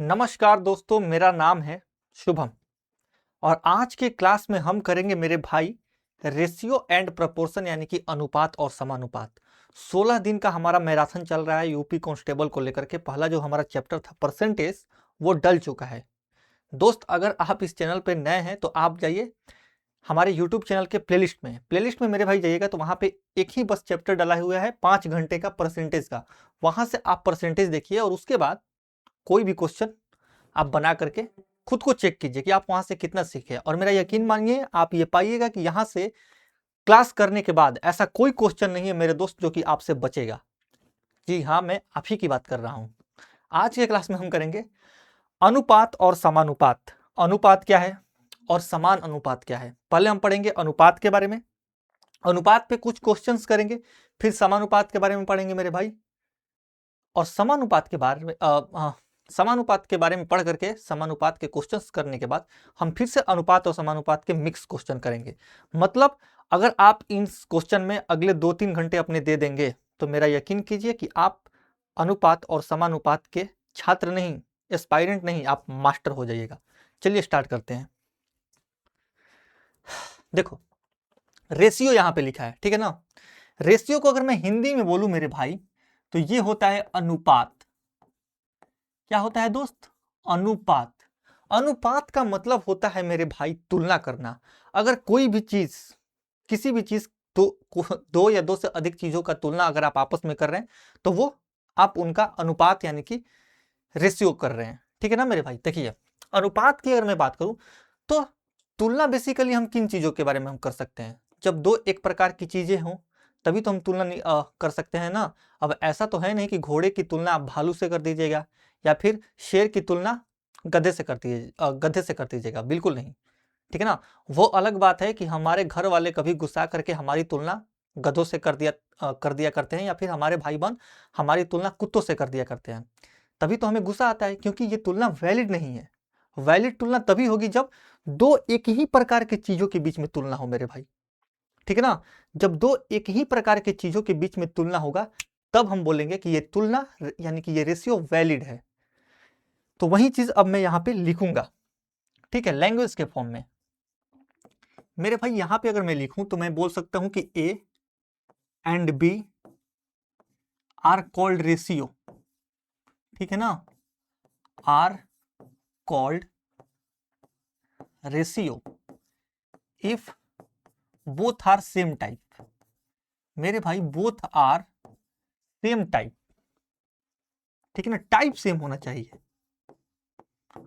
नमस्कार दोस्तों, मेरा नाम है शुभम और आज के क्लास में हम करेंगे मेरे भाई रेशियो एंड प्रपोर्शन यानी कि अनुपात और समानुपात। 16 दिन का हमारा मैराथन चल रहा है यूपी कांस्टेबल को लेकर के। पहला जो हमारा चैप्टर था परसेंटेज वो डल चुका है। दोस्त, अगर आप इस चैनल पे नए हैं तो आप जाइए हमारे यूट्यूब चैनल के प्लेलिस्ट में मेरे भाई जाइएगा तो वहां पे एक ही बस चैप्टर डला हुआ है 5 घंटे का परसेंटेज का। वहां से आप परसेंटेज देखिए और उसके बाद कोई भी क्वेश्चन आप बना करके खुद को चेक कीजिए कि आप वहां से कितना सीखे। और मेरा यकीन मानिए, आप ये पाइएगा कि यहां से क्लास करने के बाद ऐसा कोई क्वेश्चन नहीं है मेरे दोस्त जो कि आपसे बचेगा। जी हाँ, मैं आप ही की बात कर रहा हूं। आज के क्लास में हम करेंगे अनुपात और समानुपात। अनुपात क्या है और समान अनुपात क्या है। पहले हम पढ़ेंगे अनुपात के बारे में, अनुपात पे कुछ क्वेश्चंस करेंगे, फिर समानुपात के बारे में पढ़ेंगे मेरे भाई, और समानुपात के बारे में समानुपात के बारे में पढ़ करके समानुपात के क्वेश्चंस करने के बाद हम फिर से अनुपात और समानुपात के मिक्स क्वेश्चन करेंगे। मतलब अगर आप इन क्वेश्चन में अगले 2-3 घंटे अपने दे देंगे तो मेरा यकीन कीजिए कि आप अनुपात और समानुपात के छात्र नहीं, एस्पायरेंट नहीं, आप मास्टर हो जाइएगा। चलिए स्टार्ट करते हैं। देखो, रेशियो यहां पे लिखा है, ठीक है ना। रेशियो को अगर मैं हिंदी में बोलूं मेरे भाई तो ये होता है अनुपात। क्या होता है दोस्त? अनुपात। अनुपात का मतलब होता है मेरे भाई तुलना करना। अगर कोई भी चीज, किसी भी चीज दो या दो से अधिक चीजों का तुलना अगर आप आपस में कर रहे हैं तो वो आप उनका अनुपात यानी कि रेशियो कर रहे हैं, ठीक है ना मेरे भाई। देखिए, अनुपात की अगर मैं बात करूं तो तुलना बेसिकली हम किन चीजों के बारे में हम कर सकते हैं, जब दो एक प्रकार की चीजें हों तभी तो हम तुलना कर सकते हैं ना। अब ऐसा तो है नहीं कि घोड़े की तुलना आप भालू से कर दीजिएगा या फिर शेर की तुलना गधे से कर दीजिएगा, बिल्कुल नहीं, ठीक है ना। वो अलग बात है कि हमारे घर वाले कभी गुस्सा करके हमारी तुलना गधों से कर दिया करते हैं, या फिर हमारे भाई बहन हमारी तुलना कुत्तों से कर दिया करते हैं। तभी तो हमें गुस्सा आता है, क्योंकि ये तुलना वैलिड नहीं है। वैलिड तुलना तभी होगी जब दो एक ही प्रकार की चीजों के बीच में तुलना हो मेरे भाई, ठीक है ना। जब दो एक ही प्रकार की चीजों के बीच में तुलना होगा तब हम बोलेंगे कि ये तुलना यानी कि ये रेशियो वैलिड है। तो वही चीज अब मैं यहां पे लिखूंगा, ठीक है, लैंग्वेज के फॉर्म में। मेरे भाई यहां पे अगर मैं लिखूं तो मैं बोल सकता हूं कि A and B are called ratio, ठीक है ना, are called ratio if both are same type. मेरे भाई बोथ आर सेम टाइप, ठीक है ना, टाइप सेम होना चाहिए।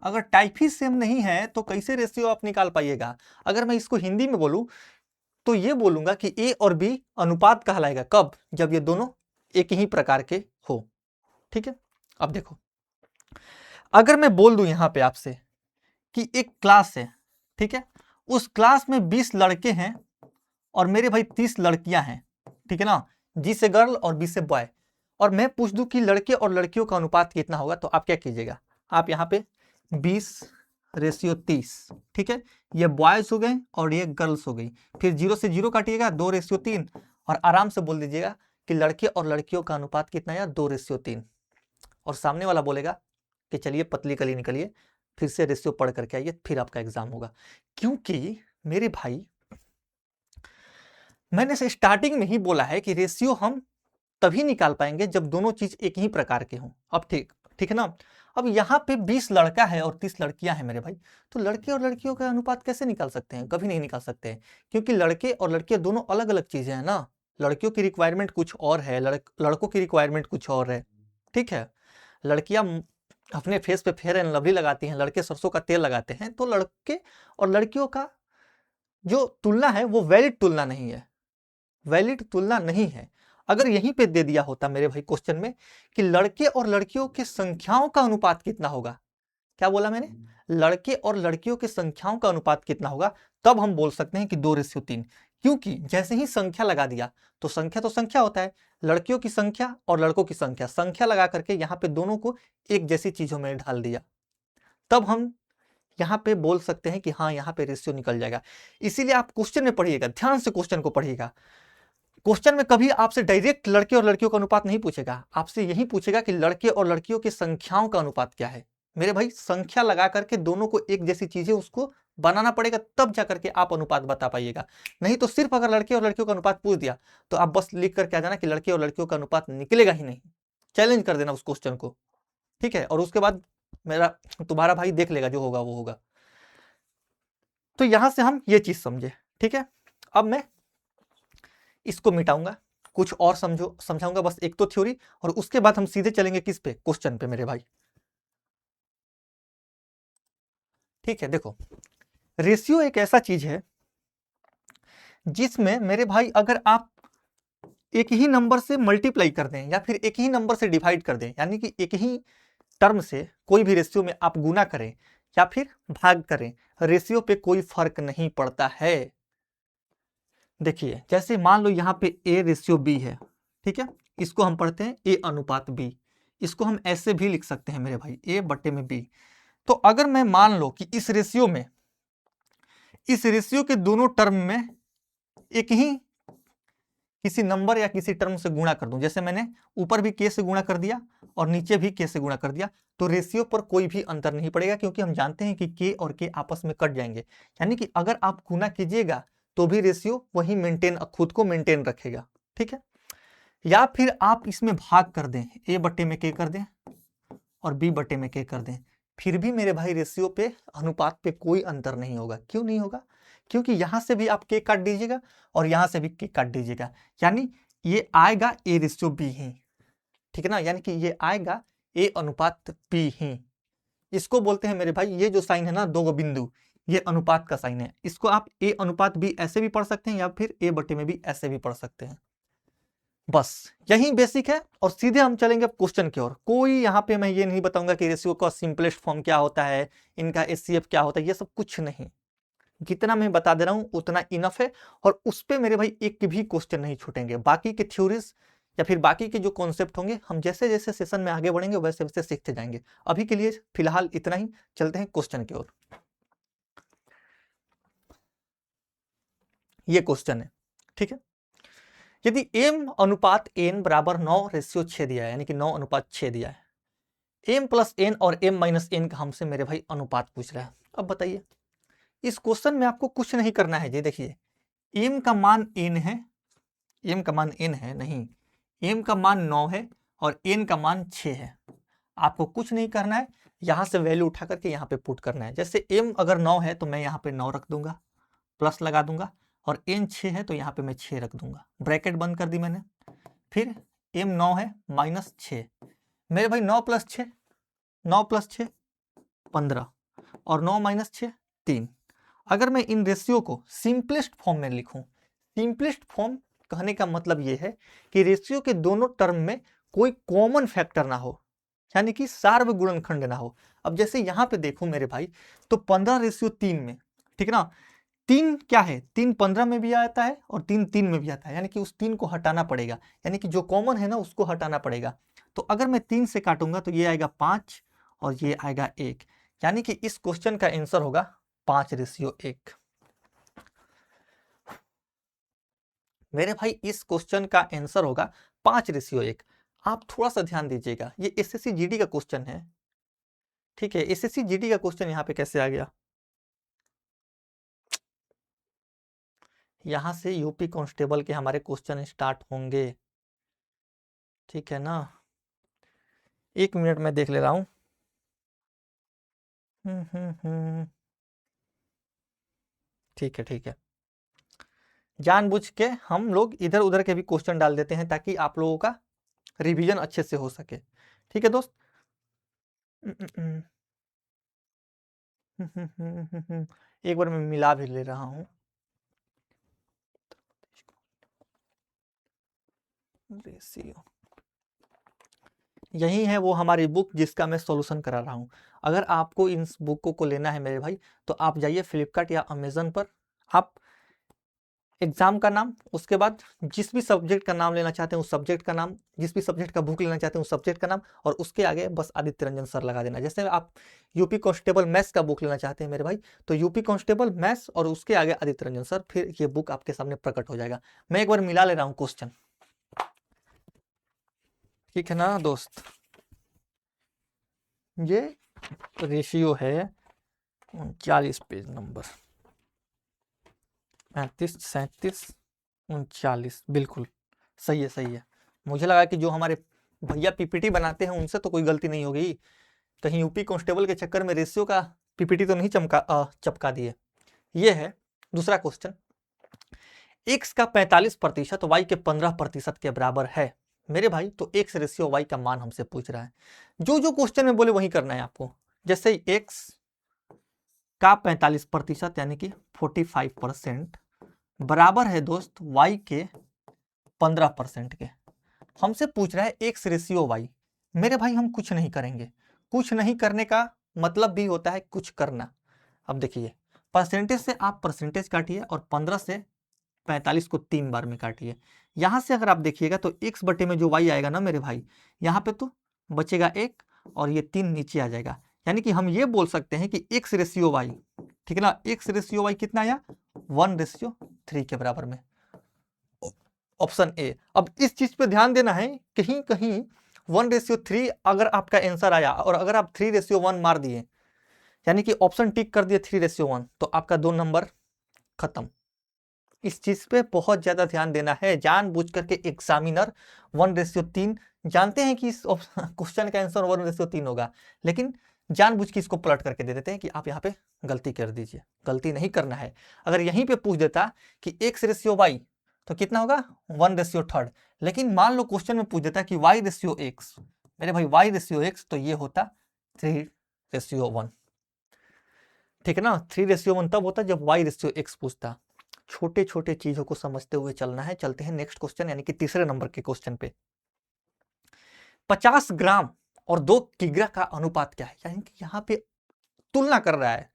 अगर टाइप ही सेम नहीं है तो कैसे रेशियो आप निकाल पाइएगा। अगर मैं इसको हिंदी में बोलूं तो ये बोलूंगा कि ए और बी अनुपात कहलाएगा कब, जब ये दोनों एक ही प्रकार के हो, ठीक है। अब देखो, अगर मैं बोल दूं यहां पे आपसे कि एक क्लास है, ठीक है, उस क्लास में 20 लड़के हैं और मेरे भाई 30 लड़कियां हैं, ठीक है ना, जी से गर्ल और बी से बॉय, और मैं पूछ दूं कि लड़के और लड़कियों का अनुपात कितना होगा, तो आप क्या कीजिएगा, आप यहाँ पे 20:30, ठीक है, ये बॉयज हो गए और ये गर्ल्स हो गई, फिर 0 से 0 काटिएगा, 2:3, और आराम से बोल दीजिएगा कि लड़के और लड़कियों का अनुपात कितना है, 2:3। और सामने वाला बोलेगा कि चलिए पतली कली निकलिए, फिर से रेशियो पढ़ करके आइए, फिर आपका एग्जाम होगा। क्योंकि मेरे भाई मैंने से स्टार्टिंग में ही बोला है कि रेशियो हम तभी निकाल पाएंगे जब दोनों चीज एक ही प्रकार के हों। अब ठीक ठीक है ना। अब यहाँ पे 20 लड़का है और 30 लड़कियां हैं मेरे भाई, तो लड़के और लड़कियों का अनुपात कैसे निकाल सकते हैं? कभी नहीं निकाल सकते हैं, क्योंकि लड़के और लड़कियां दोनों अलग अलग चीजें हैं ना। लड़कियों की रिक्वायरमेंट कुछ और है, लड़कों की रिक्वायरमेंट कुछ और है, ठीक है। लड़कियां अपने फेस पे फेयर एंड लवली लगाती हैं, लड़के सरसों का तेल लगाते हैं, तो लड़के और लड़कियों का जो तुलना है वो वैलिड तुलना नहीं है, वैलिड तुलना नहीं है। अगर यहीं पे दे दिया होता मेरे भाई क्वेश्चन में कि लड़के और लड़कियों की संख्याओं का अनुपात कितना होगा, क्या बोला मैंने, लड़के और लड़कियों की संख्याओं का अनुपात कितना होगा, तब हम बोल सकते हैं कि 2:3। क्योंकि जैसे ही संख्या लगा दिया तो संख्या तो संख्या होता है, लड़कियों की संख्या और लड़कों की संख्या, संख्या लगा करके यहाँ पे दोनों को एक जैसी चीजों में ढाल दिया, तब हम यहाँ पे बोल सकते हैं कि हाँ यहाँ पे रेशियो निकल जाएगा। इसीलिए आप क्वेश्चन में पढ़िएगा, ध्यान से क्वेश्चन को पढ़िएगा। क्वेश्चन में कभी आपसे डायरेक्ट लड़के और लड़कियों का अनुपात नहीं पूछेगा, आपसे यही पूछेगा कि लड़के और लड़कियों की संख्याओं का अनुपात क्या है। मेरे भाई संख्या लगा करके दोनों को एक जैसी चीजें उसको बनाना पड़ेगा, तब जा करके आप अनुपात बता पाइएगा। नहीं तो सिर्फ अगर लड़के और लड़कियों का अनुपात पूछ दिया तो आप बस लिख करके आ जाना कि लड़के और लड़कियों का अनुपात निकलेगा ही नहीं, चैलेंज कर देना उस क्वेश्चन को, ठीक है। और उसके बाद मेरा तुम्हारा भाई देख लेगा, जो होगा वो होगा। तो यहां से हम ये चीज समझे, ठीक है। अब मैं इसको मिटाऊंगा, कुछ और समझाऊंगा, बस एक तो थ्योरी, और उसके बाद हम सीधे चलेंगे किस पे, क्वेश्चन पे मेरे भाई, ठीक है। देखो, रेशियो एक ऐसा चीज है जिसमें मेरे भाई अगर आप एक ही नंबर से मल्टीप्लाई कर दें या फिर एक ही नंबर से डिवाइड कर दें, यानी कि एक ही टर्म से कोई भी रेशियो में आप गुना करें या फिर भाग करें, रेशियो पे कोई फर्क नहीं पड़ता है। देखिए, जैसे मान लो यहाँ पे ए रेशियो बी है, ठीक है, इसको हम पढ़ते हैं ए अनुपात बी। इसको हम ऐसे भी लिख सकते हैं मेरे भाई, ए बटे में बी। तो अगर मैं मान लो कि इस रेशियो के दोनों टर्म में एक ही किसी नंबर या किसी टर्म से गुणा कर दूं, जैसे मैंने ऊपर भी के से गुणा कर दिया और नीचे भी के से गुणा कर दिया, तो रेशियो पर कोई भी अंतर नहीं पड़ेगा, क्योंकि हम जानते हैं कि के और के आपस में कट जाएंगे। यानी कि अगर आप गुणा कीजिएगा तो भी रेशियो वही खुद को मेंटेन रखेगा, ठीक है। या फिर आप इसमें भाग कर दें, ए बटे में के कर दें और बी बटे में के कर दें, फिर भी मेरे भाई रेशियो पे, अनुपात पे कोई अंतर नहीं होगा। क्यों नहीं होगा? क्योंकि यहां से भी आप के काट दीजिएगा और यहां से भी के काट दीजिएगा, यानी ये आएगा ए रेशियो बी ही, ठीक है ना। यानी कि ये आएगा ए अनुपात बी ही। इसको बोलते हैं मेरे भाई, ये जो साइन है ना, दो बिंदु, ये अनुपात का साइन है। इसको आप ए अनुपात बी ऐसे भी पढ़ सकते हैं या फिर ए बटे में भी ऐसे भी पढ़ सकते हैं। बस यही बेसिक है, और सीधे हम चलेंगे अब क्वेश्चन की ओर। कोई यहाँ पे मैं ये नहीं बताऊंगा कि रेशियो का सिंपलेस्ट फॉर्म क्या होता है, इनका एचसीएफ क्या होता है, ये सब कुछ नहीं। जितना मैं बता दे रहा हूं उतना इनफ है, और उस पे मेरे भाई एक भी क्वेश्चन नहीं छूटेंगे। बाकी के थ्योरीज या फिर बाकी के जो कॉन्सेप्ट होंगे, हम जैसे जैसे सेशन में आगे बढ़ेंगे वैसे वैसे सीखते जाएंगे। अभी के लिए फिलहाल इतना ही, चलते हैं क्वेश्चन की ओर। ये क्वेश्चन है, ठीक है। यदि m अनुपात n बराबर 9:6 दिया है, यानी कि 9:6 दिया है, m प्लस n और m माइनस n का हमसे मेरे भाई अनुपात पूछ रहा है। अब बताइए, इस क्वेश्चन में आपको कुछ नहीं करना है जी। देखिए, m का मान n है, m का मान n है नहीं, m का मान 9 है और n का मान 6 है। आपको कुछ नहीं करना है, यहां से वैल्यू उठा करके यहाँ पे पुट करना है। जैसे m अगर 9 है तो मैं यहाँ पे 9 रख दूंगा, प्लस लगा दूंगा, और n 6 है तो यहाँ पे मैं 6 रख दूंगा, ब्रैकेट बंद कर दी मैंने। फिर m 9 है माइनस 6, मेरे भाई 9 प्लस 6, 9 प्लस 6 15, और 9 माइनस 6 3। अगर मैं इन रेशियो को सिंपलेस्ट फॉर्म में लिखूं, सिंपलेस्ट फॉर्म कहने का मतलब यह है कि रेशियो के दोनों टर्म में कोई कॉमन फैक्टर ना हो, यानी कि सार्वगुणनखंड गुणनखंड ना हो। अब जैसे यहां पे देखो मेरे भाई, तो 15:3 में, ठीक है ना, 3 क्या है, 3 15 में भी आता है और 3 3 में भी आता है, यानी कि उस 3 को हटाना पड़ेगा, यानी कि जो कॉमन है ना उसको हटाना पड़ेगा। तो अगर मैं 3 से काटूंगा तो ये आएगा 5 और ये आएगा 1, यानी कि इस क्वेश्चन का आंसर होगा 5:1। मेरे भाई इस क्वेश्चन का आंसर होगा 5:1। आप थोड़ा सा ध्यान दीजिएगा, ये एसएससी जीडी का क्वेश्चन है, ठीक है। एसएससी जीडी का क्वेश्चन यहाँ पे कैसे आ गया, यहां से यूपी कांस्टेबल के हमारे क्वेश्चन स्टार्ट होंगे, ठीक है ना। 1 मिनट में देख ले रहा हूं। ठीक है, ठीक है। जानबूझ के हम लोग इधर उधर के भी क्वेश्चन डाल देते हैं ताकि आप लोगों का रिवीजन अच्छे से हो सके, ठीक है दोस्त। एक बार मैं मिला भी ले रहा हूं, रेशियो यही है वो हमारी बुक जिसका मैं सॉल्यूशन करा रहा हूं। अगर आपको इन बुकों को लेना है मेरे भाई, तो आप जाइए फ्लिपकार्ट या अमेजन पर, आप एग्जाम का नाम, उसके बाद जिस भी सब्जेक्ट का नाम लेना चाहते हैं उस सब्जेक्ट का नाम, जिस भी सब्जेक्ट का बुक लेना चाहते हैं उस सब्जेक्ट का नाम, और उसके आगे बस आदित्य रंजन सर लगा देना। जैसे आप यूपी कांस्टेबल मैथ्स का बुक लेना चाहते हैं मेरे भाई, तो यूपी कांस्टेबल मैथ्स और उसके आगे आदित्य रंजन सर, फिर ये बुक आपके सामने प्रकट हो जाएगा। मैं एक बार मिला ले रहा हूँ क्वेश्चन, ठीक है ना दोस्त। ये रेशियो है 39 पेज नंबर 35, 37, 39, बिल्कुल सही है, सही है। मुझे लगा कि जो हमारे भैया पीपीटी बनाते हैं उनसे तो कोई गलती नहीं हो गई, कहीं यूपी कांस्टेबल के चक्कर में रेशियो का पीपीटी तो नहीं चपका दिए। ये है दूसरा क्वेश्चन, x का 45% y के 15% के बराबर है मेरे भाई, तो x रेशियो y का मान हमसे पूछ रहा है। जो जो क्वेश्चन में बोले वही करना है आपको। जैसे x का 45% यानी कि 45% बराबर है दोस्त y के 15% के। हमसे पूछ रहा है x रेशियो y। मेरे भाई हम कुछ नहीं करेंगे, कुछ नहीं करने का मतलब भी होता है कुछ करना। अब देखिए, परसेंटेज से आप परसेंटेज काटिए और 15 से 45 को 3 बार में काटिए। यहां से अगर आप देखिएगा तो x बटे में जो y आएगा ना मेरे भाई, यहाँ पे तो बचेगा 1 और ये 3 नीचे आ जाएगा। यानी कि हम ये बोल सकते हैं कि x रेशियो y, ठीक है ना, x रेशियो y कितना आया 1:3 के बराबर में, ऑप्शन ए। अब इस चीज पे ध्यान देना है, कहीं कहीं 1:3 अगर आपका आंसर आया और अगर आप 3:1 मार दिए, यानी कि ऑप्शन टिक कर दिए 3:1, तो आपका 2 नंबर खत्म। इस चीज पे बहुत ज्यादा ध्यान देना है, जानबूझ करके एग्जामिनर 1:3 जानते हैं कि इस क्वेश्चन का आंसर 1:3 होगा, लेकिन जानबूझ के इसको पलट करके दे देते हैं कि आप यहाँ पे गलती कर दीजिए। गलती नहीं करना है। अगर यहीं पे पूछ देता कि x रेशियो y तो कितना होगा 1:3, लेकिन मान लो क्वेश्चन में पूछ देता कि y रेशियो x, मेरे भाई y रेशियो x तो ये होता 3:1, ठीक है ना। 3:1 तब होता जब y रेशियो x पूछता। छोटे छोटे चीजों को समझते हुए चलना है। चलते हैं नेक्स्ट क्वेश्चन यानी कि तीसरे नंबर के क्वेश्चन पे। 50 ग्राम और 2 किग्रा का अनुपात क्या है, यानी कि यहाँ पे तुलना कर रहा है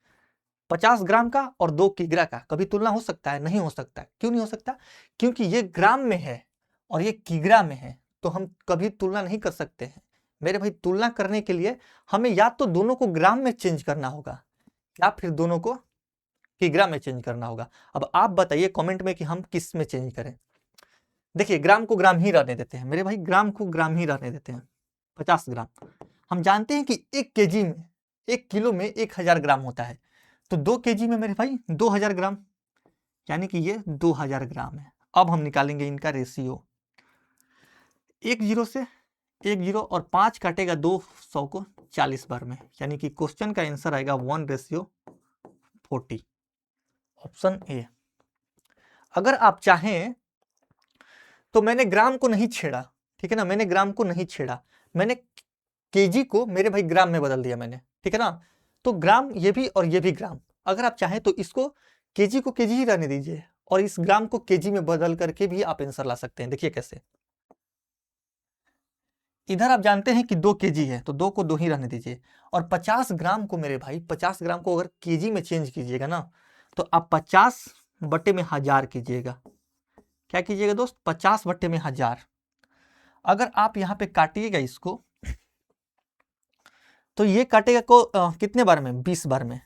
50 ग्राम का और 2 किग्रा का। कभी तुलना हो सकता है? नहीं हो सकता। क्यों नहीं हो सकता? क्योंकि ये ग्राम में है और ये किग्रा में है, तो हम कभी तुलना नहीं कर सकते हैं मेरे भाई। तुलना करने के लिए हमें या तो दोनों को ग्राम में चेंज करना होगा या फिर दोनों को किग्रा में चेंज करना होगा। अब आप बताइए कमेंट में कि हम किस में चेंज करें। देखिए, ग्राम को ग्राम ही रहने देते हैं मेरे भाई, ग्राम को ग्राम ही रहने देते हैं। 50 ग्राम हम जानते हैं कि 1 केजी में, 1 किलो में 1000 ग्राम होता है, तो 2 केजी में मेरे भाई 2000 ग्राम, यानी कि ये 2000 ग्राम है। अब हम निकालेंगे इनका रेशियो। 1 जीरो से 1 जीरो और 5 काटेगा 200 को 40 बार में, यानी कि क्वेश्चन का आंसर आएगा 1:40, ऑप्शन ए। अगर आप चाहें तो मैंने ग्राम को नहीं छेड़ा, ठीक है ना, मैंने ग्राम को नहीं छेड़ा, मैंने केजी को मेरे भाई ग्राम में बदल दिया मैंने, ठीक है ना। तो ग्राम ये भी और ये भी ग्राम। अगर आप चाहें तो इसको केजी को केजी ही रहने दीजिए और इस ग्राम को केजी में बदल करके भी आप आंसर ला सकते हैं। देखिए कैसे, इधर आप जानते हैं कि 2 केजी है तो 2 को 2 ही रहने दीजिए, और 50 ग्राम को मेरे भाई 50 ग्राम को अगर केजी में चेंज कीजिएगा ना, तो आप 50 बटे में 1000 कीजिएगा। क्या कीजिएगा दोस्त? 50 बटे में 1000। अगर आप यहाँ पे काटिएगा इसको तो ये काटेगा को कितने बार में? 20 बार में,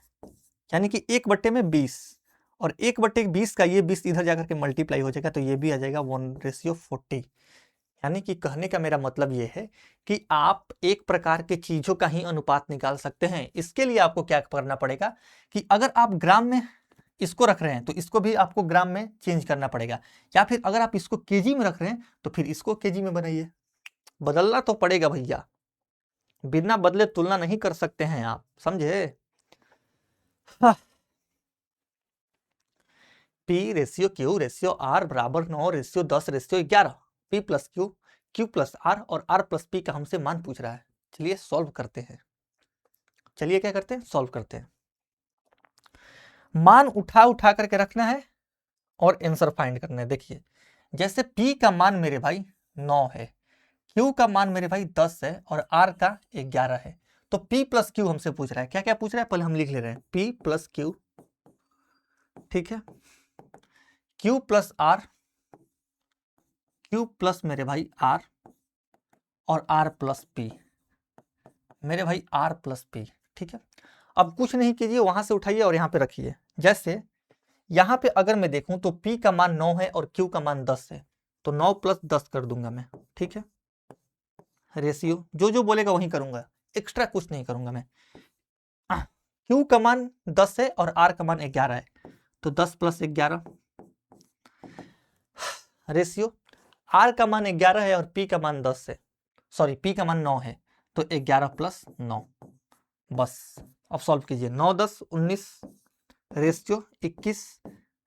यानी कि 1 बटे में 20, और 1 बटे 20 का ये 20 इधर जाकर के मल्टीप्लाई हो जाएगा, तो ये भी आ जाएगा 1:40। यानी कि कहने का मेरा मतलब ये है कि आप एक प्रकार के चीजों का ही अनुपात निकाल सकते हैं। इसके लिए आपको क्या करना पड़ेगा कि अगर आप ग्राम में इसको रख रहे हैं तो इसको भी आपको ग्राम में चेंज करना पड़ेगा, या फिर अगर आप इसको केजी में रख रहे हैं तो फिर इसको केजी में बनाइए। बदलना तो पड़ेगा भैया, बिना बदले तुलना नहीं कर सकते हैं आप, समझे? P ratio Q ratio R बराबर 9:10:11। P plus Q, Q plus R और आर प्लस पी का हमसे मान पूछ रहा है। चलिए सॉल्व करते हैं। चलिए क्या करते हैं? सॉल्व करते हैं। मान उठा उठा करके रखना है और आंसर फाइंड करना है। देखिए, जैसे पी का मान मेरे भाई 9 है, क्यू का मान मेरे भाई 10 है और आर का 11 है, तो पी प्लस क्यू हमसे पूछ रहा है। क्या क्या पूछ रहा है पहले हम लिख ले रहे हैं। पी प्लस क्यू, ठीक है, Q plus R, Q plus मेरे भाई आर, और आर प्लस पी, मेरे भाई आर प्लस पी, ठीक है। अब कुछ नहीं कीजिए, वहां से उठाइए और यहाँ पे रखिए। जैसे यहाँ पे अगर मैं देखूं तो पी का मान 9 है और क्यू का मान 10 है, तो 9 + 10 कर दूंगा मैं, ठीक है। रेशियो जो जो बोलेगा वही करूंगा, एक्स्ट्रा कुछ नहीं करूंगा मैं। Q का मान 10 है और R का मान 11 है, तो 10 + 11 रेशियो R का मान 11 है और P का मान 10 है, सॉरी P का मान 9 है, तो 11 + 9। बस अब सॉल्व कीजिए। 9 10 19 रेशियो 21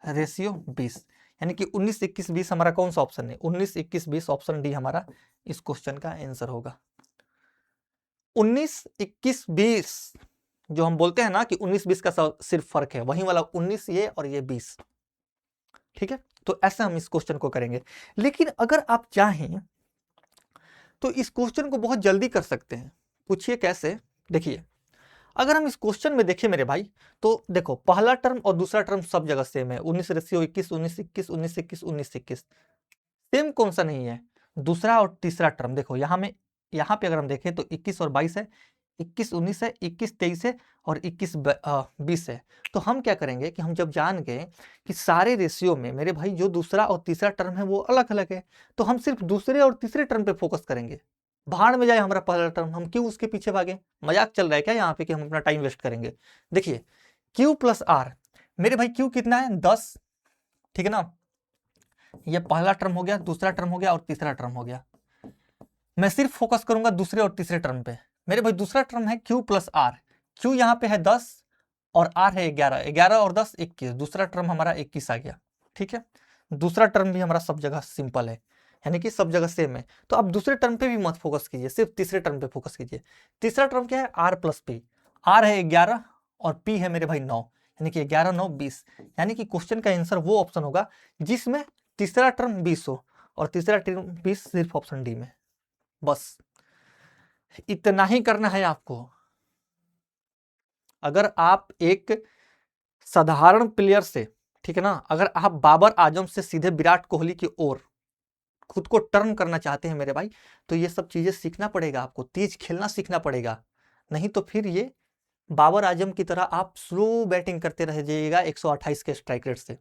रेशियो 20, यानी कि 19 21 20 हमारा कौन सा ऑप्शन है? 19 21 20 ऑप्शन डी हमारा इस क्वेश्चन का आंसर होगा। 19 21 20 जो हम बोलते हैं ना कि 19 20 का सिर्फ फर्क है, वही वाला 19 ये और ये 20, ठीक है। तो ऐसे हम इस क्वेश्चन को करेंगे। लेकिन अगर आप चाहें तो इस क्वेश्चन को बहुत जल्दी कर सकते हैं। पूछिए कैसे? देखिए, अगर हम इस क्वेश्चन में देखें मेरे भाई, तो देखो पहला टर्म और दूसरा टर्म सब जगह सेम है, 19 रेशियो 21 19 21 19 21 19 21, सेम कौन सा नहीं है? दूसरा और तीसरा टर्म। देखो यहाँ पे अगर हम देखें तो 21 और 22 है, 21 19 है, 21 23 है और 21 20 है। तो हम क्या करेंगे कि हम जब जान गए कि सारे रेशियो में मेरे भाई जो दूसरा और तीसरा टर्म है वो अलग अलग है, तो हम सिर्फ दूसरे और तीसरे टर्म पे फोकस करेंगे। भाड़ में जाए हमारा पहला टर्म, हम क्यों उसके पीछे भागे? मजाक चल रहा है क्या यहाँ पे कि हम अपना टाइम वेस्ट करेंगे? देखिए Q + R, मेरे भाई Q कितना है? 10, ठीक है ना। ये पहला टर्म हो गया, दूसरा टर्म हो गया और तीसरा टर्म हो गया। मैं सिर्फ फोकस करूंगा दूसरे और तीसरे टर्म पे। मेरे भाई दूसरा टर्म है Q + R, Q यहाँ पे है 10 और R है 11, 11 और 10 21, दूसरा टर्म हमारा 21 आ गया, ठीक है। दूसरा टर्म भी हमारा सब जगह सिंपल है, यानी कि सब जगह सेम है। तो अब दूसरे टर्म पे भी मत फोकस कीजिए, सिर्फ तीसरे टर्म पे फोकस कीजिए। तीसरा टर्म क्या है? R + P, R है 11 और P है मेरे भाई 9, यानी कि 11 9 20, यानी कि क्वेश्चन का आंसर वो ऑप्शन होगा जिसमें तीसरा टर्म 20 हो और तीसरा टर्म 20 सिर्फ ऑप्शन डी में। बस इतना ही करना है आपको। अगर आप एक साधारण प्लेयर से, ठीक है ना, अगर आप बाबर आजम से सीधे विराट कोहली की ओर खुद को टर्न करना चाहते हैं मेरे भाई, तो ये सब चीजें सीखना पड़ेगा आपको, तेज खेलना सीखना पड़ेगा। नहीं तो फिर ये बाबर आजम की तरह आप स्लो बैटिंग करते रह जाइएगा 128 के स्ट्राइक रेट से,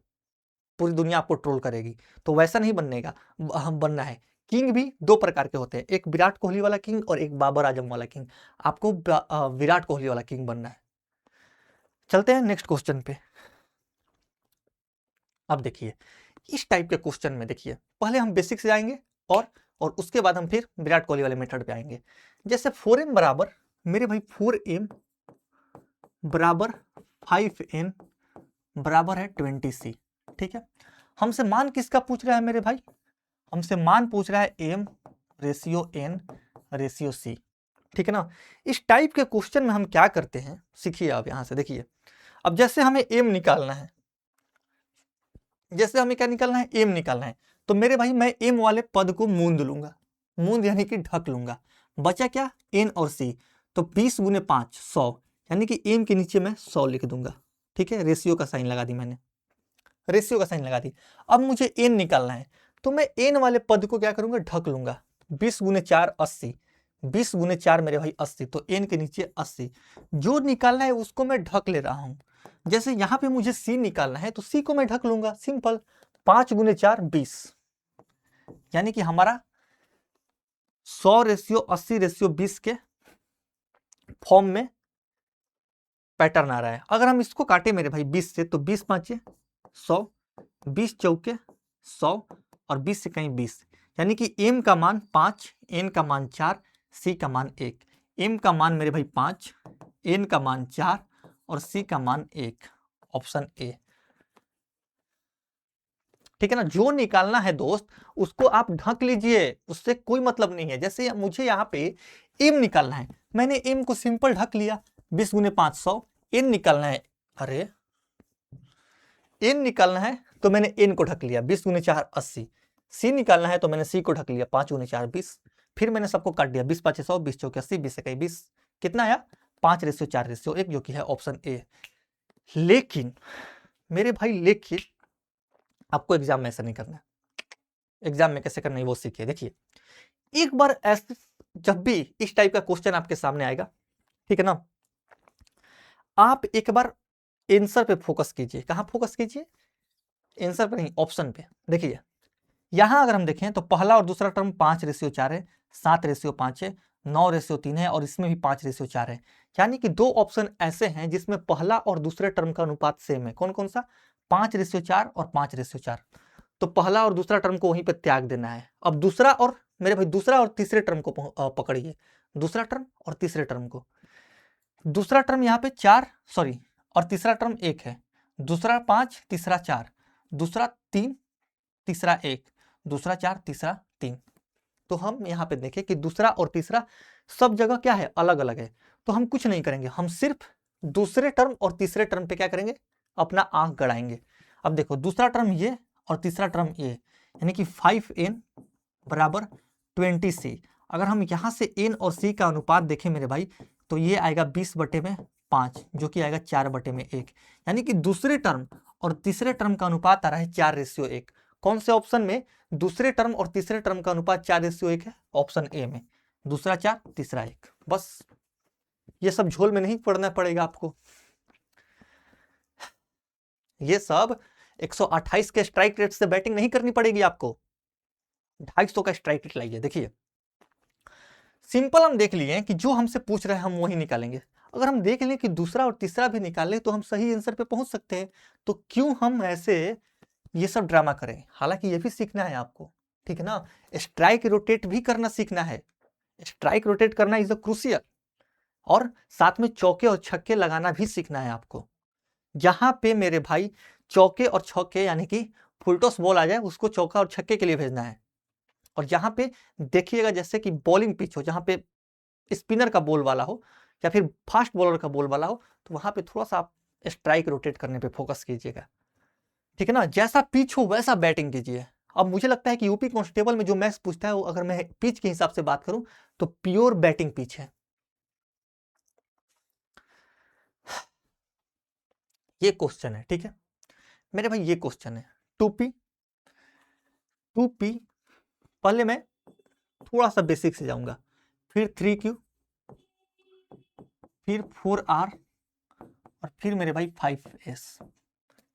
पूरी दुनिया आपको ट्रोल करेगी। तो वैसा नहीं बननेगा, हम बनना है। किंग भी दो प्रकार के होते हैं, एक विराट कोहली वाला किंग और एक बाबर आजम वाला किंग। आपको विराट कोहली वाला किंग बनना है। चलते हैं नेक्स्ट क्वेश्चन पे। अब देखिए इस टाइप के क्वेश्चन में देखिए पहले हम बेसिक से जाएंगे और उसके बाद हम फिर विराट कोहली वाले मेथड पे आएंगे। जैसे 4m बराबर मेरे भाई 4m बराबर 5n बराबर है 20c, ठीक है। हमसे मान किसका पूछ रहा है मेरे भाई? हमसे मान पूछ रहा है m ratio n ratio c, ठीक है ना। इस टाइप के क्वेश्चन में हम क्या करते हैं सीखिए आप यहां से। देखिए अब जैसे हमें m निकालना है, जैसे हमें क्या निकालना है? m निकालना है। तो मेरे भाई मैं m वाले पद को मूंद लूंगा, मूंद यानी कि ढक लूंगा। बचा क्या? n और c। तो 20 × 5 100, यानी कि m के नीचे मैं 100 लिख दूंगा, ठीक है। रेशियो का साइन लगा दी मैंने, रेशियो का साइन लगा दी। अब मुझे n निकालना है, तो मैं n वाले पद को क्या करूंगा? ढक लूंगा। 20 × 4 80, 20 × 4 मेरे भाई 80, तो n के नीचे 80। जो निकालना है उसको मैं ढक ले रहा हूं। जैसे यहां पे मुझे c निकालना है तो c को मैं ढक लूंगा, सिंपल। 5 × 4 20, यानी कि हमारा 100 रेशियो 80 रेशियो 20 के फॉर्म में पैटर्न आ रहा है। अगर हम इसको काटे मेरे भाई 20 से, तो 20 5 100, 20 चौके 100 और 20 से कहीं 20, यानी कि m का मान 5, n का मान 4, c का मान 1। m का मान मेरे भाई 5, n का मान 4 और c का मान 1, ऑप्शन ए, ठीक है ना। जो निकालना है दोस्त उसको आप ढक लीजिए, उससे कोई मतलब नहीं है। जैसे मुझे यहाँ पे m निकालना है, मैंने m को सिंपल ढक लिया, 20 × 5 100। n निकालना है, अरे n निकालना है तो मैंने n को ढक लिया, 20 × 4 80। c निकालना है तो मैंने c को ढक लिया, 5 × 4 20। फिर मैंने सबको काट दिया, 20 5 100, 20 चौके 80, 20 से कहीं 20, कितना आया? 5 रेशियो 4 रेशियो 1, जो कि है ऑप्शन ए। लेकिन मेरे भाई लेकिन आपको एग्जाम में ऐसा नहीं करना है। एग्जाम में कैसे करना है वो सीखिए। देखिए एक बार ऐसे जब भी इस टाइप का क्वेश्चन आपके सामने आएगा, ठीक है ना, आप एक बार आंसर पे फोकस कीजिए। कहां फोकस कीजिए? आंसर पे नहीं, ऑप्शन पे। देखिए यहां अगर हम देखें तो पहला और दूसरा टर्म 5 रेशियो 4 है, 7 रेशियो 5 है, 9 रेशियो 3 है और इसमें भी 5 रेशियो 4 है, यानी कि दो ऑप्शन ऐसे हैं जिसमें पहला और दूसरे टर्म का अनुपात सेम है। कौन कौन सा? 5:4 और 5:4। तो पहला और दूसरा टर्म को वहीं पे त्याग देना है। अब दूसरा और मेरे भाई दूसरा और तीसरे टर्म को पकड़िए, दूसरा टर्म और तीसरे टर्म को। दूसरा टर्म यहाँ पे 4 सॉरी और तीसरा टर्म 1 है। दूसरा 5 तीसरा 4, दूसरा 3 तीसरा 1, दूसरा 4 तीसरा 3। तो हम यहाँ पे देखें कि दूसरा और तीसरा सब जगह क्या है? अलग अलग है। तो हम कुछ नहीं करेंगे, हम सिर्फ दूसरे टर्म और तीसरे टर्म पे क्या करेंगे? अपना आंख गड़ाएंगे। अब देखो दूसरा टर्म ये और तीसरा टर्म ये, यानी कि 5n बराबर 20c। अगर हम यहाँ से n और c का अनुपात देखें मेरे भाई, तो ये आएगा 20/5, जो कि आएगा 4/1। यानी कि दूसरे टर्म और तीसरे टर्म का अनुपात आ रहा है 4:1। कौन से ऑप्शन में दूसरे टर्म और तीसरे टर्म का अनुपात 4:1 है? ऑप्शन ए में। दूसरा 4 तीसरा 1। बस ये सब झोल में नहीं पढ़ना पड़ेगा आपको, ये सब 128 के स्ट्राइक रेट से बैटिंग नहीं करनी पड़ेगी आपको। 250 का स्ट्राइक रेट लाइए। देखिए सिंपल हम देख लिए कि जो हमसे पूछ रहे हैं हम वही निकालेंगे। अगर हम देख लें कि दूसरा और तीसरा भी निकालें तो हम सही आंसर पे पहुंच सकते हैं। तो क्यों हम ऐसे ये सब ड्रामा करें? हालांकि ये भी सीखना है आपको, ठीक है ना। स्ट्राइक रोटेट भी करना सीखना है। स्ट्राइक रोटेट करना इज अ क्रूशियल। और साथ में चौके और छक्के लगाना भी सीखना है आपको। जहां पे मेरे भाई चौके और छक्के यानी कि फुलटॉस बॉल आ जाए उसको चौका और छक्के के लिए भेजना है। और जहां पे देखिएगा जैसे कि बॉलिंग पिच हो, जहां पे स्पिनर का बॉल वाला हो या फिर फास्ट बॉलर का बॉल वाला हो, तो वहां पे थोड़ा सा आप स्ट्राइक रोटेट करने पे फोकस कीजिएगा, ठीक है ना। जैसा पिच हो वैसा बैटिंग कीजिए। अब मुझे लगता है कि यूपी कांस्टेबल में जो मैच पूछता है वो, अगर मैं पिच के हिसाब से बात करूं तो प्योर बैटिंग पिच है। ये क्वेश्चन है, ठीक है मेरे भाई, ये क्वेश्चन है 2P। पहले मैं थोड़ा सा बेसिक से जाऊंगा, फिर 3Q, फिर 4R और फिर मेरे भाई 5S,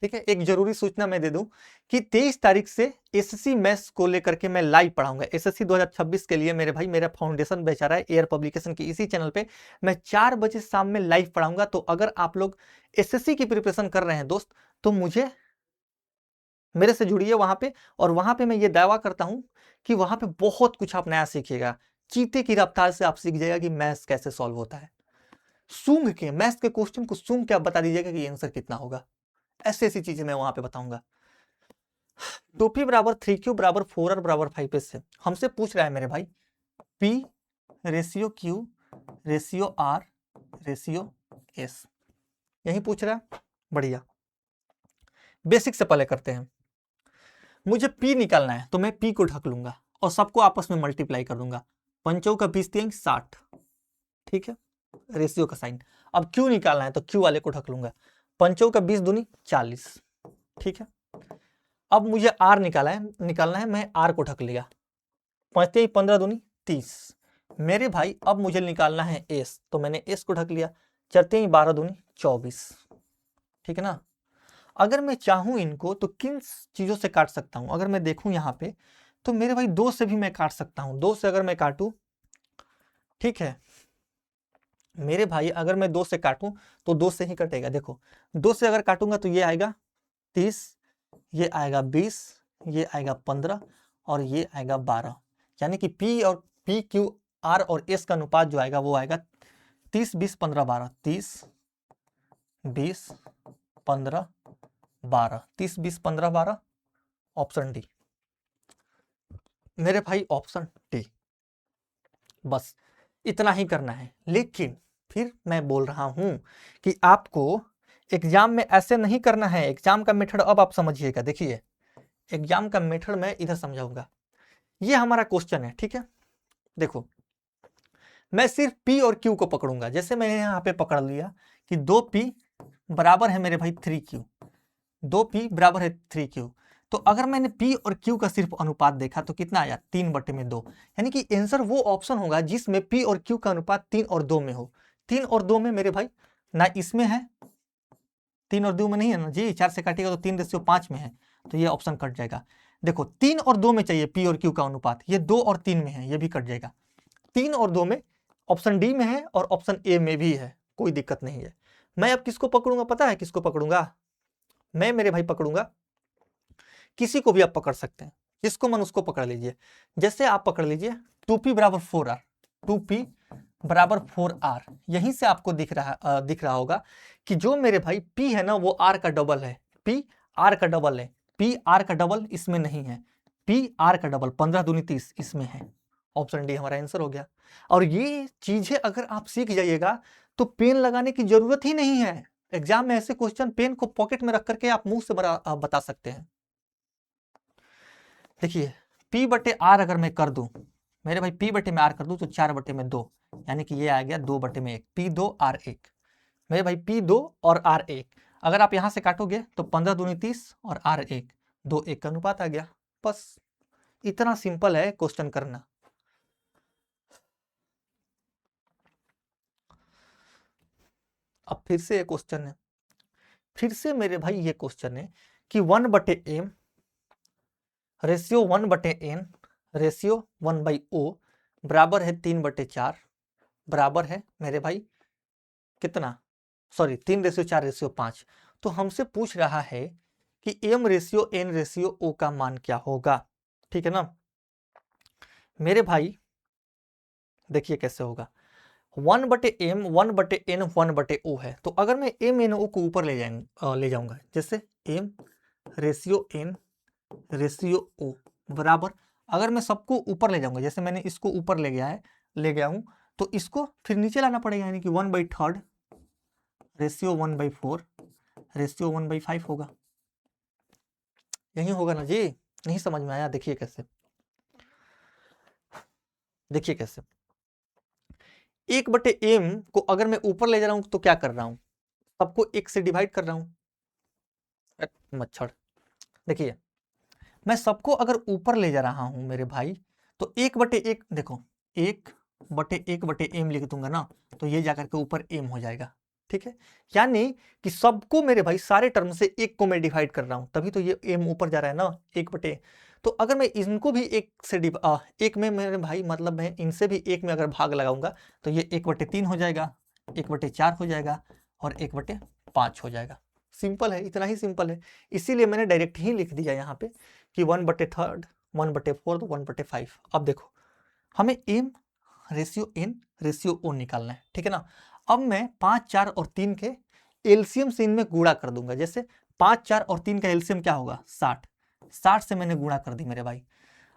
ठीक है। एक जरूरी सूचना मैं दे दूं कि 23 तारीख से एसएससी मैथ्स को लेकर के मैं लाइव पढ़ाऊंगा। एसएससी 2026 के लिए मेरे भाई मेरा फाउंडेशन बैच आ रहा है एयर पब्लिकेशन की इसी चैनल पे। मैं 4 बजे शाम में लाइव पढ़ाऊंगा। तो अगर आप लोग एसएससी की प्रिपरेशन कर रहे हैं दोस्त, तो मुझे मेरे से जुड़िए वहां पे। और वहां पे मैं ये दावा करता हूं कि वहां पे बहुत कुछ आप नया सीखिएगा। चीते की रफ्तार से आप सीख जाएगा कि मैथ्स कैसे सॉल्व होता है। सूंघ के मैथ्स के क्वेश्चन को सूंघ के आप बता दीजिएगा कि आंसर कितना होगा। ऐसी ऐसी चीजें मैं वहां पे बताऊंगा। 2P बराबर 3Q बराबर 4R बराबर 5S से हमसे पूछ रहा है मेरे भाई P ratio Q ratio R ratio S, यही पूछ रहा है। बढ़िया, बेसिक से पहले करते हैं। मुझे P निकालना है तो मैं P को ढक लूंगा और सबको आपस में मल्टीप्लाई कर दूंगा। 5 का 20 60, ठीक है, रेशियो का साइन। अब Q निकालना है तो Q वाले को ढक लूंगा। 5 का 20 दूनी 40, ठीक है। अब मुझे R निकालना है, मैं R को ढक लिया। 5 15 दूनी 30 मेरे भाई। अब मुझे निकालना है S, तो मैंने S को ढक लिया। 4 12 दूनी 24, ठीक है ना। अगर मैं चाहूं इनको तो किन चीजों से काट सकता हूं? अगर मैं देखूं यहाँ पे तो मेरे भाई 2 से भी मैं काट सकता हूं। 2 से अगर मैं काटूं, ठीक है मेरे भाई, अगर मैं 2 से काटूं तो 2 से ही कटेगा। देखो 2 से अगर काटूंगा तो ये आएगा 30, ये आएगा 20, ये आएगा 15 और ये आएगा 12। यानी कि P और P Q R और S का अनुपात जो आएगा वो आएगा 30 20 15 12। 30 20 15 12, 30 20 15 12, ऑप्शन डी मेरे भाई, ऑप्शन डी। बस इतना ही करना है। लेकिन फिर मैं बोल रहा हूं कि आपको एग्जाम में ऐसे नहीं करना है। एग्जाम का मेथड अब आप समझिएगा। देखिए एग्जाम का मेथड मैं इधर समझाऊंगा। ये हमारा क्वेश्चन है, ठीक है। देखो मैं सिर्फ P और Q को पकड़ूंगा। जैसे मैंने यहाँ पे पकड़ लिया कि 2P बराबर है मेरे भाई 3Q, 2P बराबर है 3Q। तो अगर मैंने P और Q का सिर्फ अनुपात देखा तो कितना आया? 3/2। यानी कि आंसर वो ऑप्शन होगा जिसमें P और Q का अनुपात 3 और 2 में हो। 3 और 2 में मेरे भाई ना इसमें है, 3 और 2 में नहीं है ना जी। 4 से काटिएगा तो 3:5 में है, तो ये ऑप्शन कट जाएगा। देखो 3 और 2 में चाहिए P और Q का अनुपात, ये 2 और 3 में है, ये भी कट जाएगा। 3 और 2 में ऑप्शन डी में है और ऑप्शन ए में भी है। कोई दिक्कत नहीं है। मैं अब किसको पकड़ूंगा, पता है किसको पकड़ूंगा मैं मेरे भाई? पकड़ूंगा किसी को भी आप पकड़ सकते हैं, जिसको मन उसको पकड़ लीजिए। जैसे आप पकड़ लीजिए 2p बराबर 4r, 2p बराबर 4r। यहीं से आपको दिख रहा होगा कि जो मेरे भाई p है ना वो r का डबल है, p r का डबल है, p r का डबल इसमें नहीं है, p r का डबल 15 दूनी 30 इसमें है। ऑप्शन डी हमारा आंसर हो गया। और ये चीजें अगर आप सीख जाइएगा तो पेन लगाने की जरूरत ही नहीं है। एग्जाम में ऐसे क्वेश्चन पेन को पॉकेट में रख करके आप मुंह से बता सकते हैं। देखिए p बटे r अगर मैं कर दूं मेरे भाई, p बटे में r कर दूं तो 4 बटे में 2, यानी कि ये आ गया 2 बटे में 1, p2 r1 मेरे भाई, p2 और r1। अगर आप यहां से काटोगे तो 15 दूनी 30 और r1 2 1 का अनुपात आ गया। बस इतना सिंपल है क्वेश्चन करना। अब फिर से एक क्वेश्चन है, फिर से मेरे भाई ये क्वेश्चन है कि 1 बटे m रेशियो 1 बटे n रेशियो 1/o बराबर है 3 बटे 4 बराबर है मेरे भाई कितना, सॉरी 3 रेशियो 4 रेशियो 5। तो हमसे पूछ रहा है कि m ratio n ratio o का मान क्या होगा। ठीक है ना मेरे भाई, देखिए कैसे होगा। 1 बटे m 1 बटे n 1 बटे o है, तो अगर मैं m n o को ऊपर ले जाऊंगा, जैसे m ratio n ratio o बराबर, अगर मैं सबको ऊपर ले जाऊंगा, जैसे मैंने इसको ऊपर ले गया हूं, तो इसको फिर नीचे लाना पड़ेगा, यानी कि 1/3 रेशियो 1/4 रेशियो 1/5 होगा। यही होगा ना जी? नहीं समझ में आया? देखिए कैसे, देखिए कैसे 1 बटे m को अगर मैं ऊपर ले जा रहा हूं तो क्या कर रहा हूं, सबको 1 से डिवाइड कर रहा हूं। मच्छर, देखिए मैं सबको अगर ऊपर ले जा रहा हूं मेरे भाई, तो 1 बटे 1, देखो 1 बटे m लिख दूंगा ना, तो ये जाकर के ऊपर m हो जाएगा। ठीक है, यानी कि सबको मेरे भाई सारे टर्म से 1 को मैं डिवाइड कर रहा हूं, तभी तो ये m ऊपर जा रहा है ना 1 बटे। तो अगर मैं इनको भी 1 में मेरे भाई, मतलब मैं इनसे भी 1 में अगर भाग लगाऊंगा तो ये 1 बटे 3 हो जाएगा, 1 बटे 4 हो जाएगा और 1 बटे 5 हो जाएगा। सिंपल है, इतना ही सिंपल है। इसीलिए मैंने डायरेक्ट ही लिख दिया यहाँ पे कि 1/3 1/4 1/5। अब देखो हमें m ratio n ratio o निकालना है। ठीक है ना, अब मैं 5 4 और 3 के एलसीएम से इनमें गुणा कर दूंगा। जैसे 5 4 और 3 का एलसीएम क्या होगा, 60, 60 से मैंने गुणा कर दी मेरे भाई।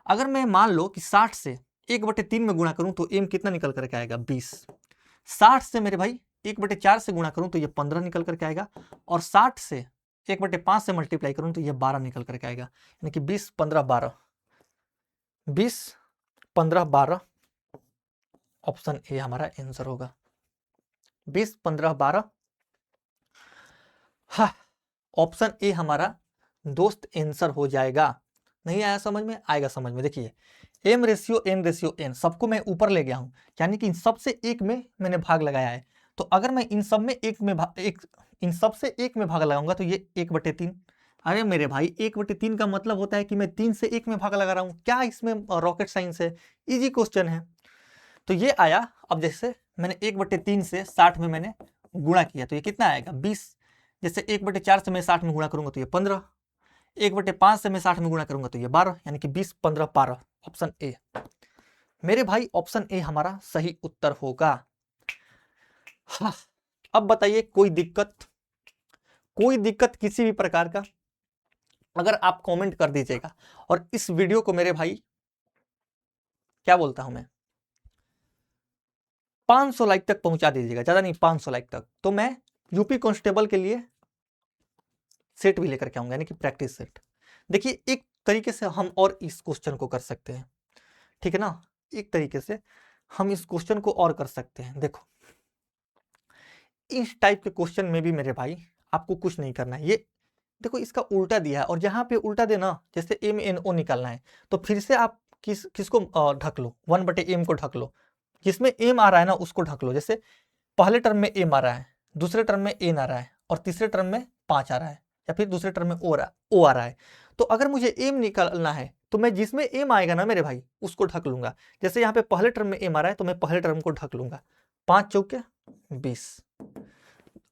अगर मैं मान लो कि 60 से 1/3 में गुणा करूं तो m कितना निकल करके आएगा, 20। 60 से मेरे भाई 1/4 से गुणा करूं तो ये 15 निकल करके आएगा, और 60 से 1/5 से मल्टीप्लाई करूं तो ये 12 निकल करके आएगा, यानी कि 20 15 12 20 15 12। ऑप्शन ए हमारा आंसर होगा, 20 15 12। हाँ, ऑप्शन ए हमारा दोस्त आंसर हो जाएगा। नहीं आया समझ में? आएगा समझ में। देखिए m रेशियो n सबको मैं ऊपर ले गया हूं, यानी कि इन सब से 1 में मैंने भाग लगाया है। तो अगर मैं इन सब में इन सब से 1 में भाग लगाऊंगा तो ये 1/3। अरे मेरे भाई 1/3 का मतलब होता है कि मैं 3 से 1 में भाग लगा रहा हूं। क्या इसमें रॉकेट साइंस है? इजी क्वेश्चन है। तो ये आया। अब जैसे मैंने 1/3 से 60 में मैंने गुणा किया तो ये कितना आएगा, 20। जैसे 1/4 से मैं 60 में गुणा करूंगा तो ये 15, 1/5 से मैं 60 में गुणा करूंगा तो ये 12, यानी कि 20 15 12। ऑप्शन ए मेरे भाई, ऑप्शन ए हमारा सही उत्तर होगा। हाँ, अब बताइए कोई दिक्कत किसी भी प्रकार का अगर आप कमेंट कर दीजिएगा, और इस वीडियो को मेरे भाई क्या बोलता हूं मैं, 500 लाइक तक पहुंचा दीजिएगा, ज्यादा नहीं 500 लाइक तक, तो मैं यूपी कांस्टेबल के लिए सेट भी लेकर के आऊंगा, यानी कि प्रैक्टिस सेट। देखिए एक तरीके से हम और इस क्वेश्चन को कर सकते हैं। ठीक है ना, एक तरीके से हम इस क्वेश्चन को और कर सकते हैं। देखो इस टाइप के क्वेश्चन में भी मेरे भाई आपको कुछ नहीं करना है। ये देखो इसका उल्टा दिया है, और जहां पे उल्टा देना, जैसे m n o निकालना है तो फिर से आप किसको ढक लो, 1/m को ढक लो। जिसमें m आ रहा है ना उसको ढक लो। जैसे पहले टर्म में m आ रहा है, दूसरे टर्म में n आ रहा है, और तीसरे टर्म में 5 आ रहा है, या फिर दूसरे टर्म में o आ रहा है। तो अगर मुझे m निकालना है तो मैं जिसमें m आएगा ना मेरे भाई उसको ढक लूंगा। जैसे यहाँ पे पहले टर्म में m आ रहा है तो मैं पहले टर्म को ढक लूंगा। 5 चौके 20,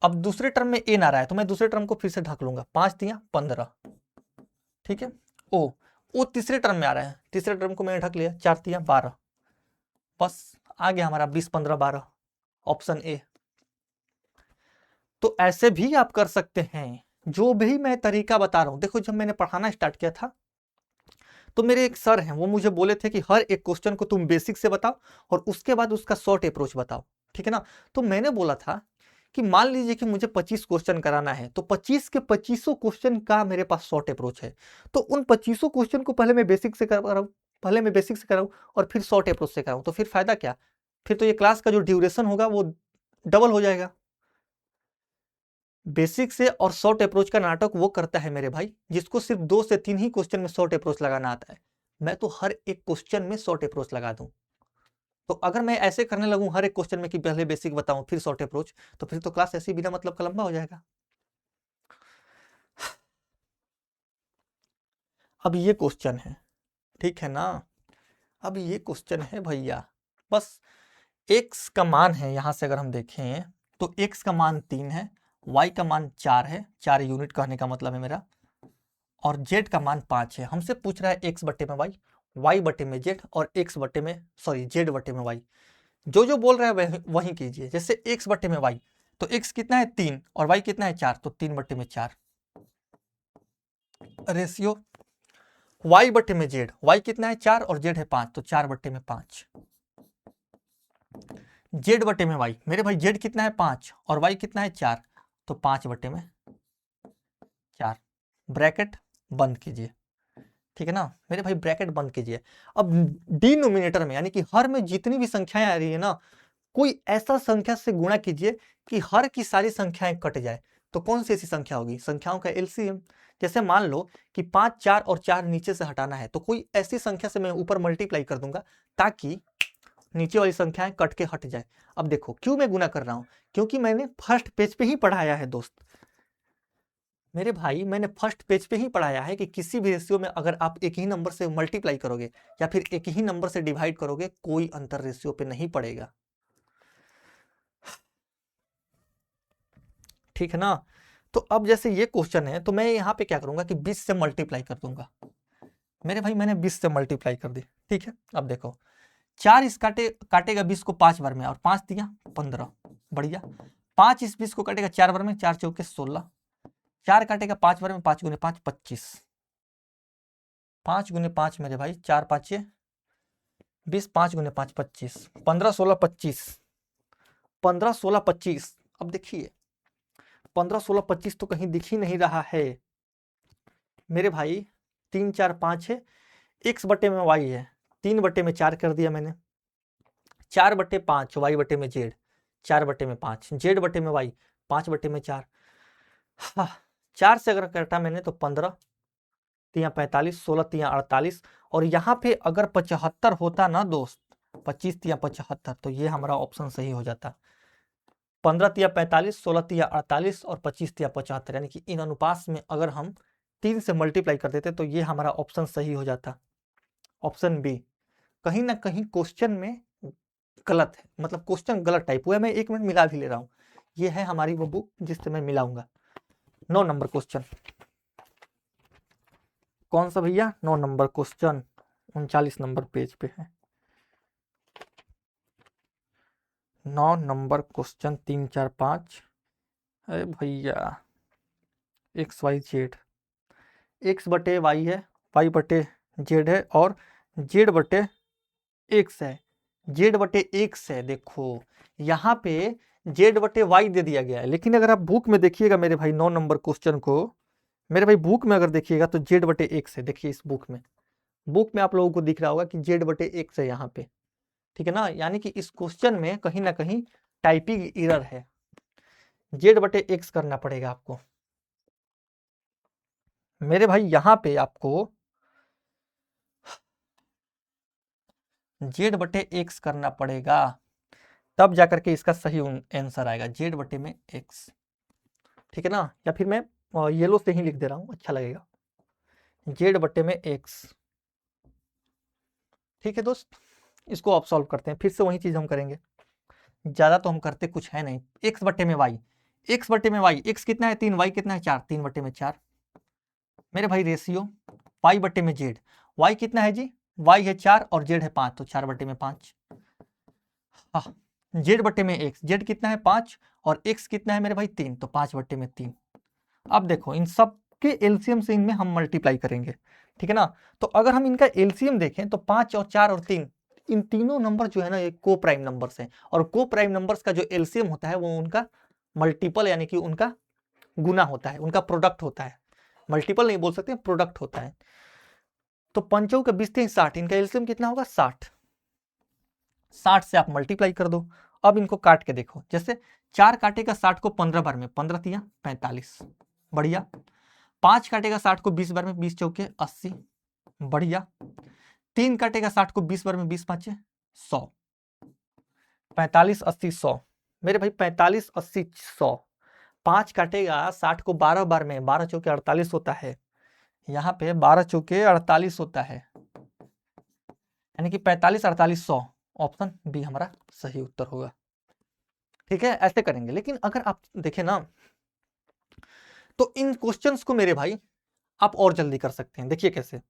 अब दूसरे टर्म में n आ रहा है तो मैं दूसरे टर्म को फिर से ढक लूंगा, 5 तिया 15, ठीक है। ओ तीसरे टर्म में आ रहा है, तीसरे टर्म को मैंने ढक लिया, 4 तिया 12, बस आ गया हमारा 20 15 12, ऑप्शन ए। तो ऐसे भी आप कर सकते हैं, जो भी मैं तरीका बता रहा हूं। देखो जब मैंने पढ़ाना स्टार्ट किया था तो मेरे एक सर हैं, वो मुझे बोले थे कि हर एक क्वेश्चन को तुम बेसिक से बताओ और उसके बाद उसका शॉर्ट अप्रोच बताओ, ठीक है ना। तो मैंने बोला था कि मान लीजिए कि मुझे 25 क्वेश्चन कराना है, तो 25 के 25 क्वेश्चन का मेरे पास शॉर्ट अप्रोच है, तो उन 25 क्वेश्चन को पहले मैं बेसिक से कराऊं, और फिर शॉर्ट अप्रोच से कराऊं, तो फिर फायदा क्या? फिर तो ये क्लास का जो ड्यूरेशन होगा वो डबल हो जाएगा। बेसिक से और शॉर्ट अप्रोच का नाटक वो करता है मेरे भाई जिसको सिर्फ 2 से 3 ही क्वेश्चन में शॉर्ट अप्रोच लगाना आता है। मैं तो हर एक क्वेश्चन में शॉर्ट अप्रोच लगा दूं। तो अगर मैं ऐसे करने लगूं हर एक क्वेश्चन में कि पहले बेसिक बताऊं फिर शॉर्ट अप्रोच, तो फिर तो क्लास ऐसे बिना मतलब का लंबा हो जाएगा। अब ये क्वेश्चन है, ठीक है ना। अब ये क्वेश्चन है भैया, बस x का मान है, यहां से अगर हम देखें तो x का मान 3 है, y का मान 4 है, 4 यूनिट कहने का मतलब है मेरा, और z का मान 5 है। हमसे पूछ रहा है x बटे में y बटे में z और x बटे में z बटे में y। जो जो बोल रहा है वही कीजिए। जैसे x बटे में y, तो x कितना है 3 और y कितना है 4, तो 3 बटे में 4 रेशियो। y बटे में z, y कितना है 4 और z है 5, तो 4 बटे में 5। z बटे में y, मेरे भाई z कितना है 5 और y कितना है 4, तो 5 बटे में 4। ब्रैकेट बंद कीजिए, ठीक है ना मेरे भाई, ब्रैकेट बंद कीजिए। अब डिनोमिनेटर में यानी कि हर में जितनी भी संख्याएं आ रही है ना, कोई ऐसा संख्या से गुणा कीजिए कि हर की सारी संख्याएं कट जाए। तो कौन सी ऐसी संख्या होगी? संख्याओं का एलसीएम। जैसे मान लो कि 5 4 और 4 नीचे से हटाना है, तो कोई ऐसी संख्या से मैं ऊपर मल्टीप्लाई कर दूंगा ताकि नीचे वाली संख्याएं कट के हट जाए। अब देखो क्यों मैं गुना कर रहा हूं, क्योंकि मैंने फर्स्ट पेज पे ही पढ़ाया है दोस्त, मेरे भाई मैंने फर्स्ट पेज पे ही पढ़ाया है कि किसी भी रेशियो में अगर आप एक ही नंबर से मल्टीप्लाई करोगे या फिर एक ही नंबर से डिवाइड करोगे, कोई अंतर रेशियो पे नहीं पड़ेगा, ठीक है ना। तो अब जैसे ये क्वेश्चन है तो मैं यहाँ पे क्या करूंगा कि 20 से मल्टीप्लाई कर दूंगा। मेरे भाई मैंने 20 से मल्टीप्लाई कर दी, ठीक है। अब देखो 4 इस काटेगा 20 को 5 बार में और 5 दिया 15, बढ़िया। 5 इस 20 को काटेगा 4 बार में, 4 चौके 16, 4 काटेगा 5 बार में, 5 गुने 5 25, 5 गुने 5 मेरे भाई 4 5 20, 5 गुने 5 25, 15 16 25, 15 16 25। अब देखिए 15 16 25 तो कहीं दिख ही नहीं रहा है मेरे भाई, 3 4 5 है, x बटे में y है, 3 बटे में 4 कर दिया मैंने, 4 बटे 5 y बटे में z, 4 बटे में 5 z बटे में y, 5 बटे में 4। हाँ, 4 से अगर काटा मैंने तो 15 तिया 45, 16 तिया 48, और यहाँ पे अगर 75 होता ना दोस्त, 25 तिया 75, तो ये हमारा ऑप्शन सही हो जाता। 15 तिया 45, 16 तिया 48 और 25 तिया 75, यानी कि इन अनुपात में अगर हम 3 से मल्टीप्लाई कर देते तो ये हमारा ऑप्शन सही हो जाता, ऑप्शन बी। कहीं ना कहीं क्वेश्चन में गलत है, मतलब क्वेश्चन गलत टाइप हुआ है। मैं 1 मिनट मिला भी ले रहा हूँ, ये है हमारी वो बुक जिससे मैं मिलाऊंगा। 9 नंबर क्वेश्चन कौन सा भैया? 9 नंबर क्वेश्चन 39 नंबर पेज पे है। 9 नंबर क्वेश्चन 3 4 5। अरे भैया एक्स वाई जेड, एक्स बटे वाई है, वाई बटे जेड है और जेड बटे एक्स है, जेड बटे एक्स है। देखो यहाँ पे जेड बटे वाई दे दिया गया है, लेकिन अगर आप बुक में देखिएगा मेरे भाई 9 नंबर क्वेश्चन को, मेरे भाई बुक में अगर देखिएगा तो जेड बटे एक्स है। देखिए इस बुक में आप लोगों को दिख रहा होगा कि जेड बटे एक्स है यहाँ पे, ठीक है ना। यानी कि इस क्वेश्चन में कहीं ना कहीं टाइपिंग एरर है, जेड बटे एक्स करना पड़ेगा आपको मेरे भाई। यहाँ पे आपको जेड बटे एक्स करना पड़ेगा, तब जाकर के इसका सही आंसर आएगा, जेड बटे में एक्स, ठीक है ना। या फिर मैं येलो से ही लिख दे रहा हूं, अच्छा लगेगा, जेड बटे में एक्स, ठीक है दोस्त। इसको आप सॉल्व करते हैं, फिर से वही चीज हम करेंगे। ज्यादा तो हम करते कुछ है नहीं। एक्स बटे में वाई, एक्स बटे में वाई, एक्स कितना है 3, वाई कितना है 4, 3 बटे में 4 मेरे भाई रेशियो वाई बटे में जेड, वाई कितना है जी, वाई है 4 और जेड है 5, तो 4 बटे में 5। हाँ, जेड बटे में एक्स, जेड कितना है 5 और एक्स कितना है मेरे भाई 3, तो 5 बटे में 3। अब देखो इन सब के एलसीएम से इनमें हम मल्टीप्लाई करेंगे, ठीक है ना। तो अगर हम इनका एलसीएम देखें तो 5 और 4 और 3, इन तीनों नंबर जो है ना ये को प्राइम नंबर्स हैं, और को प्राइम नंबर्स का जो एलसीएम होता है वो उनका मल्टीपल यानी कि उनका गुना होता है, उनका प्रोडक्ट होता है। मल्टीपल नहीं बोल सकते, प्रोडक्ट होता है। तो पंचों का 20 60, इनका एलसीएम कितना होगा 60, 60 से आप मल्टीप्लाई कर दो। अब इनको काट के देखो, जैसे 4 काटेगा 60 को 15 बार में, 15 तिया 45, बढ़िया। 5 काटेगा 60 को 20 बार में, 20 चौके 80, बढ़िया। 3 काटेगा 60 को 20 बार में, 20 पाँचे 100, 45 80 100 मेरे भाई 45 80 100। 5 काटेगा 60 को 12 बार में, 12 चौके 48 होता है, यहाँ पे 12 चौके 48 होता है, यानी कि 45 48 100, ऑप्शन बी हमारा सही उत्तर होगा। ठीक है, ऐसे करेंगे। लेकिन अगर आप देखें ना तो इन क्वेश्चंस को मेरे भाई आप और जल्दी कर सकते हैं। देखिए कैसे,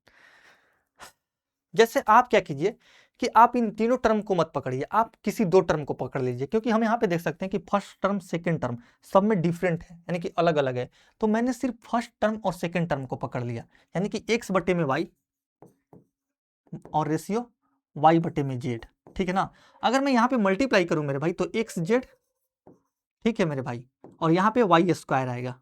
जैसे आप क्या कीजिए कि आप इन तीनों टर्म को मत पकड़िए, आप किसी दो टर्म को पकड़ लीजिए, क्योंकि हम यहाँ पे देख सकते हैं कि फर्स्ट टर्म सेकंड टर्म सब में डिफरेंट है, यानी कि अलग अलग है। तो मैंने सिर्फ फर्स्ट टर्म और सेकंड टर्म को पकड़ लिया, यानी कि एक्स बटे में वाई और रेशियो वाई बटे में जेड, ठीक है ना। अगर मैं यहाँ पे मल्टीप्लाई करूं मेरे भाई तो एक्स जेड, ठीक है मेरे भाई, और यहाँ पे वाई स्क्वायर आएगा,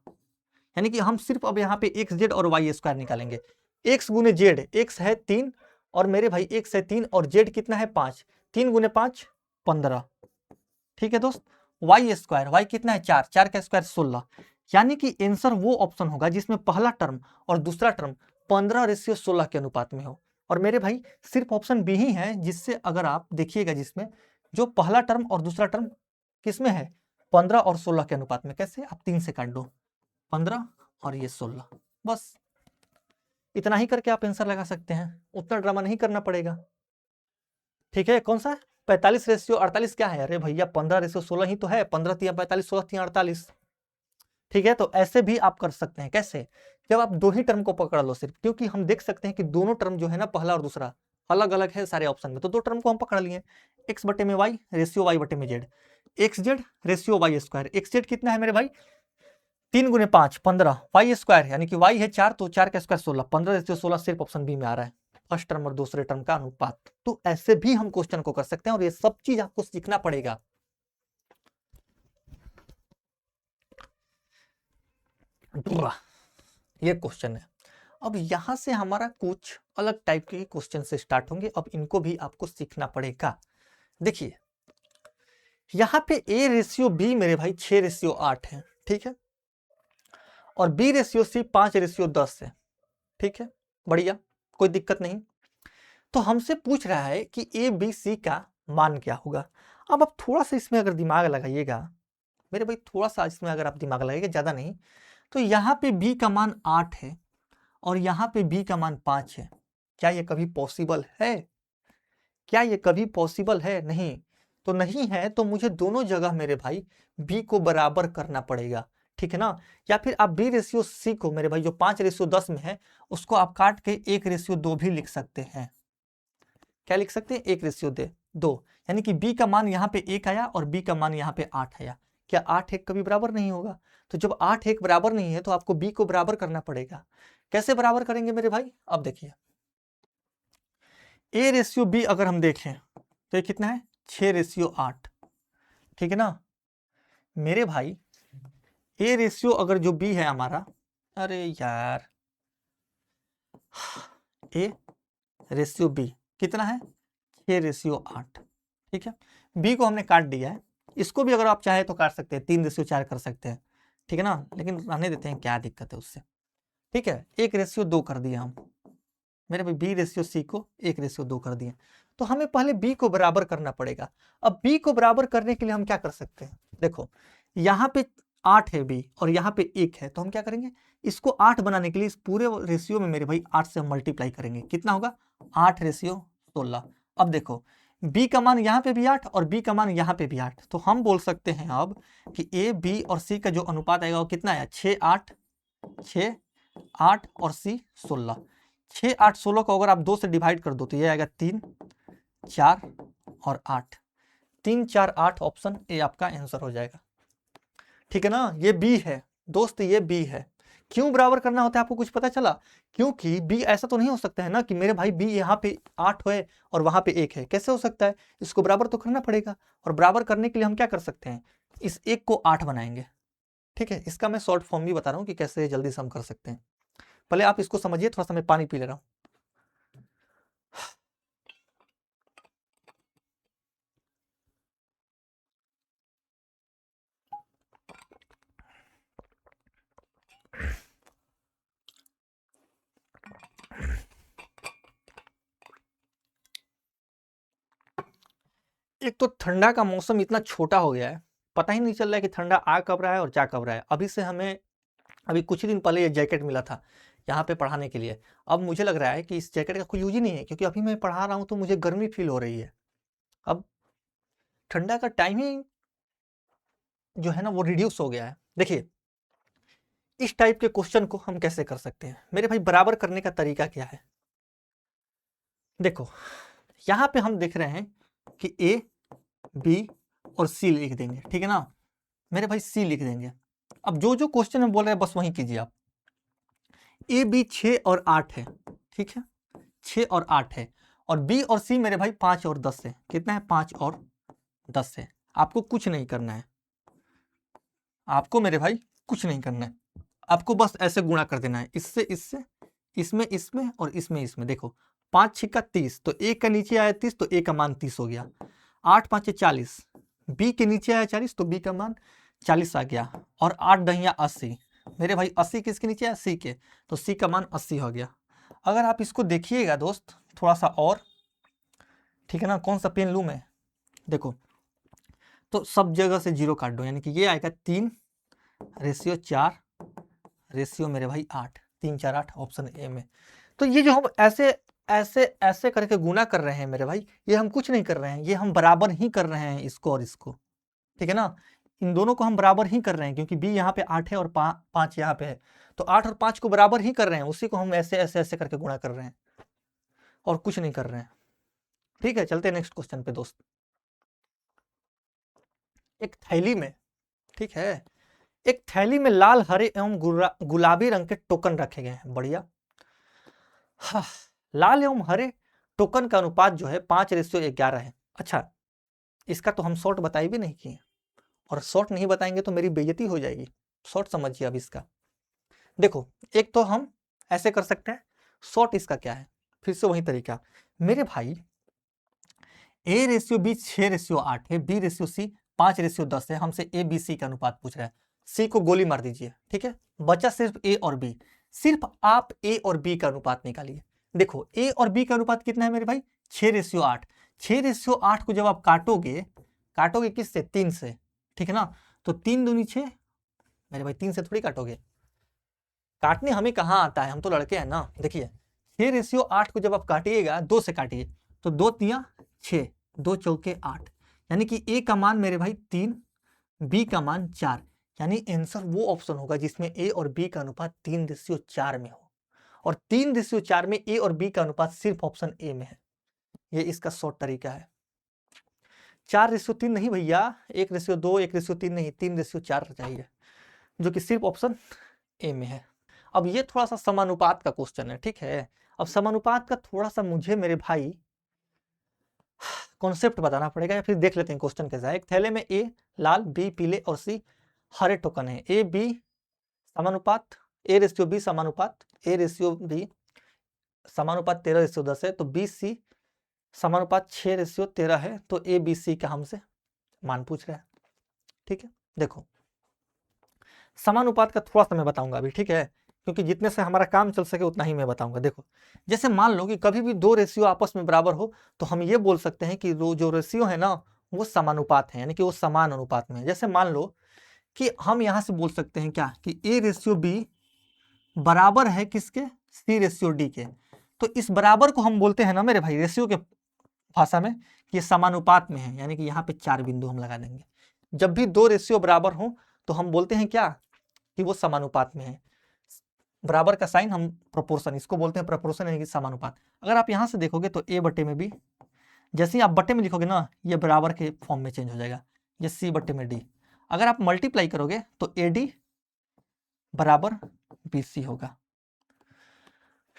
यानी कि हम सिर्फ अब यहाँ पे एक्स जेड और वाई स्क्वायर निकालेंगे। एक्स गुने जेड, एक्स है 3 और मेरे भाई एक्स है 3 और जेड कितना है 5, 3 गुने 5 15, ठीक है दोस्त। वाई स्क्वायर, वाई कितना है 4, 4 का स्क्वायर 16, यानी कि आंसर वो ऑप्शन होगा जिसमें पहला टर्म और दूसरा टर्म 15:16 के अनुपात में हो। और मेरे भाई सिर्फ ऑप्शन बी ही है जिससे, अगर आप देखिएगा, जिसमें जो पहला टर्म और दूसरा टर्म किसमें है 15 और 16 के अनुपात में। कैसे, आप 3 से काट दो, 15 और ये 16, बस इतना ही करके आप आंसर लगा सकते हैं, उतना ड्रामा नहीं करना पड़ेगा। ठीक है, कौन सा 45:48 क्या है, अरे भैया 15:16 ही तो है, 15 तिया 45, 16 तिया 48। ठीक है, तो ऐसे भी आप कर सकते हैं। कैसे, जब आप दो ही टर्म को पकड़ लो सिर्फ, क्योंकि हम देख सकते हैं कि दोनों टर्म जो है ना पहला और दूसरा अलग अलग है सारे ऑप्शन में, तो दो टर्म को हम पकड़ लिए, एक्स बटे में वाई रेशियो वाई बटे में Z, X Z ratio Y square, X Z कितना है मेरे भाई 3 गुने 5 15, वाई स्क्वायर यानी कि वाई है 4 तो 4 का स्क्वायर 16, 15:16 सिर्फ ऑप्शन बी में आ रहा है, फर्स्ट टर्म और दूसरे टर्म का अनुपात। तो ऐसे भी हम क्वेश्चन को कर सकते हैं और ये सब चीज आपको सीखना पड़ेगा। ये क्वेश्चन है। अब यहां से हमारा कुछ अलग टाइप के क्वेश्चन से स्टार्ट होंगे, अब इनको भी आपको सीखना पड़ेगा। देखिए यहां पे ए रेशियो बी मेरे भाई 6:8 है, ठीक है, और बी रेशियो सी 5:10 है, ठीक है, बढ़िया, कोई दिक्कत नहीं। तो हमसे पूछ रहा है कि ए बी सी का मान क्या होगा। अब आप थोड़ा सा इसमें अगर दिमाग लगाइएगा मेरे भाई, थोड़ा सा इसमें अगर आप दिमाग लगाइएगा, ज्यादा नहीं, तो यहाँ पे बी का मान 8 है और यहाँ पे बी का मान 5 है। क्या ये कभी पॉसिबल है, क्या ये कभी पॉसिबल है, नहीं। तो नहीं है तो मुझे दोनों जगह मेरे भाई बी को बराबर करना पड़ेगा, ठीक है ना। या फिर आप बी रेशियो सी को मेरे भाई जो 5:10 में है उसको आप काट के 1:2 भी लिख सकते हैं। क्या लिख सकते हैं, 1:2, यानी कि बी का मान यहाँ पे 1 आया और बी का मान यहाँ पे 8 आया। क्या 8 1 कभी बराबर नहीं होगा, तो जब 8 1 बराबर नहीं है तो आपको बी को बराबर करना पड़ेगा। कैसे बराबर करेंगे मेरे भाई, अब देखिए ए रेशियो बी अगर हम देखें तो ये कितना है 6:8, ठीक है ना मेरे भाई। ए रेशियो अगर जो बी है हमारा, अरे यार ए रेशियो बी कितना है 6:8, ठीक है। बी को हमने काट दिया है, इसको भी अगर आप चाहे तो काट सकते हैं, 3:4 कर सकते हैं, ठीक है ना, लेकिन रहने देते हैं, क्या दिक्कत है उससे। ठीक है, 1:2 कर दिया हम मेरे भाई, बी रेशियो सी को 1:2 कर दिए। तो हमें पहले बी को बराबर करना पड़ेगा। अब बी को बराबर करने के लिए हम क्या कर सकते हैं, देखो यहाँ पे 8 है बी और यहाँ पे 1 है, तो हम क्या करेंगे, इसको 8 बनाने के लिए इस पूरे रेशियो में मेरे भाई 8 से हम मल्टीप्लाई करेंगे, कितना होगा 8:16। अब देखो बी का मान यहाँ पे भी 8 और बी का मान यहाँ पे भी 8, तो हम बोल सकते हैं अब कि ए बी और सी का जो अनुपात आएगा वो कितना है, 6 8 6 8 और सी 16। 6 8 16 को अगर आप 2 से डिवाइड कर दो तो ये आएगा 3 4 और 8, 3 4 8 ऑप्शन ए आपका आंसर हो जाएगा। ठीक है ना, ये बी है दोस्त, ये बी है। क्यों बराबर करना होता है आपको कुछ पता चला? क्योंकि बी ऐसा तो नहीं हो सकता है ना कि मेरे भाई बी यहाँ पे 8 है और वहां पे 1 है, कैसे हो सकता है? इसको बराबर तो करना पड़ेगा, और बराबर करने के लिए हम क्या कर सकते हैं, इस 1 को 8 बनाएंगे। ठीक है, इसका मैं शॉर्ट फॉर्म भी बता रहा हूँ कि कैसे जल्दी से हम कर सकते हैं। पहले आप इसको समझिए, थोड़ा सा मैं पानी पी ले रहा हूँ। एक तो ठंडा का मौसम इतना छोटा हो गया है, पता ही नहीं चल रहा है कि ठंडा आ कब रहा है और जा कब रहा है। अभी से हमें अभी कुछ ही दिन पहले ये जैकेट मिला था यहाँ पे पढ़ाने के लिए। अब मुझे लग रहा है कि इस जैकेट का कोई यूज ही नहीं है, क्योंकि अभी मैं पढ़ा रहा हूँ तो मुझे गर्मी फील हो रही है। अब ठंडा का टाइम ही जो है ना वो रिड्यूस हो गया है। देखिए, इस टाइप के क्वेश्चन को हम कैसे कर सकते हैं मेरे भाई, बराबर करने का तरीका क्या है? देखो, यहाँ पे हम देख रहे हैं कि ए बी और सी लिख देंगे, ठीक है ना मेरे भाई, सी लिख देंगे। अब जो जो क्वेश्चन में बोल रहे हैं बस वही कीजिए आप। ए बी 6 और 8 है, ठीक है, 6 और 8 है, और बी और सी मेरे भाई 5 और 10 है। कितना है? 5 और 10 है। आपको कुछ नहीं करना है, आपको मेरे भाई कुछ नहीं करना है, आपको बस ऐसे गुणा कर देना है, इससे इससे, इसमें इसमें और इसमें इसमें। देखो 5 छिक्का 30, तो एक का नीचे आया 30 तो ए का मान 30 हो गया। 8 5 40, बी के नीचे आया 40 तो बी का मान 40 आ गया। और 8 दहिया 80, मेरे भाई 80 किसके नीचे आया? सी के, तो सी का मान 80 हो गया। अगर आप इसको देखिएगा दोस्त थोड़ा सा और, ठीक है ना, कौन सा पेन लूँ मैं? देखो, तो सब जगह से जीरो काट दो, यानी कि ये आएगा 3:4 रेशियो मेरे भाई 8, 3 4 8 ऑप्शन ए में। तो ये जो हम ऐसे ऐसे ऐसे करके गुना कर रहे हैं मेरे भाई, ये हम कुछ नहीं कर रहे हैं, ये हम बराबर ही कर रहे हैं इसको और इसको, ठीक है ना, इन दोनों को हम बराबर ही कर रहे हैं, क्योंकि बी यहाँ पे 8 है और 5 यहाँ पे है, तो 8 और 5 को बराबर ही कर रहे हैं, उसी को हम ऐसे ऐसे ऐसे करके गुणा कर रहे हैं और कुछ नहीं कर रहे हैं। ठीक है, चलते हैं नेक्स्ट क्वेश्चन पे दोस्त। एक थैली में, ठीक है, एक थैली में लाल हरे एवं गुलाबी रंग के टोकन रखे गए हैं। बढ़िया। हाँ, लाल एवं हरे टोकन का अनुपात जो है 5:11 है। अच्छा, इसका तो हम शॉर्ट बताए भी नहीं किए, और शॉर्ट नहीं बताएंगे तो मेरी बेइज्जती हो जाएगी। शॉर्ट समझिए अब इसका। देखो, एक तो हम ऐसे कर सकते हैं, शॉर्ट इसका क्या है, फिर से वही तरीका मेरे भाई। A:B 6:8 है, B:C 5:10 है, हमसे ए बी सी का अनुपात पूछ रहा है। सी को गोली मार दीजिए, ठीक है, बचा सिर्फ ए और बी। सिर्फ आप ए और बी का अनुपात निकालिए। देखो, ए और बी का अनुपात कितना है मेरे भाई? 6:8। 6:8 को जब आप काटोगे, काटोगे किससे? 3 से, ठीक है ना, तो 3 दूनी 6, मेरे भाई 3 से थोड़ी काटोगे, काटने हमें कहाँ आता है, हम तो लड़के हैं ना। देखिए, 6:8 को जब आप काटिएगा 2 से काटिए, तो 2 तिया 6, 2 चौके 8, यानी कि ए का मान मेरे भाई 3, बी का मान 4, यानी आंसर वो ऑप्शन होगा जिसमें ए और बी का अनुपात 3:4 में हो, और 3:4 में ए और बी का अनुपात सिर्फ ऑप्शन ए में है। ये इसका शॉर्ट तरीका है। 4:3 नहीं भैया, 1:2, 1:3 नहीं, 3:4 चाहिए, जो कि सिर्फ ऑप्शन ए में है। अब ये थोड़ा सा समानुपात का क्वेश्चन है, ठीक है। अब समानुपात का थोड़ा सा मुझे मेरे भाई कॉन्सेप्ट बताना पड़ेगा, या फिर देख लेते हैं क्वेश्चन कैसा है। एक थैले में ए लाल, बी पीले और सी हरे टोकन है। ए बी समानुपात, A:B समानुपात, A:B समानुपात 13:10 है, तो बी सी समानुपात 6:13 है, तो ए बी सी का हमसे मान पूछ रहा है। ठीक है, देखो समानुपात का थोड़ा सा मैं बताऊंगा अभी, ठीक है, क्योंकि जितने से हमारा काम चल सके उतना ही मैं बताऊंगा। देखो, जैसे मान लो कि कभी भी 2 रेशियो आपस में बराबर हो, तो हम ये बोल सकते हैं कि जो रेशियो है ना वो समानुपात है, यानी कि वो समान अनुपात में है। जैसे मान लो कि हम यहां से बोल सकते हैं क्या, कि A:B बराबर है किसके? C:D के। तो इस बराबर को हम बोलते हैं ना मेरे भाई रेशियो के भाषा में ये समानुपात में है, यानी कि यहाँ पे 4 बिंदु हम लगा देंगे। जब भी 2 रेशियो बराबर हो तो हम बोलते हैं क्या, कि वो समानुपात में है। बराबर का साइन हम प्रोपोर्शन, इसको बोलते हैं प्रोपोर्शन, यानी कि समानुपात। अगर आप यहाँ से देखोगे तो a बटे में b, जैसे ही आप बटे में लिखोगे ना, ये बराबर के फॉर्म में चेंज हो जाएगा, ये c बटे में d। अगर आप मल्टीप्लाई करोगे तो AD बराबर BC होगा,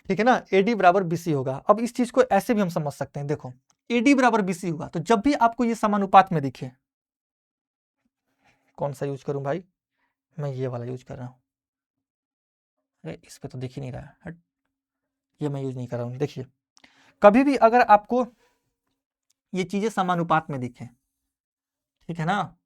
ठीक है ना, AD बराबर BC होगा। अब इस चीज को ऐसे भी हम समझ सकते हैं, देखो AD बराबर BC हुआ तो जब भी आपको ये समानुपात में दिखे, कौन सा यूज करूं भाई, मैं ये वाला यूज कर रहा हूं, अरे इस पे तो दिख ही नहीं रहा है, हट, ये मैं यूज नहीं कर रहा हूं। देखिए कभी भी अगर आपको ये चीजें समानुपात में दिखे, ठीक है ना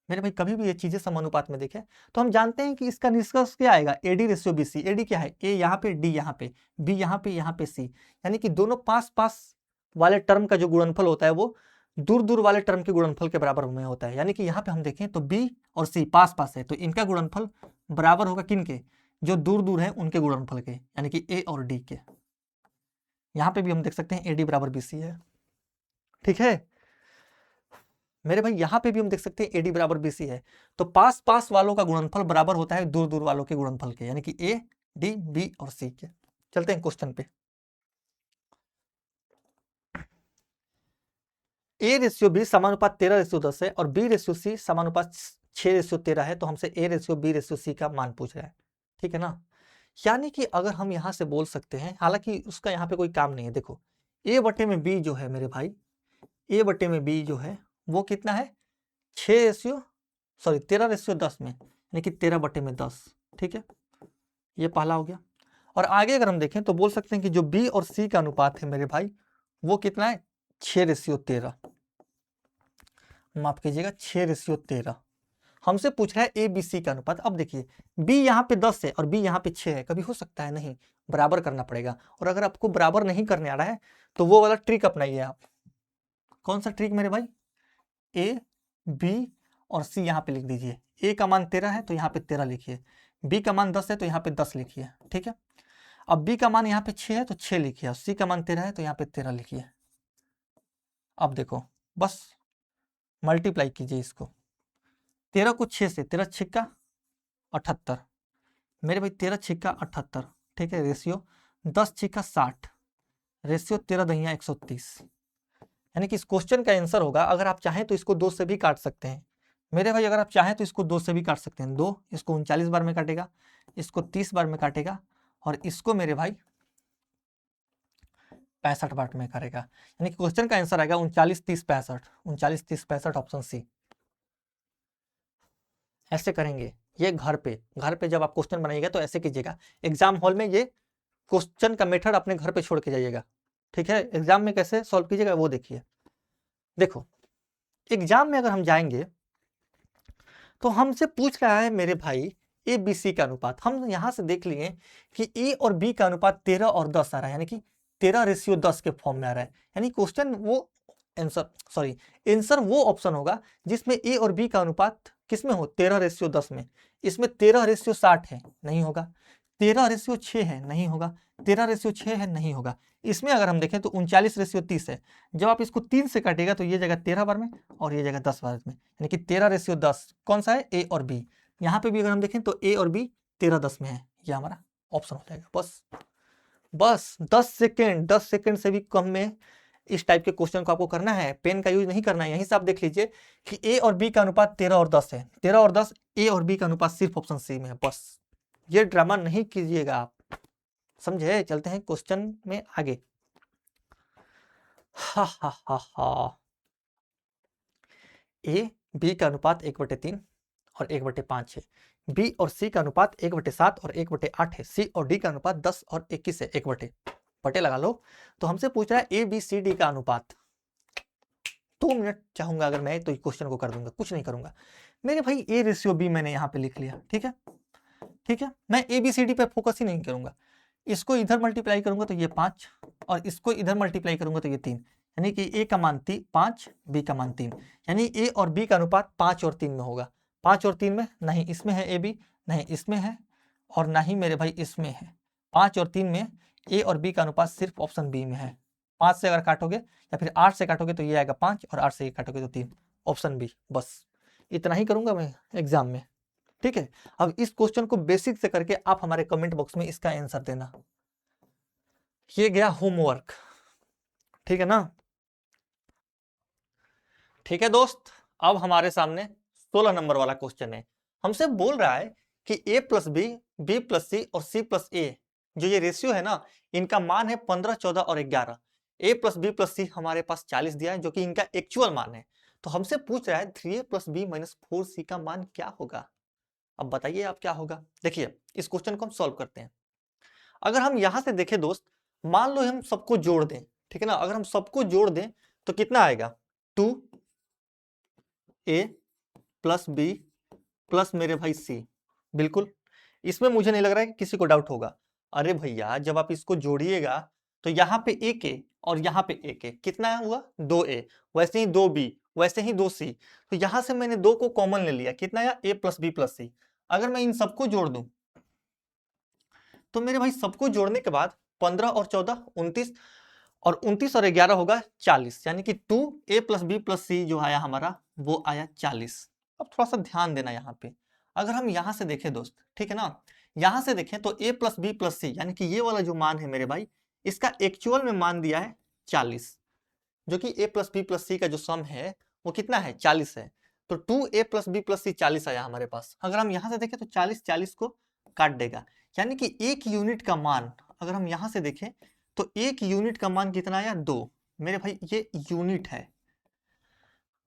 मेरे भाई, कभी भी ये चीजें समानुपात में दिखे तो हम जानते हैं कि इसका निष्कर्ष क्या आएगा, AD रेशियो BC। AD क्या है, A यहाँ पे, D यहाँ पे, B यहाँ पे C, यानी कि दोनों पास पास वाले टर्म का जो गुणनफल होता है वो दूर दूर वाले टर्म के गुणनफल के बराबर में होता है। यानी कि यहाँ पे हम देखें तो B और C पास पास है, तो इनका गुणनफल बराबर होगा किन के, जो दूर दूर है उनके गुणनफल के, यानी कि A और D के। यहाँ पे भी हम देख सकते हैं AD बराबर BC है, ठीक है मेरे भाई। यहाँ पे भी हम देख सकते हैं AD बराबर BC है, तो पास पास वालों का गुणनफल बराबर होता है दूर दूर वालों के गुणनफल के, यानी कि A, D, B और C के। चलते हैं क्वेश्चन पे। A रेशियो B समानुपात 13:10 है और B रेशियो C समानुपात 6:13 है, तो हमसे A ratio B ratio C का मान पूछ रहा है, ठीक है ना। यानी कि अगर हम यहाँ से बोल सकते हैं, हालांकि उसका यहाँ पे कोई काम नहीं है, देखो A बटे में B जो है मेरे भाई, A बटे में B जो है वो कितना है, 13:10 में, यानी कि 13 बटे में 10, ठीक है, ये पहला हो गया। और आगे अगर हम देखें तो बोल सकते हैं कि जो B और C का अनुपात है मेरे भाई वो कितना है, 6:13, माफ कीजिएगा 6:13। हमसे पूछ रहा है A B C का अनुपात। अब देखिए B यहाँ पे 10 है और B यहाँ पे 6 है, कभी हो सकता है, नहीं, बराबर करना पड़ेगा। और अगर आपको बराबर नहीं करने आ रहा है तो वो वाला ट्रिक अपनाइए आप। कौन सा ट्रिक मेरे भाई, A B और C यहाँ पे लिख दीजिए। A का मान 13 है तो यहाँ पे 13 लिखिए, B का मान 10 है तो यहाँ पे 10 लिखिए, ठीक है। अब B का मान यहाँ पे 6 है तो 6 लिखिए, और C का मान 13 है तो यहाँ पे 13 लिखिए। अब देखो बस मल्टीप्लाई कीजिए इसको, 13 को 6 से, 13 छिक्का 78 मेरे भाई, 13 छिक्का 78, ठीक है, रेशियो 10 छिक्का 60, रेशियो 13 दहिया 130। यानी कि इस क्वेश्चन का आंसर होगा, अगर आप चाहें तो इसको 2 से भी काट सकते हैं मेरे भाई, अगर आप चाहें तो इसको 2 से भी काट सकते हैं। 2 इसको 39 बार में काटेगा, इसको 30 बार में काटेगा, और इसको मेरे भाई 65 बार में करेगा। यानी कि क्वेश्चन का आंसर आएगा 39 30 65, 39 30 65, ऑप्शन सी। ऐसे करेंगे ये घर पे जब आप क्वेश्चन बनाइएगा तो ऐसे कीजिएगा। एग्जाम हॉल में ये क्वेश्चन का मेथड अपने घर पे छोड़ के जाइएगा, ठीक है। एग्जाम में कैसे सॉल्व कीजिएगा वो देखिए। देखो एग्जाम में अगर हम जाएंगे तो हमसे पूछ रहा है मेरे भाई ए बी सी का अनुपात। हम यहां से देख लिए कि ए और बी का अनुपात 13 और 10 आ रहा है, यानी कि 13:10 के फॉर्म में आ रहा है। यानी क्वेश्चन वो आंसर वो ऑप्शन होगा जिसमें ए और बी का अनुपात किसमें हो, 13:10 में। इसमें 13:60 है, नहीं होगा। 13:6 है, नहीं होगा। 13:6 है, नहीं होगा। इसमें अगर हम देखें तो 39:30 है। जब आप इसको 3 से काटेगा तो ये जगह 13 बार में और ये जगह 10 बार में, यानी कि 13:10 कौन सा है, ए और बी। यहाँ पे भी अगर हम देखें तो ए और बी 13:10 में है, ये हमारा ऑप्शन हो जाएगा। बस 10 सेकेंड से भी कम में इस टाइप के क्वेश्चन को आपको करना है, पेन का यूज नहीं करना है। यहीं से आप देख लीजिए कि ए और बी का अनुपात 13 और 10 है, 13 और 10, ए और बी का अनुपात सिर्फ ऑप्शन सी में है। बस ये ड्रामा नहीं कीजिएगा आप, समझे। चलते हैं क्वेश्चन में आगे। हा ए बी का अनुपात 1/3 और 1/5 है। बी और सी का अनुपात 1/7 और 1/8 है। सी और डी का अनुपात 10 और 21 है, 1/बटे लगा लो। तो हमसे पूछ रहा है ए बी सी डी का अनुपात। 2 मिनट चाहूंगा अगर मैं तो क्वेश्चन को कर दूंगा, कुछ नहीं करूंगा मेरे भाई। ए रेशियो बी मैंने यहाँ पे लिख लिया, ठीक है, ठीक है। मैं ए बी सी डी पे फोकस ही नहीं करूंगा। इसको इधर मल्टीप्लाई करूंगा तो ये 5 और इसको इधर मल्टीप्लाई करूंगा तो ये 3, यानी कि ए का मान 5, बी का मान 3, यानी ए और बी का अनुपात 5 और 3 में होगा। 5 और 3 में नहीं, इसमें है ए बी, नहीं इसमें है, और ना ही मेरे भाई इसमें है। 5 और 3 में ए और बी का अनुपात सिर्फ ऑप्शन बी में है, 5 से अगर काटोगे या फिर 8 से काटोगे तो ये आएगा 5 और 8 से ये काटोगे तो 3, ऑप्शन बी। बस इतना ही करूंगा मैं एग्जाम में, ठीक है। अब इस क्वेश्चन को बेसिक से करके आप हमारे कमेंट बॉक्स में इसका आंसर देना। ये गया होमवर्क, ठीक है ना। ठीक है दोस्त, अब हमारे सामने 16 नंबर वाला क्वेश्चन है। हमसे बोल रहा है कि a plus B, B plus C और सी प्लस ए, जो ये रेशियो है ना, इनका मान है 15, 14 और 11। a प्लस बी प्लस सी हमारे पास 40 दिया है, जो कि इनका एक्चुअल मान है। तो हमसे पूछ रहा है 3a plus B minus 4c का मान क्या होगा। अब बताइए आप क्या होगा। देखिए इस क्वेश्चन को हम सॉल्व करते हैं। अगर हम यहां से देखें दोस्त, मान लो हम सबको जोड़ दें, ठीक है ना। अगर हम सबको जोड़ दें तो कितना आएगा, 2a प्लस बी प्लस मेरे भाई सी। बिल्कुल, इसमें मुझे नहीं लग रहा है कि किसी को डाउट होगा। अरे भैया जब आप इसको जोड़िएगा तो यहाँ पे एक ए और यहाँ पे एक ए, कितना हुआ 2a, वैसे ही 2b, वैसे ही 2c। तो यहां से मैंने 2 को कॉमन ले लिया, कितना आया a प्लस बी प्लस सी। अगर मैं इन सबको जोड़ दूं तो मेरे भाई सबको जोड़ने के बाद 15 और 14 29, और 29 और 11 होगा 40, यानी कि 2a प्लस बी प्लस सी जो आया हमारा वो आया 40। अब थोड़ा सा ध्यान देना यहाँ पे। अगर हम यहाँ से देखें दोस्त, ठीक है ना, यहाँ से देखें तो a प्लस बी प्लस सी, यानी कि ये वाला जो मान है मेरे भाई, इसका एक्चुअल में मान दिया है 40, जो कि a प्लस बी प्लस सी का जो सम है वो कितना है 40 है। तो 2a प्लस बी प्लस सी 40 आया हमारे पास। अगर हम यहाँ से देखें तो 40 40 को काट देगा, यानी कि एक यूनिट का मान, अगर हम यहाँ से देखें तो एक यूनिट का मान कितना आया 2। मेरे भाई ये यूनिट है,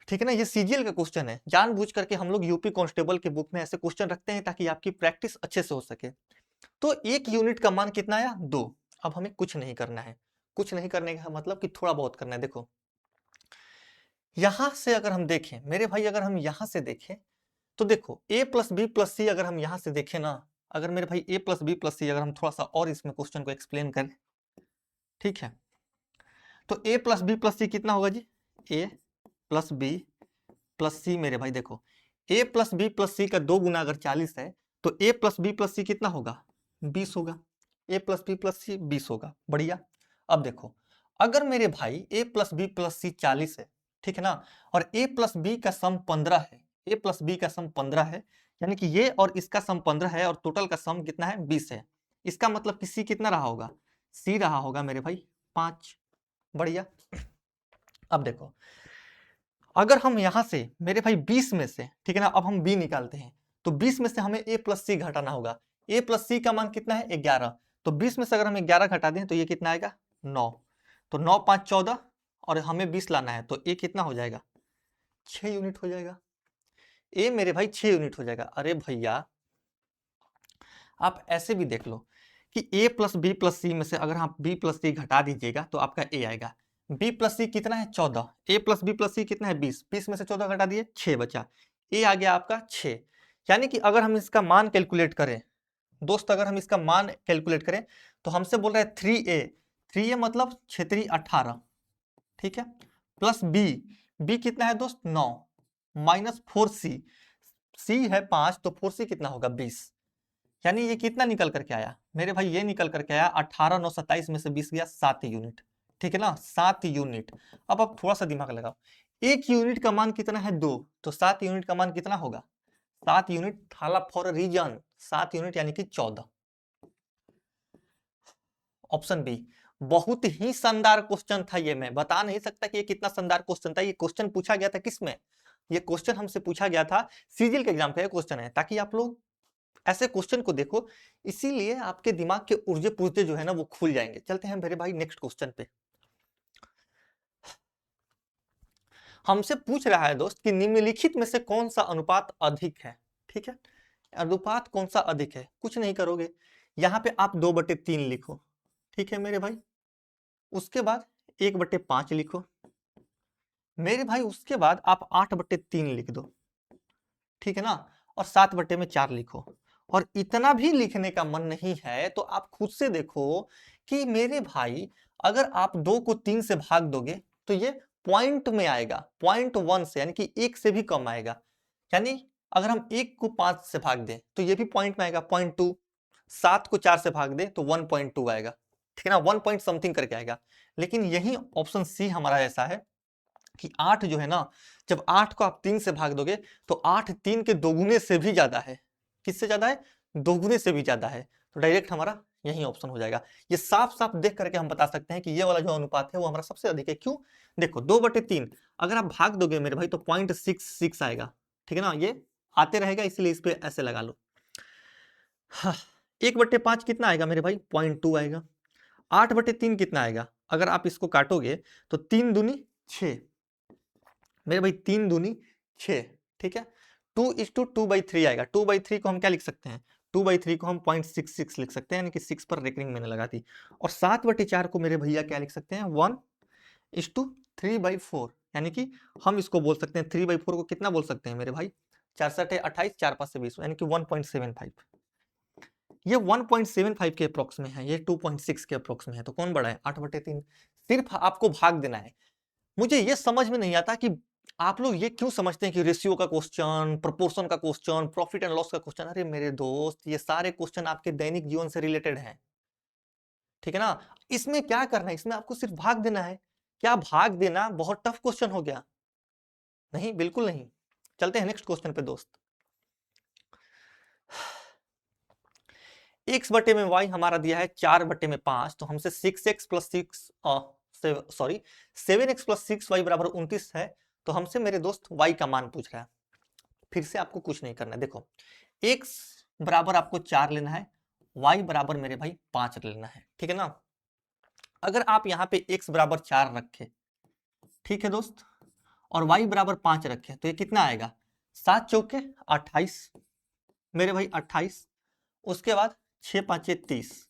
ठीक है ना। ये सीजीएल का क्वेश्चन है, जानबूझ करके हम लोग यूपी कांस्टेबल के बुक में ऐसे क्वेश्चन रखते हैं ताकि आपकी प्रैक्टिस अच्छे से हो सके। तो एक यूनिट का मान कितना आया 2। अब हमें कुछ नहीं करना है, कुछ नहीं करने का मतलब कि थोड़ा बहुत करना है। देखो यहां से अगर हम देखें मेरे भाई, अगर हम यहां से देखें तो देखो a प्लस बी प्लस सी, अगर हम यहां से देखें ना, अगर मेरे भाई a प्लस बी प्लस सी, अगर हम थोड़ा सा और इसमें क्वेश्चन को एक्सप्लेन करें, ठीक है, तो a प्लस बी प्लस सी कितना होगा जी, a प्लस बी प्लस सी। मेरे भाई देखो a प्लस बी प्लस सी का 2 गुना अगर 40 है तो a प्लस बी प्लस सी कितना होगा 20 होगा। a प्लस बी प्लस सी 20 होगा, बढ़िया। अब देखो अगर मेरे भाई a प्लस बी प्लस सी 40 है, ठीक है ना, और a प्लस बी का सम 15 है, a प्लस बी का सम 15 है, यानी कि ये और इसका सम 15 है और टोटल का सम कितना है 20 है। इसका मतलब कि c कितना रहा होगा, c रहा होगा मेरे भाई 5, बढ़िया। अब देखो अगर हम यहां से मेरे भाई 20 में से, ठीक है ना, अब हम b निकालते हैं तो 20 में से हमें a प्लस सी घटाना होगा। a प्लस सी का मान कितना है 11, तो 20 में से अगर हम 11 घटा दें तो ये कितना आएगा 9। तो 9 5 14 और हमें 20 लाना है तो a कितना हो जाएगा 6 यूनिट हो जाएगा। a मेरे भाई 6 यूनिट हो जाएगा। अरे भैया आप ऐसे भी देख लो कि a प्लस बी प्लस सी में से अगर आप b प्लस सी घटा दीजिएगा तो आपका a आएगा। b प्लस सी कितना है 14, a प्लस बी प्लस सी कितना है 20, 20 में से 14 घटा दिए 6 बचा, a आ गया आपका 6। यानी कि अगर हम इसका मान कैलकुलेट करें दोस्त, अगर हम इसका मान कैलकुलेट करें तो हमसे बोल रहा है 3a, 3a मतलब क्षेत्रीय 18, ठीक है, प्लस b कितना है दोस्त 9, माइनस 4c, c है 5 तो 4c कितना होगा 20। यानी ये कितना निकल करके आया मेरे भाई, ये निकल करके आया 18 9 27 में से 20 गया 7 यूनिट, ठीक है ना, 7 यूनिट। अब आप थोड़ा सा दिमाग लगाओ, एक यूनिट का मान कितना है 2, तो 7 यूनिट का मान कितना होगा 7 यूनिट, थाला फॉर रीजन 7 यूनिट यानी कि 14, ऑप्शन बी। बहुत ही शानदार क्वेश्चन था ये, मैं बता नहीं सकता कि ये कितना शानदार क्वेश्चन था। ये क्वेश्चन पूछा गया था किसमें, ये क्वेश्चन हमसे पूछा गया था सीजीएल के एग्जाम का ये क्वेश्चन है, ताकि आप लोग ऐसे क्वेश्चन को देखो, इसीलिए आपके दिमाग के ऊर्जे पुर्जे जो है ना वो खुल जाएंगे। चलते हैं मेरे भाई नेक्स्ट क्वेश्चन पे। हमसे पूछ रहा है दोस्त कि निम्नलिखित में से कौन सा अनुपात अधिक है, ठीक है, अनुपात कौन सा अधिक है। कुछ नहीं करोगे, यहाँ पे आप 2/3 लिखो, ठीक है मेरे भाई, उसके बाद 1/5 लिखो मेरे भाई, उसके बाद आप 8/3 लिख दो, ठीक है ना, और 7/4 लिखो। और इतना भी लिखने का मन नहीं है तो आप खुद से देखो कि मेरे भाई अगर आप 2 को 3 से भाग दोगे तो ये पॉइंट में आएगा, 0.1 से, यानी कि 1 से भी कम आएगा। यानी अगर हम 1 को 5 से भाग दें तो ये भी पॉइंट में आएगा 0.2, 7 को 4 से भाग दें तो 1.2 आएगा, ठीक है ना, 1 पॉइंट समथिंग करके आएगा। लेकिन यही ऑप्शन सी हमारा ऐसा है कि 8 जो है ना, जब 8 को आप 3 से भाग दोगे तो 8 3 के दोगुने से भी ज्यादा है। किससे ज्यादा है? दोगुने से भी ज्यादा है। तो डायरेक्ट हमारा यही ऑप्शन हो जाएगा। ये साफ साफ देख करके हम बता सकते हैं कि ये वाला जो अनुपात है वो हमारा सबसे अधिक है। क्यों? देखो 2/3 अगर आप भाग दोगे मेरे भाई तो 0.66 आएगा। ठीक है ना, ये आते रहेगा इसलिए इस पे ऐसे लगा लो। हाँ, 1/5 कितना आएगा मेरे भाई? 0.2 आएगा। 8/3 कितना आएगा? अगर आप इसको काटोगे तो 3 दूनी 6 मेरे भाई, 3 दूनी 6। ठीक है, 2:2/3 आएगा। 2/3 को हम क्या लिख सकते हैं? 2/3 को हम 0.66 लिख सकते हैं, यानी कि 6 पर रेकरिंग मैंने लगा दी। और 7/4 को मेरे भैया क्या लिख सकते हैं? 1:3/4, यानी कि हम इसको बोल सकते हैं 3/4 को कितना बोल सकते हैं मेरे भाई? 4 7 28, 4 5 से 20, यानी कि 1.75। ये 1.75 के अप्रोक्स में है, ये 2.6 के अप्रोक्स में है। तो कौन बड़ा है? 8/3। सिर्फ आपको भाग देना है। मुझे ये समझ में नहीं आता कि आप लोग ये क्यों समझते हैं कि रेशियो का क्वेश्चन, प्रोपोर्शन का क्वेश्चन, प्रॉफिट एंड लॉस का क्वेश्चन, अरे मेरे दोस्त ये सारे क्वेश्चन आपके दैनिक जीवन से रिलेटेड हैं। ठीक है ना, इसमें क्या करना है? इसमें आपको सिर्फ भाग देना है। क्या भाग देना बहुत टफ क्वेश्चन हो गया? नहीं, बिल्कुल नहीं। चलते हैं नेक्स्ट क्वेश्चन पे दोस्त। x बटे में y हमारा दिया है 4/5, तो हमसे 6x plus 6 sorry 7x plus 6y बराबर 29 है। तो हमसे मेरे दोस्त y का मान पूछ रहा है। फिर से आपको कुछ नहीं करना है। देखो x बराबर आपको 4 लेना है, y बराबर मेरे भाई 5 लेना है। ठीक है ना, अगर आप यहाँ पे x बराबर 4 रखे, ठीक है दोस्त, और y बराबर 5 रखे, तो ये कितना आएगा? 7 चौके 28 मेरे भाई 28। उसके बाद 6 5 30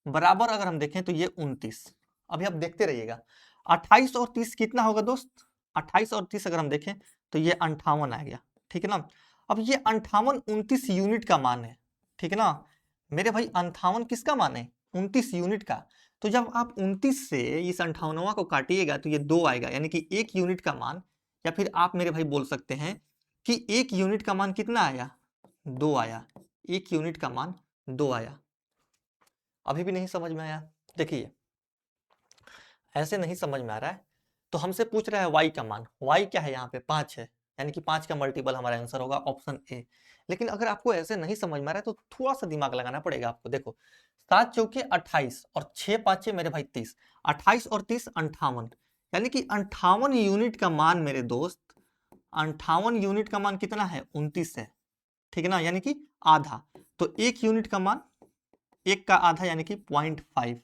बराबर अगर हम देखें तो ये 29। अभी आप देखते रहिएगा 28 और 30 कितना होगा दोस्त? 28 और 30 अगर हम देखें तो ये 58 आ गया। ठीक है ना, अब ये 58 29 यूनिट का मान है। ठीक है ना मेरे भाई, 58 किसका मान है? 29 यूनिट का। तो जब आप 29 से इस 58वां को काटिएगा तो ये 2 आएगा, यानी कि 1 यूनिट का मान। या फिर आप मेरे भाई बोल सकते हैं कि 1 यूनिट का मान कितना आया? 2 आया। 1 यूनिट का मान 2 आया। अभी भी नहीं समझ में आया? देखिए ऐसे नहीं समझ में आ रहा है तो हमसे पूछ रहा है y का मान। y क्या है? यहाँ पे 5 है, यानी कि 5 का मल्टीपल हमारा आंसर होगा ऑप्शन ए। लेकिन अगर आपको ऐसे नहीं समझ में आ रहा है तो थोड़ा सा दिमाग लगाना पड़ेगा आपको। देखो 7 चौके 28 और 6 5 मेरे भाई 30, 28 और 30 58, यानी कि 58 यूनिट का मान मेरे दोस्त, 58 यूनिट का मान कितना है? 29 है। ठीक है ना, यानी कि आधा। तो 1 यूनिट का मान 1 का आधा, यानी कि 0.5।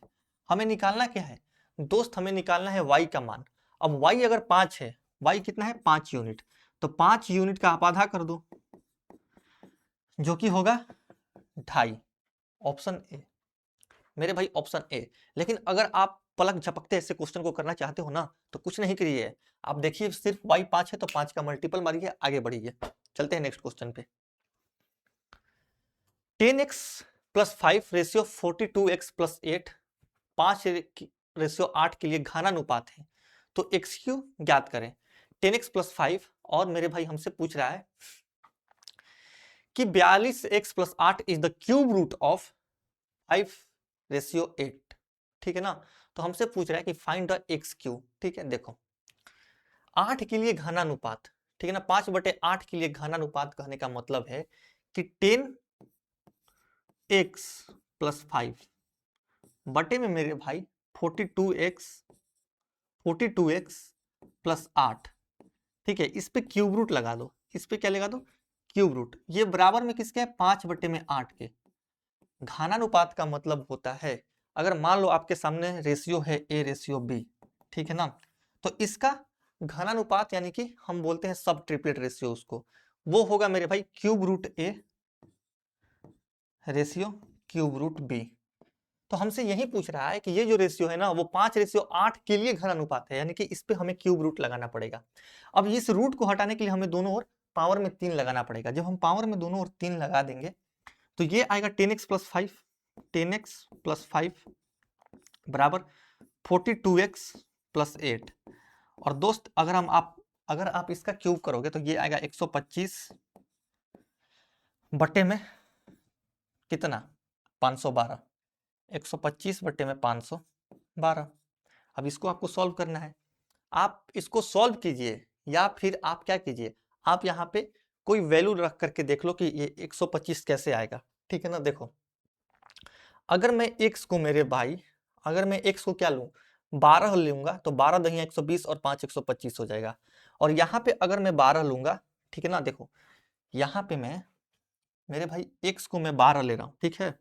हमें निकालना क्या है दोस्त? हमें निकालना है y का मान। अब y अगर 5 है, y कितना है? 5 यूनिट। तो 5 यूनिट का आप आधा कर दो, जो कि होगा 2.5। ऑप्शन ए मेरे भाई, ऑप्शन ए। लेकिन अगर आप पलक झपकते ऐसे क्वेश्चन को करना चाहते हो ना तो कुछ नहीं करिए, आप देखिए सिर्फ y 5 है तो 5 का मल्टीपल मारिए, आगे बढ़िए। चलते हैं नेक्स्ट क्वेश्चन पे। 10x plus 5 ratio 42x plus 8, 5 ratio 8 के लिए घानानुपात है, तो एक्स क्यू ज्ञात करें। 10x प्लस 5 और मेरे भाई हमसे पूछ रहा है कि 42x plus 8 is the cube root of 5:8। ठीक है ना, तो हमसे पूछ रहा है कि फाइंड द एक्स क्यू। ठीक है, देखो 8 के लिए घानानुपात, ठीक है ना, 5/8 के लिए घानानुपात कहने का मतलब है कि 10x प्लस 5 बटे में मेरे भाई 42x प्लस 8। ठीक है, इस पे क्यूब रूट लगा दो, इस पे क्या लगा दो? Cube root. ये बराबर में किसके है? 5/8 के। घानानुपात का मतलब होता है, अगर मान लो आपके सामने रेशियो है A:B, ठीक है ना, तो इसका घानानुपात यानी कि हम बोलते हैं सब ट्रिपलेट रेशियो उसको, वो होगा मेरे भाई cube root A ratio cube root B। तो हमसे यही पूछ रहा है कि ये जो रेशियो है ना वो 5:8 के लिए घनानुपात है, यानी कि इस पे हमें क्यूब रूट लगाना पड़ेगा। अब इस रूट को हटाने के लिए हमें दोनों ओर पावर में 3 लगाना पड़ेगा। जब हम पावर में दोनों ओर 3 लगा देंगे तो ये आएगा 10x प्लस 5, 10x प्लस 5 बराबर 42x प्लस 8। और दोस्त अगर आप इसका क्यूब करोगे तो ये आएगा 125 बटे में कितना? 512, 125 बट्टे में 512। अब इसको आपको सॉल्व करना है। आप इसको सॉल्व कीजिए या फिर आप क्या कीजिए, आप यहाँ पे कोई वैल्यू रख करके देख लो कि ये 125 कैसे आएगा। ठीक है ना, देखो अगर मैं x को मेरे भाई, अगर मैं x को क्या लूँ 12 लूंगा तो 12 दही 120 और 5 125 हो जाएगा। और यहाँ पे अगर मैं 12 लूंगा, ठीक है ना, देखो यहाँ पे मैं मेरे भाई x को मैं 12 ले रहा हूँ, ठीक है,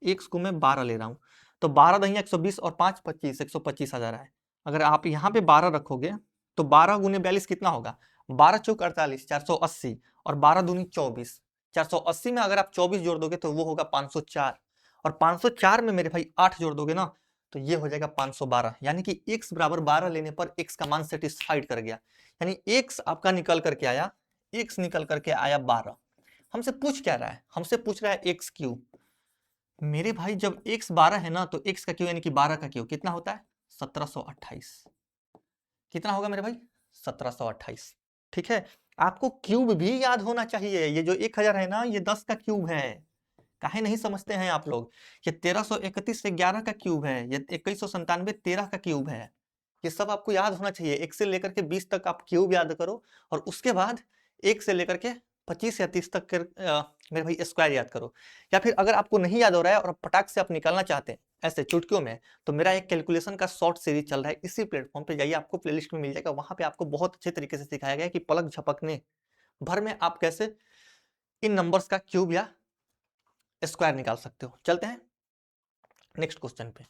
x को मैं 12 ले रहा हूँ, तो 12 दही 120 और 5 25 125 आ जा रहा है। अगर आप यहाँ पे 12 रखोगे तो 12 गुने 42 कितना होगा, 12 चौक 48 480 और 12 दूनी 24, 480 में अगर आप 24 जोड़ दोगे तो वो होगा 504 और 504 में मेरे भाई 8 जोड़ दोगे ना तो ये हो जाएगा 512। यानी कि x बराबर 12 लेने पर x का मान सेटिस्फाइड कर गया, यानी x आपका निकल करके आया, x निकल करके आया 12। हमसे पूछ क्या रहा है, हमसे पूछ रहा है x क्यूब। मेरे भाई जब x 12 है ना तो x का क्यूब यानी कि 12 का क्यूब कितना होता है 1728। कितना होगा मेरे भाई 1728। ठीक है, आपको क्यूब भी याद होना चाहिए। ये जो 1000 है ना ये 10 का क्यूब है, काहे नहीं समझते हैं आप लोग। ये 1331 से 11 का क्यूब है, ये 2197 13 का क्यूब है। ये सब आपको याद होना चाहिए। 1 से लेकर के 20 तक आप क्यूब याद करो और उसके बाद 1 से लेकर के 25 या 30 तक मेरे भाई स्क्वायर याद करो। या फिर अगर आपको नहीं याद हो रहा है और पटाख से आप निकालना चाहते हैं ऐसे चुटकियों में, तो मेरा एक कैलकुलेशन का शॉर्ट सीरीज चल रहा है, इसी प्लेटफॉर्म पे जाइए, आपको प्लेलिस्ट में मिल जाएगा। वहां पे आपको बहुत अच्छे तरीके से सिखाया गया है कि पलक झपकने भर में आप कैसे इन नंबर्स का क्यूब या स्क्वायर निकाल सकते हो। चलते हैं नेक्स्ट क्वेश्चन पे।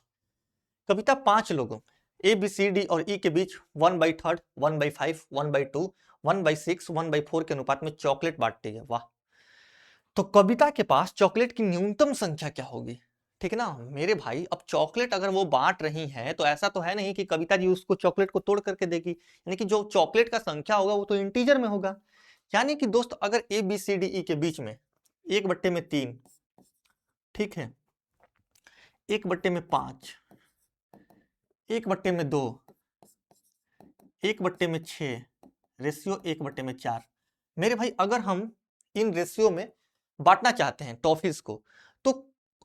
कविता 5 लोगों ए बी सी डी और ई के बीच 1/3, 1/5, 1/2, 1/6, 1/4 के अनुपात में चॉकलेट बांटती है। वाह, तो कविता के पास चॉकलेट की न्यूनतम संख्या क्या होगी। ठीक है ना मेरे भाई, अब चॉकलेट अगर वो बांट रही है तो ऐसा तो है नहीं कि कविता जी उसको चॉकलेट को तोड़ करके देगी, यानी कि जो चॉकलेट का संख्या होगा वो तो इंटीजर में होगा। यानी कि दोस्त अगर A B C D E के बीच में 1/3, ठीक है, 1/5, 1/2, 1/6, रेशियो 1/4। मेरे भाई अगर हम इन रेशियो में बांटना चाहते हैं टॉफीज को तो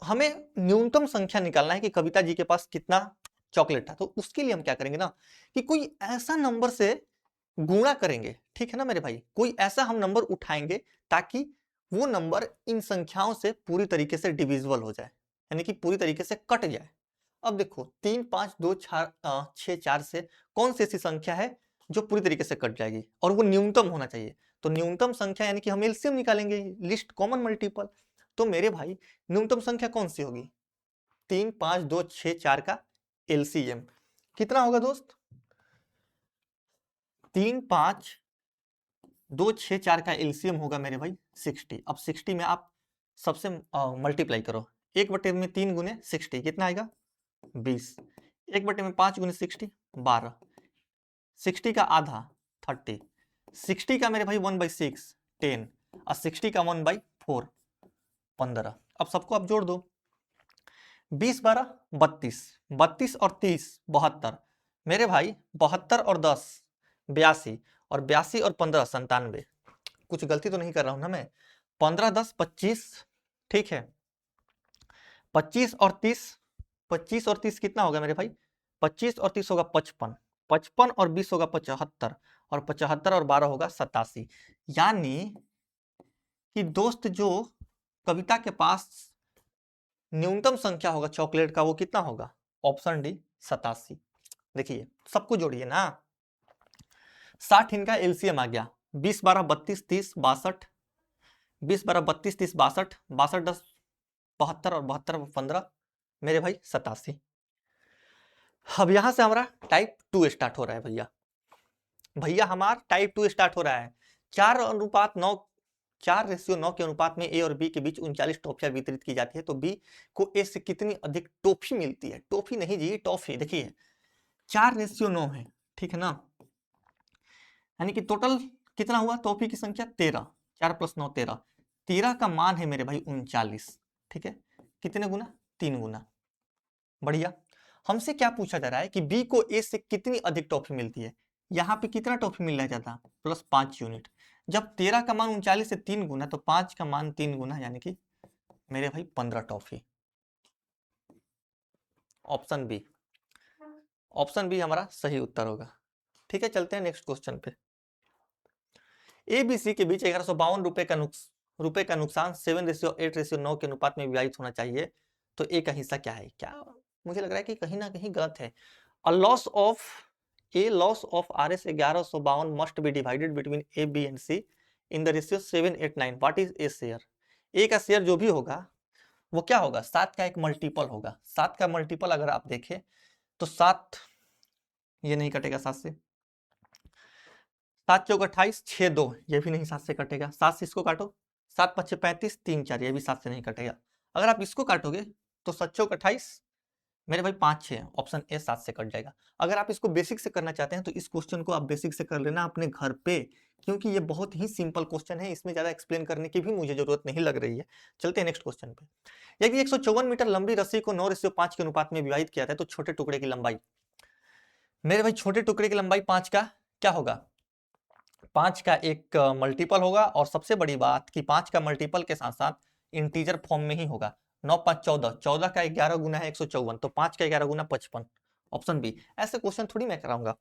हमें न्यूनतम संख्या निकालना है कि कविता जी के पास कितना चॉकलेट था। तो उसके लिए हम क्या करेंगे ना कि कोई ऐसा नंबर से गुणा करेंगे। ठीक है ना मेरे भाई, कोई ऐसा हम नंबर उठाएंगे ताकि वो नंबर इन संख्याओं से पूरी तरीके से डिविजिबल हो जाए, यानी कि पूरी तरीके से कट जाए। अब देखो 3 5 2 6 4 से कौन सी ऐसी संख्या है जो पूरी तरीके से कट जाएगी और वो न्यूनतम होना चाहिए। तो न्यूनतम संख्या यानी कि हम एलसीएम निकालेंगे, लिस्ट कॉमन मल्टीपल। तो मेरे भाई न्यूनतम संख्या कौन सी होगी, 3 5 2 6 4 का एलसीएम कितना होगा दोस्त, 3 5 2 6 4 का एलसीएम होगा मेरे भाई 60। अब 60 में आप सबसे मल्टीप्लाई करो, 1/3 गुने 60 कितना आएगा 20, 1/5 गुने 60 12, 60 का आधा 30, 60 का मेरे भाई 1/6 10 और 60 का 1/4 15। अब सबको आप जोड़ दो, 20 12 32, 32 और 30 72। मेरे भाई 72 और 10 82 और 82 और 15 97। कुछ गलती तो नहीं कर रहा हूं ना मैं, 15 10 25, ठीक है, 25 और 30, 25 और 30 कितना होगा मेरे भाई, 25 और 30 होगा 55, 55 और 20 होगा 75 और 75 और 12 होगा 87। यानी कि दोस्त जो कविता के पास न्यूनतम संख्या होगा चॉकलेट का वो कितना होगा, ऑप्शन डी 87। देखिए सबको जोड़िए ना, 60 इनका एलसीएम आ गया, 20 12 32 30 62, 20 12 32 30 62, 62 10 72 और 72 15 मेरे भाई 87। अब यहां से हमारा टाइप 2 स्टार्ट हो रहा है भैया, भैया हमारा टाइप 2 स्टार्ट हो रहा है। 4:9, 4:9 के अनुपात में ए और बी के बीच 39 टॉफियां वितरित की जाती है, तो बी को ए से कितनी अधिक टॉफी मिलती है। टॉफी नहीं जी, टॉफी। देखिए 4:9 है, ठीक है ना, यानी कि टोटल कितना हुआ टॉफी की संख्या 13, 4 + 9 13, 13 का मान है मेरे भाई 39, ठीक है, कितने गुना 3 गुना। बढ़िया। हमसे क्या पूछा जा रहा है कि बी को ए से कितनी अधिक टॉफी मिलती है। यहाँ पे कितना टॉफी मिल रहा है ज्यादा, +5 यूनिट। जब 13 का मान 39 से 3 गुना तो 5 का मान 3 गुना, यानी कि मेरे भाई 15 toffee. Option B, option B हमारा सही उत्तर होगा। ठीक है, चलते हैं नेक्स्ट क्वेश्चन पे। एबीसी के बीच 1152 रुपए का नुकसान 7:8:9 के अनुपात में विभाजित होना चाहिए, तो ए का हिस्सा क्या है? क्या मुझे लग रहा है कि कहीं ना कहीं गलत है। A loss of RS 1152 must be divided between A, B and C in the ratio 7:8:9. What is A share? A का शेयर जो भी होगा वो क्या होगा? 7 का एक मल्टीपल होगा। 7 का मल्टीपल अगर आप देखें तो 7 ये नहीं कटेगा 7 से, 7 चौक 28, 6 2 ये भी नहीं 7 से कटेगा। 7 से इसको काटो, 7 5 35, 3 4 ये भी 7 से नहीं कटेगा। अगर आप इसको काटोगे तो 7 चौक 28 मेरे भाई 5 6, ऑप्शन ए 7 से कट जाएगा। अगर आप इसको बेसिक से करना चाहते हैं तो इस क्वेश्चन को आप बेसिक से कर लेना अपने घर पे, क्योंकि ये बहुत ही सिंपल क्वेश्चन है, इसमें ज्यादा एक्सप्लेन करने की भी मुझे जरूरत नहीं लग रही है। चलते हैं नेक्स्ट क्वेश्चन पे। यदि 154 मीटर लंबी रस्सी को 9:5 के अनुपात में विभाजित किया जाता है तो छोटे टुकड़े की लंबाई, मेरे भाई छोटे टुकड़े की लंबाई 5 का क्या होगा? 5 का एक मल्टीपल होगा, और सबसे बड़ी बात कि 5 का मल्टीपल के साथ साथ इंटीजर फॉर्म में ही होगा। 9 5 14, 14 का 11 गुना है 154, तो 5 का 11 गुना 55, ऑप्शन बी। ऐसे क्वेश्चन थोड़ी मैं कराऊंगा।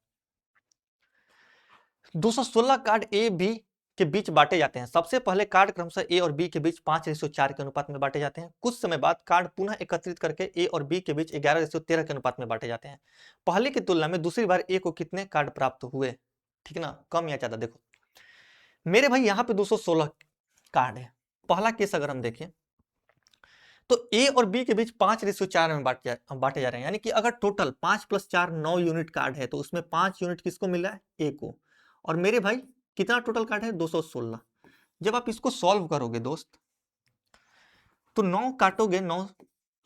216 कार्ड ए बी के बीच बांटे जाते हैं। सबसे पहले कार्ड क्रमशः ए और बी के बीच 5:4 के अनुपात में बांटे जाते हैं। कुछ समय बाद कार्ड पुनः एकत्रित करके ए और बी के बीच 11:13 के अनुपात में बांटे जाते हैं। पहले की तुलना में दूसरी बार ए को कितने कार्ड प्राप्त हुए? ठीक ना, कम या ज्यादा? देखो मेरे भाई यहाँ पे 216 कार्ड है। पहला केस अगर हम देखें तो ए और बी के बीच 5:4 में बांटे जा रहे हैं, यानी कि अगर टोटल 5 + 4 9 यूनिट कार्ड है तो उसमें 5 यूनिट किसको मिल रहा है? ए को। और मेरे भाई कितना टोटल कार्ड है? 216। जब आप इसको सॉल्व करोगे दोस्त तो 9 काटोगे, 9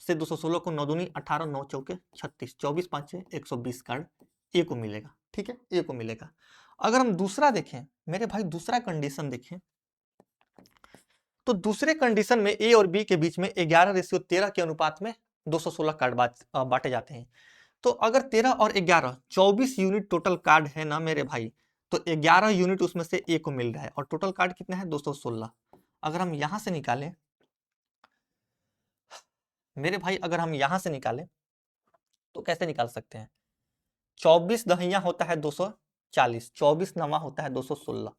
से 216 को 9 दूनी 18, 9 चौके 36, 24 5 120 कार्ड ए को मिलेगा। ठीक है, ए को मिलेगा। अगर हम दूसरा देखें मेरे भाई, दूसरा कंडीशन देखें तो दूसरे कंडीशन में ए और बी के बीच में 11:13 के अनुपात में 216 कार्ड बांटे जाते हैं। तो अगर 13 और 11 24 यूनिट टोटल कार्ड है ना मेरे भाई, तो 11 यूनिट उसमें से ए को मिल रहा है, और टोटल कार्ड कितना है? 216। अगर हम यहां से निकालें मेरे भाई, अगर हम यहां से निकालें तो कैसे निकाल सकते हैं? 24 दहिया होता है 240, 24 नवा होता है 216,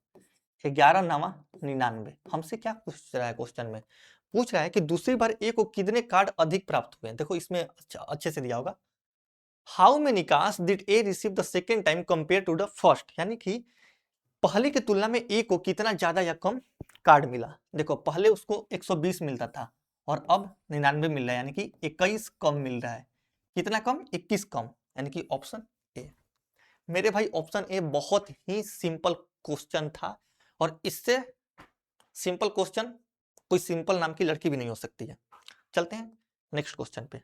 11 नवा 99। हमसे क्या पूछ रहा है क्वेश्चन में? पूछ रहा है कि दूसरी बार ए को कितने कार्ड अधिक प्राप्त हुए हैं। देखो इसमें अच्छे से दिया होगा, how many cards did A receive the second time compare to the first, यानी कि पहले की तुलना में ए को कितना ज्यादा या कम कार्ड मिला। देखो पहले उसको 120 मिलता था और अब 99 मिल रहा है, यानी कि 21 कम मिल रहा है। कितना कम? 21 कम, यानी कि ऑप्शन ए। मेरे भाई ऑप्शन ए बहुत ही सिंपल क्वेश्चन था, और इससे सिंपल क्वेश्चन कोई सिंपल नाम की लड़की भी नहीं हो सकती है। चलते हैं नेक्स्ट क्वेश्चन पे।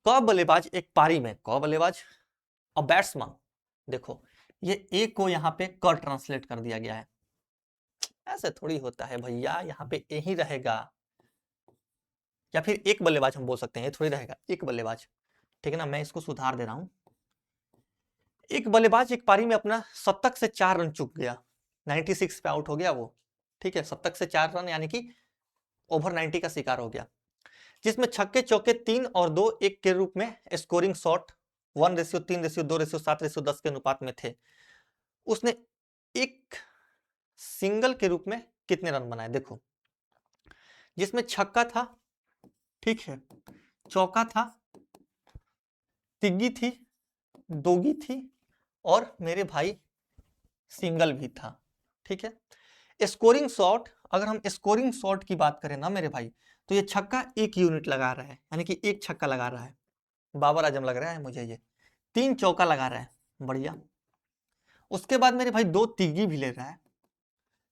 क बल्लेबाज एक पारी में, क बल्लेबाज अ बैट्समैन, देखो ये ए को यहाँ पे क ट्रांसलेट कर दिया गया है। ऐसे थोड़ी होता है भैया, यहाँ पे ए ही रहेगा, या फिर एक बल्लेबाज हम बोल सकते हैं, ये थोड़ी रहेगा एक बल्लेबाज। ठीक है ना, मैं इसको सुधार दे रहा हूं। एक बल्लेबाज एक पारी में अपना शतक से 4 रन चूक गया, 96 पे आउट हो गया वो। ठीक है, शतक से 4 रन यानी कि ओवर 90 का शिकार हो गया, जिसमें छक्के चौके 3 और 2 1 के रूप में स्कोरिंग शॉट 1:3:2:7:10 के अनुपात में थे। उसने एक सिंगल के रूप में कितने रन बनाए? देखो जिसमें छक्का था, ठीक है, चौका था, तिग्गी थी, दोगी थी, और मेरे भाई सिंगल भी था। ठीक है, स्कोरिंग शॉट, अगर हम स्कोरिंग शॉट की बात करें ना मेरे भाई, तो ये छक्का 1 यूनिट लगा रहा है, यानी कि एक छक्का लगा रहा है, बाबर आजम लग रहा है मुझे ये। 3 चौका लगा रहा है, बढ़िया। उसके बाद मेरे भाई 2 तिग्गी भी ले रहा है,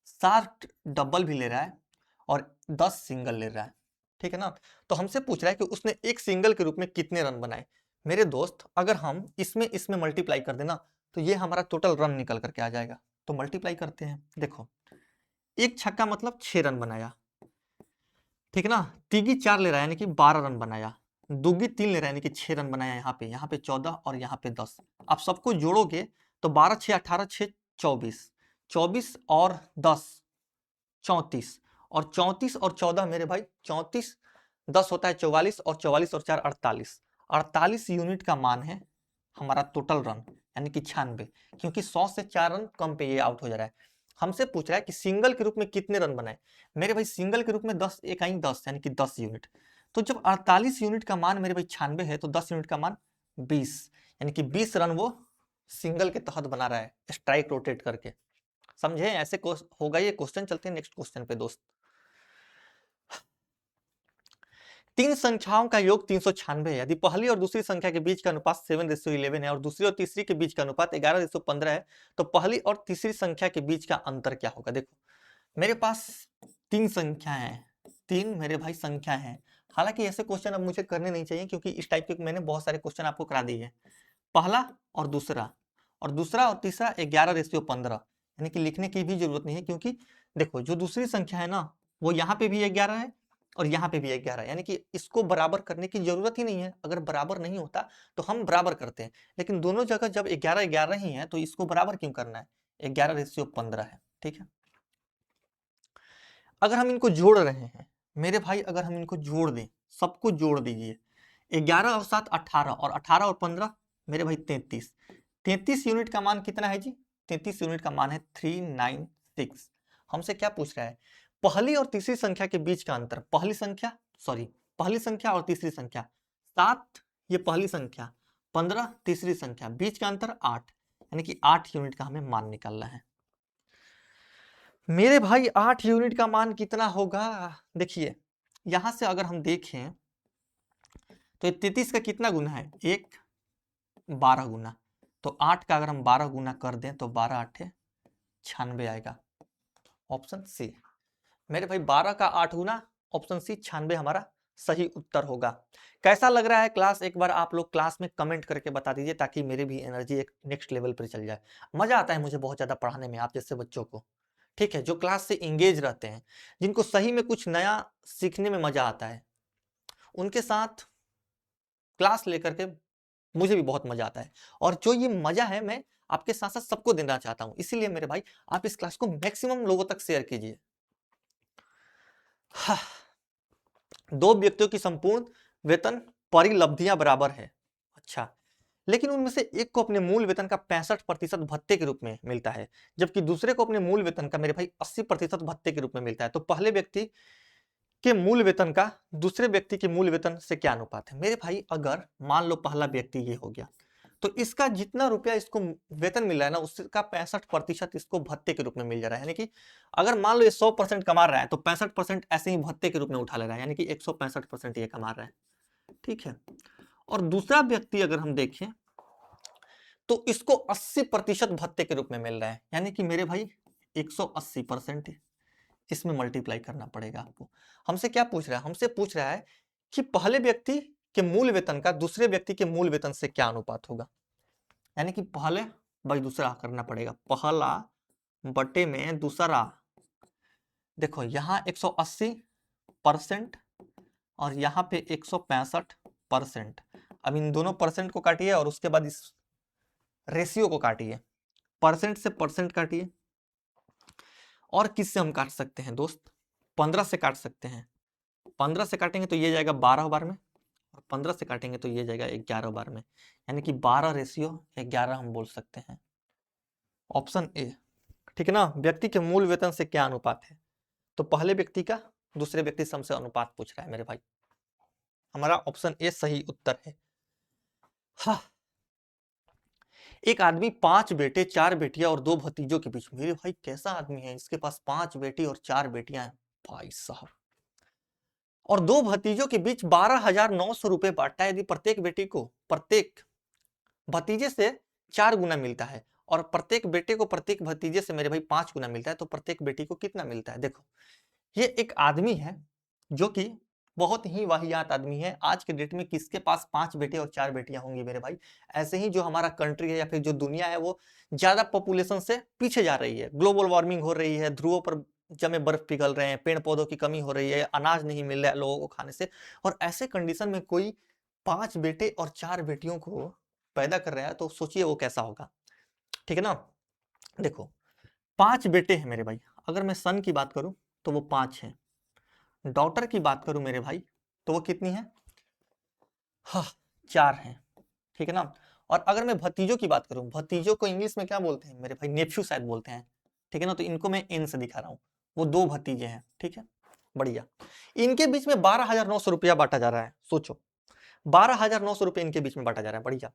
7 डबल भी ले रहा है, और 10 सिंगल ले रहा है। ठीक है ना, तो हमसे पूछ रहा है कि उसने एक सिंगल के रूप में कितने रन बनाए। मेरे दोस्त अगर हम इसमें मल्टीप्लाई कर देना तो ये हमारा टोटल रन निकल करके आ जाएगा। तो मल्टीप्लाई करते हैं। देखो एक छक्का मतलब 6 रन बनाया, ठीक है ना, तिगी 4 ले रहा है यानी कि 12 रन बनाया, दुगी 3 ले रहा है यानी कि 6 रन बनाया, यहाँ पे 14 और यहाँ पे 10। आप सबको जोड़ोगे तो 12 6 18 6 24, 24 और 10 34, और 34 और 14 मेरे भाई 34 10 होता है 44 और 44 और 4 48। 48 यूनिट का मान है हमारा टोटल रन, यानी कि 96, क्योंकि 100 से 4 रन कम पे ये आउट हो जा रहा है। हमसे पूछ रहा है कि सिंगल के रूप में कितने रन बनाए। मेरे भाई सिंगल के रूप में 10 इकाई 10 यानी कि 10 यूनिट। तो जब 48 यूनिट का मान मेरे भाई 96 है तो 10 यूनिट का मान 20, यानी कि 20 रन वो सिंगल के तहत बना रहा है स्ट्राइक रोटेट करके। समझे? ऐसे होगा ये क्वेश्चन। चलते हैं नेक्स्ट क्वेश्चन पे दोस्त। तीन संख्याओं का योग 396 है। यदि पहली और दूसरी संख्या के बीच का अनुपात 7:11 है और दूसरी और तीसरी के बीच का अनुपात 11:15 है, तो पहली और तीसरी संख्या के बीच का अंतर क्या होगा? देखो मेरे पास तीन संख्या है, तीन मेरे भाई संख्या है। हालांकि ऐसे क्वेश्चन अब मुझे करने नहीं चाहिए, क्योंकि इस टाइप के मैंने बहुत सारे क्वेश्चन आपको करा दिए हैं। पहला और दूसरा और तीसरा 11:15, यानी कि लिखने की भी जरूरत नहीं है, क्योंकि देखो जो दूसरी संख्या है ना वो यहाँ पे भी 11 है और यहाँ पे भी 11 है, यानी कि इसको बराबर करने की जरूरत ही नहीं है। अगर बराबर नहीं होता तो हम बराबर करते हैं, लेकिन दोनों जगह जब 11 ही है तो इसको बराबर क्यों करना है? 11:15 है, ठीक है। अगर हम इनको जोड़ रहे हैं मेरे भाई, अगर हम इनको जोड़ दें, सबको जोड़ दीजिए, 11 और 7 18 और 18 और 15 मेरे भाई 33। 33 यूनिट का मान कितना है जी? 33 यूनिट का मान है 396। हमसे क्या पूछ रहा है? पहली और तीसरी संख्या के बीच का अंतर। पहली संख्या और तीसरी संख्या, 7 ये पहली संख्या, 15 तीसरी संख्या, बीच का अंतर 8, यानी कि 8 यूनिट का हमें मान निकालना है। मेरे भाई 8 यूनिट का मान कितना होगा? देखिए यहां से अगर हम देखें तो 33 का कितना गुना है? 12 गुना। तो 8 का अगर हम 12 गुना कर दें तो 12 8 96 आएगा। ऑप्शन सी मेरे भाई 12 का 8 गुना, ऑप्शन सी 96 हमारा सही उत्तर होगा। कैसा लग रहा है क्लास? एक बार आप लोग क्लास में कमेंट करके बता दीजिए, ताकि मेरी भी एनर्जी एक नेक्स्ट लेवल पर चल जाए। मजा आता है मुझे बहुत ज्यादा पढ़ाने में आप जैसे बच्चों को, ठीक है, जो क्लास से इंगेज रहते हैं, जिनको सही में कुछ नया सीखने में मजा आता है, उनके साथ क्लास लेकर के मुझे भी बहुत मजा आता है। और जो ये मजा है मैं आपके साथ साथ सबको देना चाहता हूं, इसीलिए मेरे भाई आप इस क्लास को मैक्सिमम लोगों तक शेयर कीजिए। हाँ, दो व्यक्तियों की संपूर्ण वेतन परिलब्धियां बराबर है। अच्छा, लेकिन उनमें से एक को अपने मूल वेतन का 65% भत्ते के रूप में मिलता है, जबकि दूसरे को अपने मूल वेतन का मेरे भाई 80% भत्ते के रूप में मिलता है। तो पहले व्यक्ति के मूल वेतन का दूसरे व्यक्ति के मूल वेतन से क्या अनुपात है? मेरे भाई अगर मान लो पहला व्यक्ति ये हो गया, तो इसका जितना रुपया इसको वेतन मिल रहा है ना, उसका 65% इसको भत्ते के रूप में मिल जा रहा है। यानी कि अगर मान लो ये 100% कमा रहा है तो 65% ऐसे ही भत्ते के रूप में उठा ले रहा है, यानी कि 165% ये कमा रहा है, ठीक है। और दूसरा व्यक्ति अगर हम देखें तो इसको 80% भत्ते के रूप में मिल रहा है, यानी कि मेरे भाई 180%। इसमें मल्टीप्लाई करना पड़ेगा आपको। हमसे क्या पूछ रहा है? हमसे पूछ रहा है कि पहले व्यक्ति के मूल वेतन का दूसरे व्यक्ति के मूल वेतन से क्या अनुपात होगा, यानी कि पहले बाई दूसरा करना पड़ेगा, पहला बटे में दूसरा। देखो यहाँ 180% और यहाँ पे 165%। अब इन दोनों परसेंट को काटिए और उसके बाद इस रेशियो को काटिए, परसेंट से परसेंट काटिए। और किससे हम काट सकते हैं दोस्त? 15 से काट सकते हैं। 15 से काटेंगे तो ये जाएगा 12 बार में, और 15 से काटेंगे तो ये जाएगा 11 बार में, यानी कि 12:11 हम बोल सकते हैं। ऑप्शन ए, ठीक है ना। व्यक्ति के मूल वेतन से क्या अनुपात है? तो पहले व्यक्ति का दूसरे व्यक्ति से हमसे अनुपात पूछ रहा है मेरे भाई, हमारा ऑप्शन ए सही उत्तर है। हाँ, एक आदमी 5 बेटे 4 बेटियां और 2 भतीजों के बीच, मेरे भाई कैसा आदमी है, इसके पास 5 बेटी और 4 बेटियां हैं भाई साहब, और 2 भतीजों के बीच 12,900 रुपए बांटता है। यदि प्रत्येक बेटी को प्रत्येक भतीजे से 4 गुना मिलता है और प्रत्येक बेटे को प्रत्येक भतीजे से मेरे भाई 5 गुना मिलता है, तो प्रत्येक बेटी को कितना मिलता है? देखो ये एक आदमी है जो कि बहुत ही वाहियात आदमी है। आज के डेट में किसके पास 5 बेटे और 4 बेटियां होंगी मेरे भाई? ऐसे ही जो हमारा कंट्री है या फिर जो दुनिया है वो ज्यादा पॉपुलेशन से पीछे जा रही है, ग्लोबल वार्मिंग हो रही है, ध्रुवों पर जमे बर्फ पिघल रहे हैं, पेड़ पौधों की कमी हो रही है, अनाज नहीं मिल रहा है लोगों को खाने से, और ऐसे कंडीशन में कोई 5 बेटे और 4 बेटियों को पैदा कर रहा है, तो सोचिए वो कैसा होगा, ठीक है ना। देखो 5 बेटे हैं मेरे भाई, अगर मैं सन की बात करूं तो वो 5 हैं, डॉटर की बात करूं मेरे भाई तो वो कितनी है? हाँ, 4 है, ठीक है ना। और अगर मैं भतीजों की बात करूं, भतीजों को इंग्लिश में क्या बोलते हैं मेरे भाई? नेफ्यू शायद बोलते हैं, ठीक है ना। तो इनको मैं एन से दिखा रहा हूँ, वो 2 भतीजे हैं, ठीक है, बढ़िया। इनके बीच में 12,900 रुपया बांटा जा रहा है, सोचो 12,900 रुपये इनके बीच में बांटा जा रहा है, बढ़िया।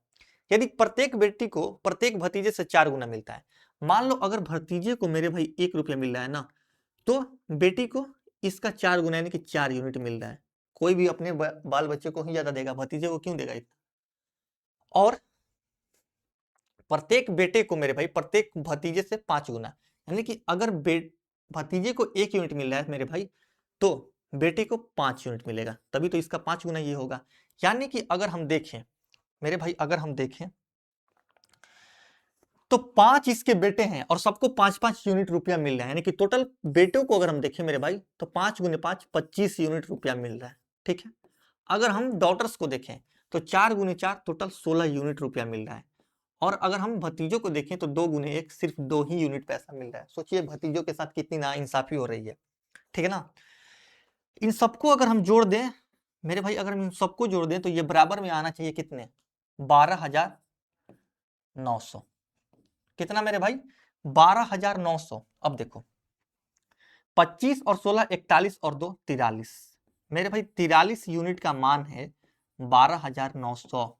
यदि प्रत्येक बेटी को प्रत्येक भतीजे से 4 गुना मिलता है, मान लो अगर भतीजे को मेरे भाई 1 रुपया मिल रहा है ना, तो बेटी को इसका 4 गुना यानी कि 4 यूनिट मिल रहा है। कोई भी अपने बाल बच्चे को ही ज्यादा देगा, भतीजे को क्यों देगा इतना? और प्रत्येक बेटे को मेरे भाई प्रत्येक भतीजे से 5 गुना, यानी कि अगर भतीजे को 1 यूनिट मिल रहा है मेरे भाई, तो बेटे को 5 यूनिट मिलेगा, तभी तो इसका 5 गुना ये होगा। यानी कि अगर हम देखें मेरे भाई, अगर हम देखें तो 5 इसके बेटे हैं और सबको 5-5 यूनिट रुपया मिल रहा है, यानी कि टोटल बेटों को अगर हम देखें मेरे भाई, तो 5 गुने 5 25 यूनिट रुपया मिल रहा है, ठीक है। अगर हम डॉटर्स को देखें तो 4 गुने 4 टोटल 16 यूनिट रुपया मिल रहा है। और अगर हम भतीजों को देखें तो 2 गुने 1 सिर्फ 2 ही यूनिट पैसा मिल रहा है। सोचिए भतीजों के साथ कितनी नाइंसाफी हो रही है, ठीक है ना। इन सबको अगर हम जोड़ दें मेरे भाई, अगर हम इन सबको जोड़ दें तो ये बराबर में आना चाहिए कितने? 12,900। कितना मेरे भाई? 12,900। अब देखो 25 और 16 41 और 2 43, मेरे भाई 43 यूनिट का मान है 12,900।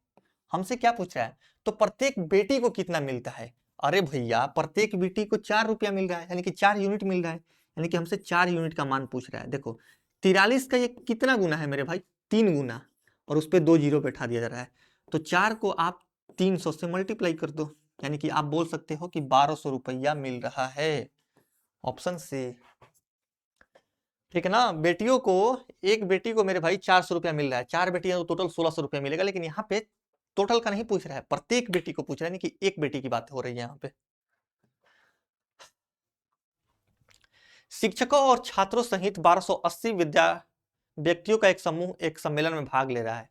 हमसे क्या पूछ रहा है? तो प्रत्येक बेटी को कितना मिलता है? अरे भैया प्रत्येक बेटी को 4 रुपया मिल रहा है, यानी कि 4 यूनिट मिल रहा है, यानी कि हमसे 4 यूनिट का मान पूछ रहा है। देखो 43 का ये कितना गुना है मेरे भाई? 3 गुना, और उस पर 2 जीरो बैठा दिया जा रहा है। तो 4 को आप 300 से मल्टीप्लाई कर दो, यानी कि आप बोल सकते हो कि 1200 रुपया मिल रहा है। ऑप्शन सी, ठीक है ना। बेटियों को, एक बेटी को मेरे भाई 400 रुपया मिल रहा है, 4 बेटियां तो टोटल 1600 रुपया मिलेगा। लेकिन यहाँ पे टोटल का नहीं पूछ रहा है, प्रत्येक बेटी को पूछ रहा है, कि एक बेटी की बात हो रही है यहाँ पे। शिक्षकों और छात्रों सहित 1280 व्यक्तियों का एक समूह एक सम्मेलन में भाग ले रहा है,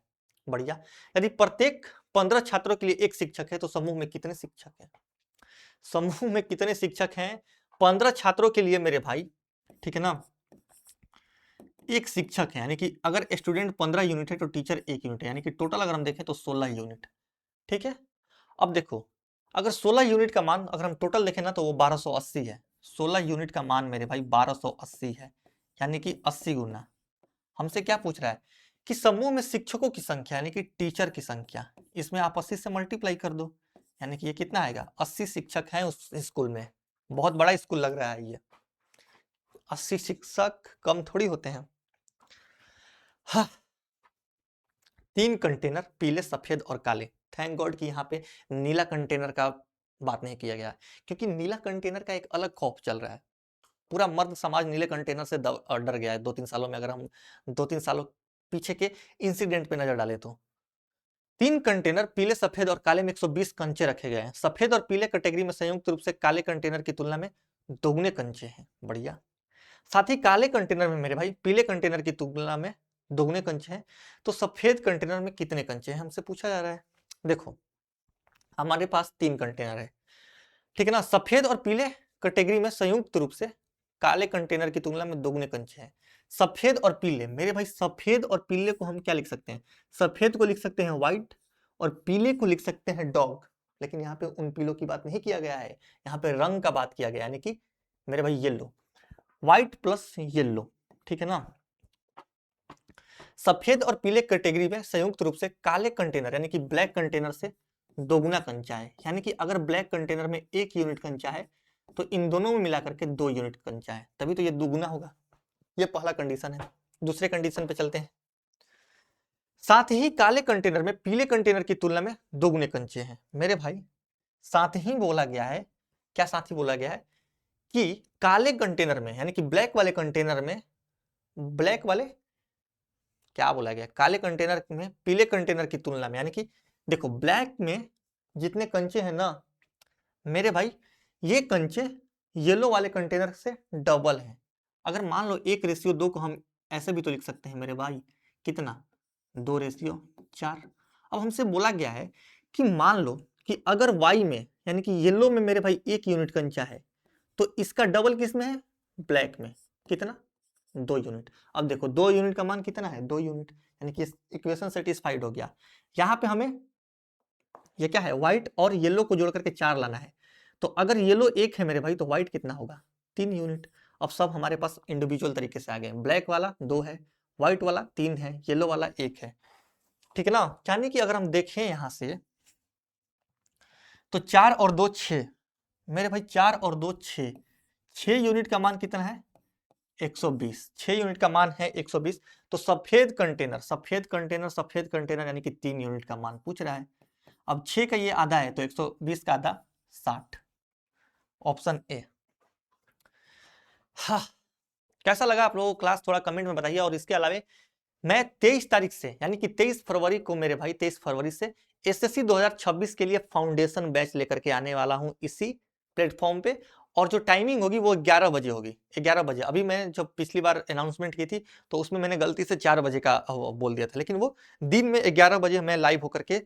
बढ़िया। यदि प्रत्येक 15 छात्रों के लिए एक शिक्षक है तो समूह में कितने शिक्षक हैं? समूह में कितने शिक्षक हैं? 15 छात्रों के लिए मेरे भाई, ठीक है ना, एक शिक्षक है, यानी कि अगर स्टूडेंट 15 यूनिट है तो टीचर 1 यूनिट है, यानी कि टोटल अगर हम देखें तो 16 यूनिट, ठीक है। अब देखो अगर 16 यूनिट का मान अगर हम टोटल देखें ना तो वो 1280 है। 16 यूनिट का मान मेरे भाई 1280 है, यानी कि 80 गुना। हमसे क्या पूछ रहा है? कि समूह में शिक्षकों की संख्या यानी कि टीचर की संख्या, इसमें आप 80 से मल्टीप्लाई कर दो, यानी कि ये कितना आएगा? 80 शिक्षक हैं उस स्कूल में। बहुत बड़ा स्कूल लग रहा है ये, 80 शिक्षक कम थोड़ी होते हैं। हाँ, 3 कंटेनर पीले सफेद और काले। थैंक गॉड कि यहाँ पे नीला कंटेनर का बात नहीं किया गया, क्योंकि नीला कंटेनर का एक अलग खौफ चल रहा है। पूरा मर्द समाज नीले कंटेनर से डर गया है 2-3 सालों में। अगर हम 2-3 सालों पीछे के इंसिडेंट पे नजर डालें तो 3 कंटेनर पीले सफेद और काले में 120 कंचे रखे गए हैं। सफेद और पीले कैटेगरी में संयुक्त रूप से काले कंटेनर की तुलना में दोगुने कंचे हैं, बढ़िया। साथ ही काले कंटेनर में मेरे भाई पीले कंटेनर की तुलना में दोगुने कंचे हैं। तो सफेद कंटेनर में कितने कंचे हैं हमसे पूछा जा रहा है। देखो हमारे पास 3 कंटेनर है, ठीक है ना। सफेद और पीले कैटेगरी में संयुक्त रूप से काले कंटेनर की तुलना में दोगुने कंचे हैं। सफेद और पीले मेरे भाई, सफेद और पीले को हम क्या लिख सकते हैं? सफेद को लिख सकते हैं व्हाइट और पीले को लिख सकते हैं डॉग। लेकिन यहाँ पे उन पीलों की बात नहीं किया गया है, यहाँ पे रंग का बात किया गया, यानी कि मेरे भाई येलो, व्हाइट प्लस येलो, ठीक है ना। सफेद और पीले कैटेगरी में संयुक्त रूप से काले कंटेनर यानी कि ब्लैक कंटेनर से दोगुना कंचा है, यानी कि अगर ब्लैक कंटेनर में 1 यूनिट कंचा है तो इन दोनों में मिलाकर के 2 यूनिट कंचा है, तभी तो ये दुगुना होगा। ये पहला कंडीशन है। दूसरे कंडीशन पे चलते हैं। साथ ही काले कंटेनर में पीले कंटेनर की तुलना में दोगुने कंचे हैं मेरे भाई। साथ ही बोला गया है, क्या साथ ही बोला गया है? कि काले कंटेनर में यानी कि ब्लैक वाले कंटेनर में, ब्लैक वाले क्या बोला गया, काले कंटेनर में पीले कंटेनर की तुलना में, यानी कि देखो ब्लैक में जितने कंचे हैं ना मेरे भाई, ये कंचे येलो वाले कंटेनर से डबल हैं। अगर मान लो 1:2 को हम ऐसे भी तो लिख सकते हैं मेरे भाई, कितना? 2:4। अब हमसे बोला गया है कि मान लो कि अगर वाई में यानी कि येलो में मेरे भाई 1 यूनिट कंचा है तो इसका डबल किस में है? ब्लैक में। कितना? 2 यूनिट। अब देखो 2 यूनिट का मान कितना है, 2 यूनिट, यानी कि इक्वेशन सेटिस्फाइड हो गया। यहाँ पे हमें ये क्या है, व्हाइट और येलो को जोड़ करके 4 लाना है। तो अगर येलो 1 है मेरे भाई तो व्हाइट कितना होगा, 3 यूनिट। अब सब हमारे पास इंडिविजुअल तरीके से आ गए, ब्लैक वाला 2 है, व्हाइट वाला 3 है, येलो वाला 1 है, ठीक है ना। यानी कि अगर हम देखें यहां से तो 4 और 2 6, मेरे भाई 4 और 2 6, 6 यूनिट का मान कितना है, 120। 6 यूनिट का मान है 120। तो सफेद कंटेनर, सफेद कंटेनर, सफेद कंटेनर यानी कि 3 यूनिट का मान पूछ रहा है। अब 6 का ये आधा है तो 120 का आधा 60, ऑप्शन ए। हाँ, कैसा लगा आप लोगों को क्लास, थोड़ा कमेंट में बताइए। और इसके अलावा मैं 23 तारीख से यानी कि 23 फरवरी को मेरे भाई 23 फरवरी से एसएससी 2026 के लिए फाउंडेशन बैच लेकर के आने वाला हूं इसी प्लेटफॉर्म पे। और जो टाइमिंग होगी वो 11 बजे होगी, 11 बजे। अभी मैं जब पिछली बार अनाउंसमेंट की थी तो उसमें मैंने गलती से 4 बजे का बोल दिया था, लेकिन वो दिन में 11 बजे मैं लाइव होकर के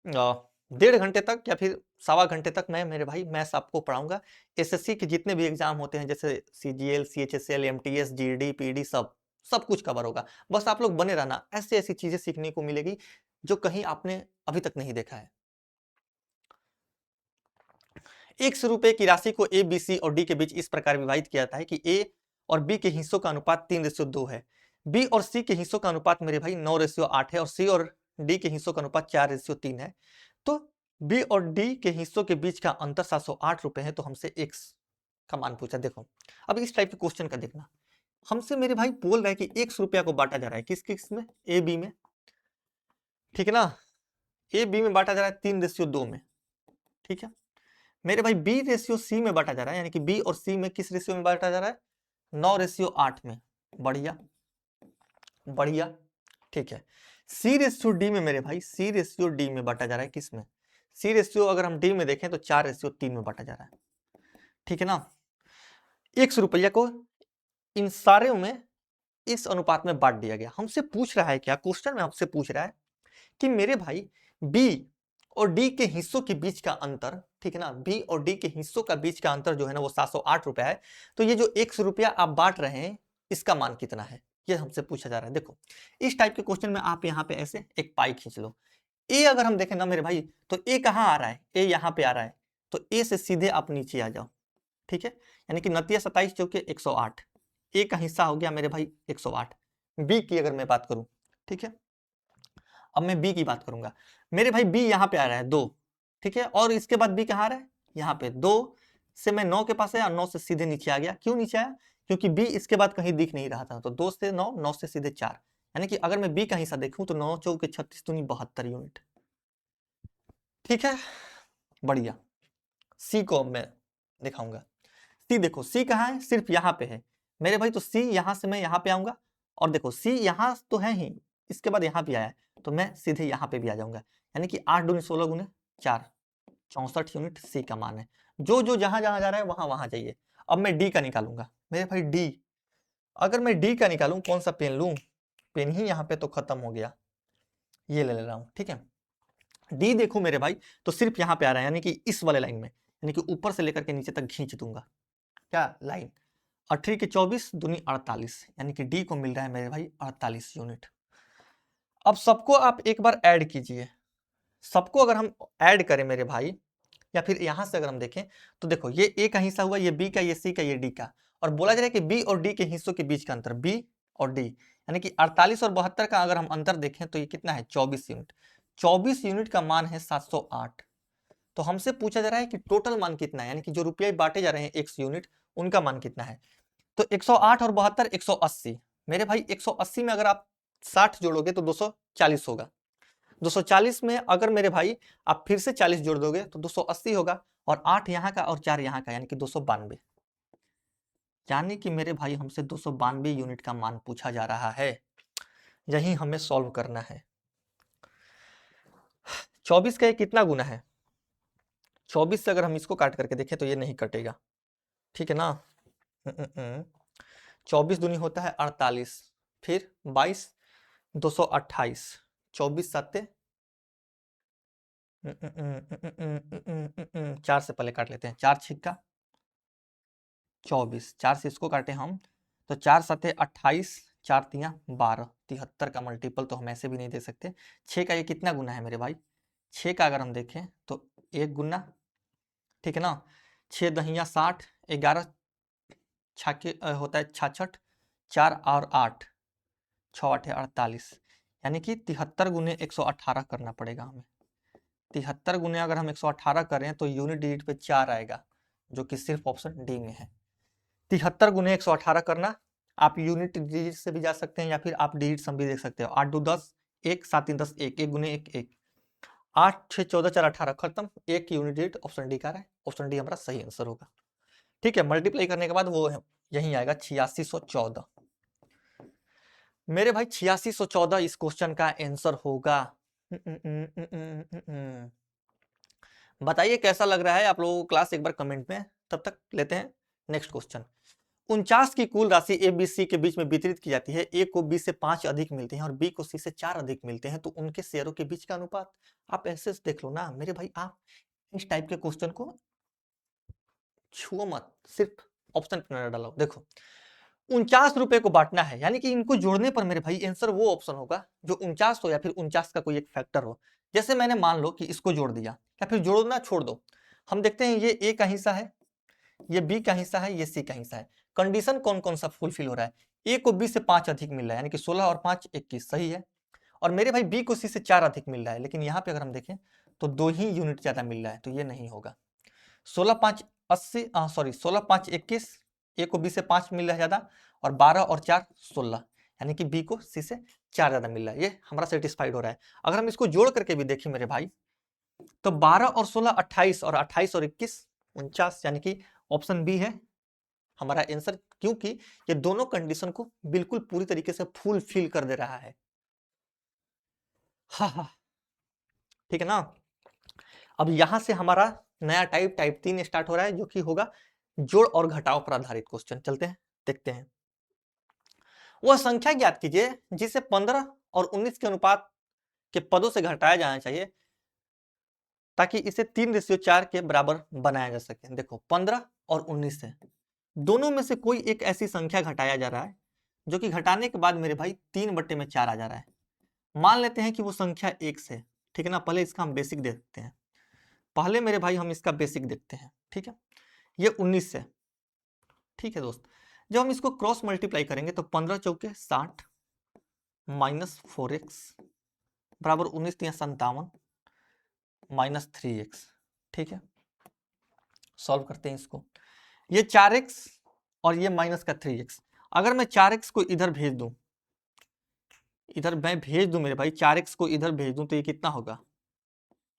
1.5 घंटे तक या फिर 1.25 घंटे तक मैं मेरे भाई मैथ्स आपको पढ़ाऊंगा। एसएससी के जितने भी एग्जाम होते हैं जैसे CGL, CHSL, MTS, GD, PD, सब कुछ कवर होगा। बस आप लोग बने रहना, ऐसी ऐसी चीजें सीखने को मिलेगी जो कहीं आपने अभी तक नहीं देखा है। 100 रुपए की राशि को ए, बी, सी और डी के बीच इस प्रकार विभाजित किया जाता है कि ए और बी के हिस्सों का अनुपात 3:2 है। बी और सी के हिस्सों का अनुपात मेरे भाई 9:8 है और सी और डी के हिस्सों का अनुपात 4:3 है। तो बी और डी के हिस्सों के बीच का अंतर 708 रुपए है। तो हमसे एक्स का मान पूछा। देखो अब इस टाइप के क्वेश्चन का देखना, हमसे मेरे भाई बोल रहा है कि 100 रुपया को बांटा जा रहा है किस किस में, ए बी में, ठीक है ना। ए बी में बांटा जा रहा है 3:2 में, ठीक है। मेरे भाई बी रेशियो सी में बांटा जा रहा है, यानी कि बी और सी में किस रेशियो में बांटा जा रहा है, 9:8 में। बढ़िया बढ़िया, ठीक है। सी रेशियो डी में मेरे भाई, सी रेशियो डी में बांटा जा रहा है किस में, सी रेशियो अगर हम डी में देखें तो 4:3 में बांटा जा रहा है, ठीक है ना। 100 रुपया को इन सारे में इस अनुपात में बांट दिया गया। हमसे पूछ रहा है क्या, क्वेश्चन में हमसे पूछ रहा है कि मेरे भाई बी और डी के हिस्सों के बीच का अंतर, ठीक है ना, बी और डी के हिस्सों का बीच का अंतर जो है ना वो 708 रुपया है। तो ये जो 100 रुपया आप बांट रहे हैं इसका मान कितना है, ये हमसे पूछा जा रहा है। देखो इस टाइप के क्वेश्चन में आप यहाँ पे ऐसे एक पाई खींच लो। ए अगर हम देखें ना मेरे भाई तो ए कहाँ आ रहा है, ए यहाँ पे आ रहा है, तो ए से सीधे आप नीचे आ जाओ, ठीक है। यानी कि 29 27 चौके 108, ए का हिस्सा हो गया मेरे भाई 108। बी की अगर मैं बात करूं, ठीक है, अब मैं बी की बात करूंगा। मेरे भाई बी यहाँ पे आ रहा है 2, ठीक है, और इसके बाद बी कहाँ आ रहा है, यहाँ पे 2 से मैं 9 के पास आया, 9 से सीधे नीचे आ गया। क्यों नीचे आया, क्योंकि बी इसके बाद कहीं दिख नहीं रहा था। तो 2 से 9, 9 से सीधे 4, यानी कि अगर मैं बी का हिस्सा देखूं तो 9 चौके 36 दूनी 72 यूनिट, ठीक है। बढ़िया, सी को अब मैं दिखाऊंगा। सी देखो, सी कहाँ है, सिर्फ यहाँ पे है मेरे भाई। तो सी यहाँ से मैं यहाँ पे आऊंगा, और देखो सी यहाँ तो है ही, इसके बाद यहाँ भी आया है तो मैं सीधे यहाँ पे भी आ जाऊंगा। यानी कि 8 दूनी 16 गुने 4, 64 यूनिट सी का मान है। जो जो जहां जहां जा रहा है वहां वहां जाइए। अब मैं डी का निकालूंगा मेरे भाई। डी अगर मैं डी का निकालूं, कौन सा पेन लूं, पेन ही यहाँ पे तो खत्म हो गया, ये ले रहा हूँ, ठीक है। डी देखो मेरे भाई तो सिर्फ यहाँ पे आ रहा है, यानी कि इस वाले लाइन में, यानी कि ऊपर से लेकर के नीचे तक खींच दूंगा क्या लाइन। 18 के 24 दूनी 48, यानी कि डी को मिल रहा है मेरे भाई 48 यूनिट। अब सबको आप एक बार ऐड कीजिए, सबको अगर हम ऐड करें मेरे भाई, या फिर यहां से अगर हम देखें तो देखो ये ए का हिस्सा हुआ, ये बी का, ये सी का, ये डी का, और बोला जा रहा है कि बी और डी के हिस्सों के बीच का अंतर, बी और डी, यानी कि 48 और 72 का अगर हम अंतर देखें तो ये कितना है, 24 यूनिट। 24 यूनिट का मान है 708। तो हमसे पूछा जा रहा है कि टोटल मान कितना है, यानी कि जो रुपये बांटे जा रहे हैं 1 यूनिट उनका मान कितना है। तो 108 और 72 180, मेरे भाई 180 में अगर आप 60 जोड़ोगे तो 240 होगा। 240 में अगर मेरे भाई आप फिर से 40 जोड़ दोगे तो 280 होगा, और 8 यहाँ का और 4 यहाँ का, यानी कि 292। यानी कि मेरे भाई हमसे 292 यूनिट का मान पूछा जा रहा है, यही हमें सॉल्व करना है। 24 का ये कितना गुना है, 24 से अगर हम इसको काट करके देखें तो ये नहीं कटेगा, ठीक है ना। 24 दूनी होता है 48, फिर 22 228, 24 7 4 से पहले काट लेते हैं, 4 छिक्का 24, 4 से इसको काटे हम तो 4 7 28, 4 3 12, 73 का मल्टीपल तो हम ऐसे भी नहीं दे सकते। 6 का ये कितना गुना है मेरे भाई? 6 का अगर हम देखें तो 1 गुना, ठीक है ना। 6 दहिया 60, 11 छाके होता है 66, 4 और 8, 6 8 48, यानी कि 73 गुने 118 करना पड़ेगा हमें। 73 गुने अगर हम 118 करें तो यूनिट डिजिट पे 4 आएगा, जो कि सिर्फ ऑप्शन डी में है। 73 गुने 118 करना, आप यूनिट डिजिट से भी जा सकते हैं या फिर आप डिजिट सम भी देख सकते हो। 8 2 10, 1 7 3 10, 1 1 गुने 1 1, 8 6 14 4 18 खत्म, एक यूनिट डिजिट ऑप्शन डी का है। ऑप्शन डी हमारा सही आंसर होगा। ठीक है, मल्टीप्लाई करने के बाद वो यही आएगा 8614। मेरे भाई 8614 इस क्वेश्चन का आंसर होगा। बताइए कैसा लग रहा है आप लोगों को क्लास, एक बार कमेंट में। तब तक लेते हैं नेक्स्ट क्वेश्चन। 49 की कुल राशि ए बी सी के बीच में वितरित की जाती है। ए को बी से 5 अधिक मिलते हैं और बी को सी से 4 अधिक मिलते हैं, तो उनके शेयरों के बीच का अनुपात। आप ऐसे देख लो ना मेरे भाई, आप इस टाइप के क्वेश्चन को छुओ मत, सिर्फ ऑप्शन पर नजर डालो। देखो 49 रुपए को बांटना है, यानी कि इनको जोड़ने पर मेरे भाई आंसर वो ऑप्शन होगा जो 49 हो या फिर 49 का कोई एक फैक्टर हो। जैसे मैंने मान लो कि इसको जोड़ दिया, या फिर जोड़ना छोड़ दो, हम देखते हैं ये ए का हिस्सा है, ये बी का हिस्सा है, ये सी का हिस्सा है। कंडीशन कौन कौन सा फुलफिल हो रहा है? ए को बी से 5 अधिक मिल रहा है, यानी कि 16 और 5 21, सही है। और मेरे भाई बी को सी से 4 अधिक मिल रहा है, लेकिन यहाँ पे अगर हम देखें तो 2 ही यूनिट ज्यादा मिल रहा है, तो ये नहीं होगा। 16 5 80, सॉरी 16 5 21, ए को बी से 5 मिल रहा है ज्यादा, और 12 और 4 16, यानी कि बी को सी से 4 ज्यादा मिल रहा है। ये हमारा सेटिस्फाइड हो रहा है। अगर हम इसको जोड़ करके भी देखें मेरे भाई, तो 12 और 16 28, और 28 और 21 49, यानी कि ऑप्शन बी है हमारा आंसर, क्योंकि ये दोनों कंडीशन को बिल्कुल पूरी तरीके से फुलफिल कर दे रहा है। हाँ, ठीक है ना। अब यहां से हमारा नया टाइप 3 स्टार्ट हो रहा है, जो कि होगा जोड़ और घटाव पर आधारित क्वेश्चन। चलते हैं, देखते हैं। वह संख्या ज्ञात कीजिए जिसे 15 और 19 के अनुपात के पदों से घटाया जाना चाहिए, ताकि इसे 3:4 के बराबर बनाया जा सके। देखो 15 और 19 से दोनों में से कोई एक ऐसी संख्या घटाया जा रहा है जो कि घटाने के बाद मेरे भाई 3/4 आ जा रहा है। मान लेते हैं कि वो संख्या 1 से, ठीक है ना। पहले इसका हम बेसिक देखते हैं। पहले मेरे भाई हम इसका बेसिक देखते हैं, ठीक है। ये 19 से, ठीक है दोस्त। जब हम इसको क्रॉस मल्टीप्लाई करेंगे तो 15 चौके 60 माइनस 4x बराबर 19 3 57 माइनस 3x, ठीक है। सॉल्व करते हैं इसको। ये 4x और ये माइनस का 3x, अगर मैं 4x को इधर भेज दूं, इधर मैं भेज दूं मेरे भाई 4x को इधर भेज दूं, तो ये कितना होगा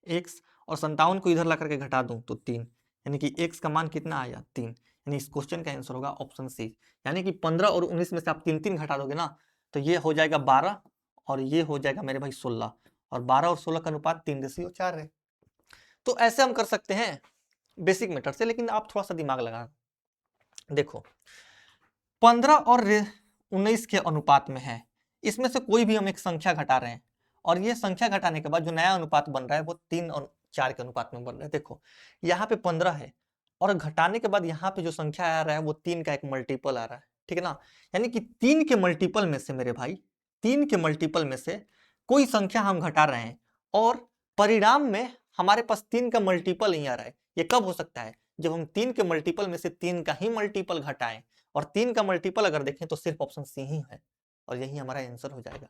x, और 57 को इधर ला करके घटा दूं तो 3, यानी कि x का मान कितना आया 3, यानी इस क्वेश्चन का आंसर होगा ऑप्शन सी। यानी कि 15 और 19 में से आप 3 3 घटा दोगे ना, तो ये हो जाएगा 12 और ये हो जाएगा मेरे भाई 16, और 12 और 16 का अनुपात 3:4 है। तो ऐसे हम कर सकते हैं बेसिक मेथड से, लेकिन आप थोड़ा सा दिमाग लगा। देखो 15 और 19 के अनुपात में है, इसमें से कोई भी हम एक संख्या घटा रहे हैं, और ये संख्या घटाने के बाद जो नया अनुपात बन रहा है वो 3 और 4 के अनुपात में बन रहा है। देखो यहाँ पे 15 है, और घटाने के बाद यहाँ पे जो संख्या आ रहा है वो 3 का एक मल्टीपल आ रहा है, ठीक है ना। यानी कि 3 के मल्टीपल में से मेरे भाई, 3 के मल्टीपल में से कोई संख्या हम घटा रहे हैं, और परिणाम में हमारे पास 3 का मल्टीपल ही आ रहा है। ये कब हो सकता है? जब हम 3 के मल्टीपल में से 3 का ही मल्टीपल घटाएं, और 3 का मल्टीपल अगर देखें तो सिर्फ ऑप्शन सी ही है, और यही हमारा आंसर हो जाएगा।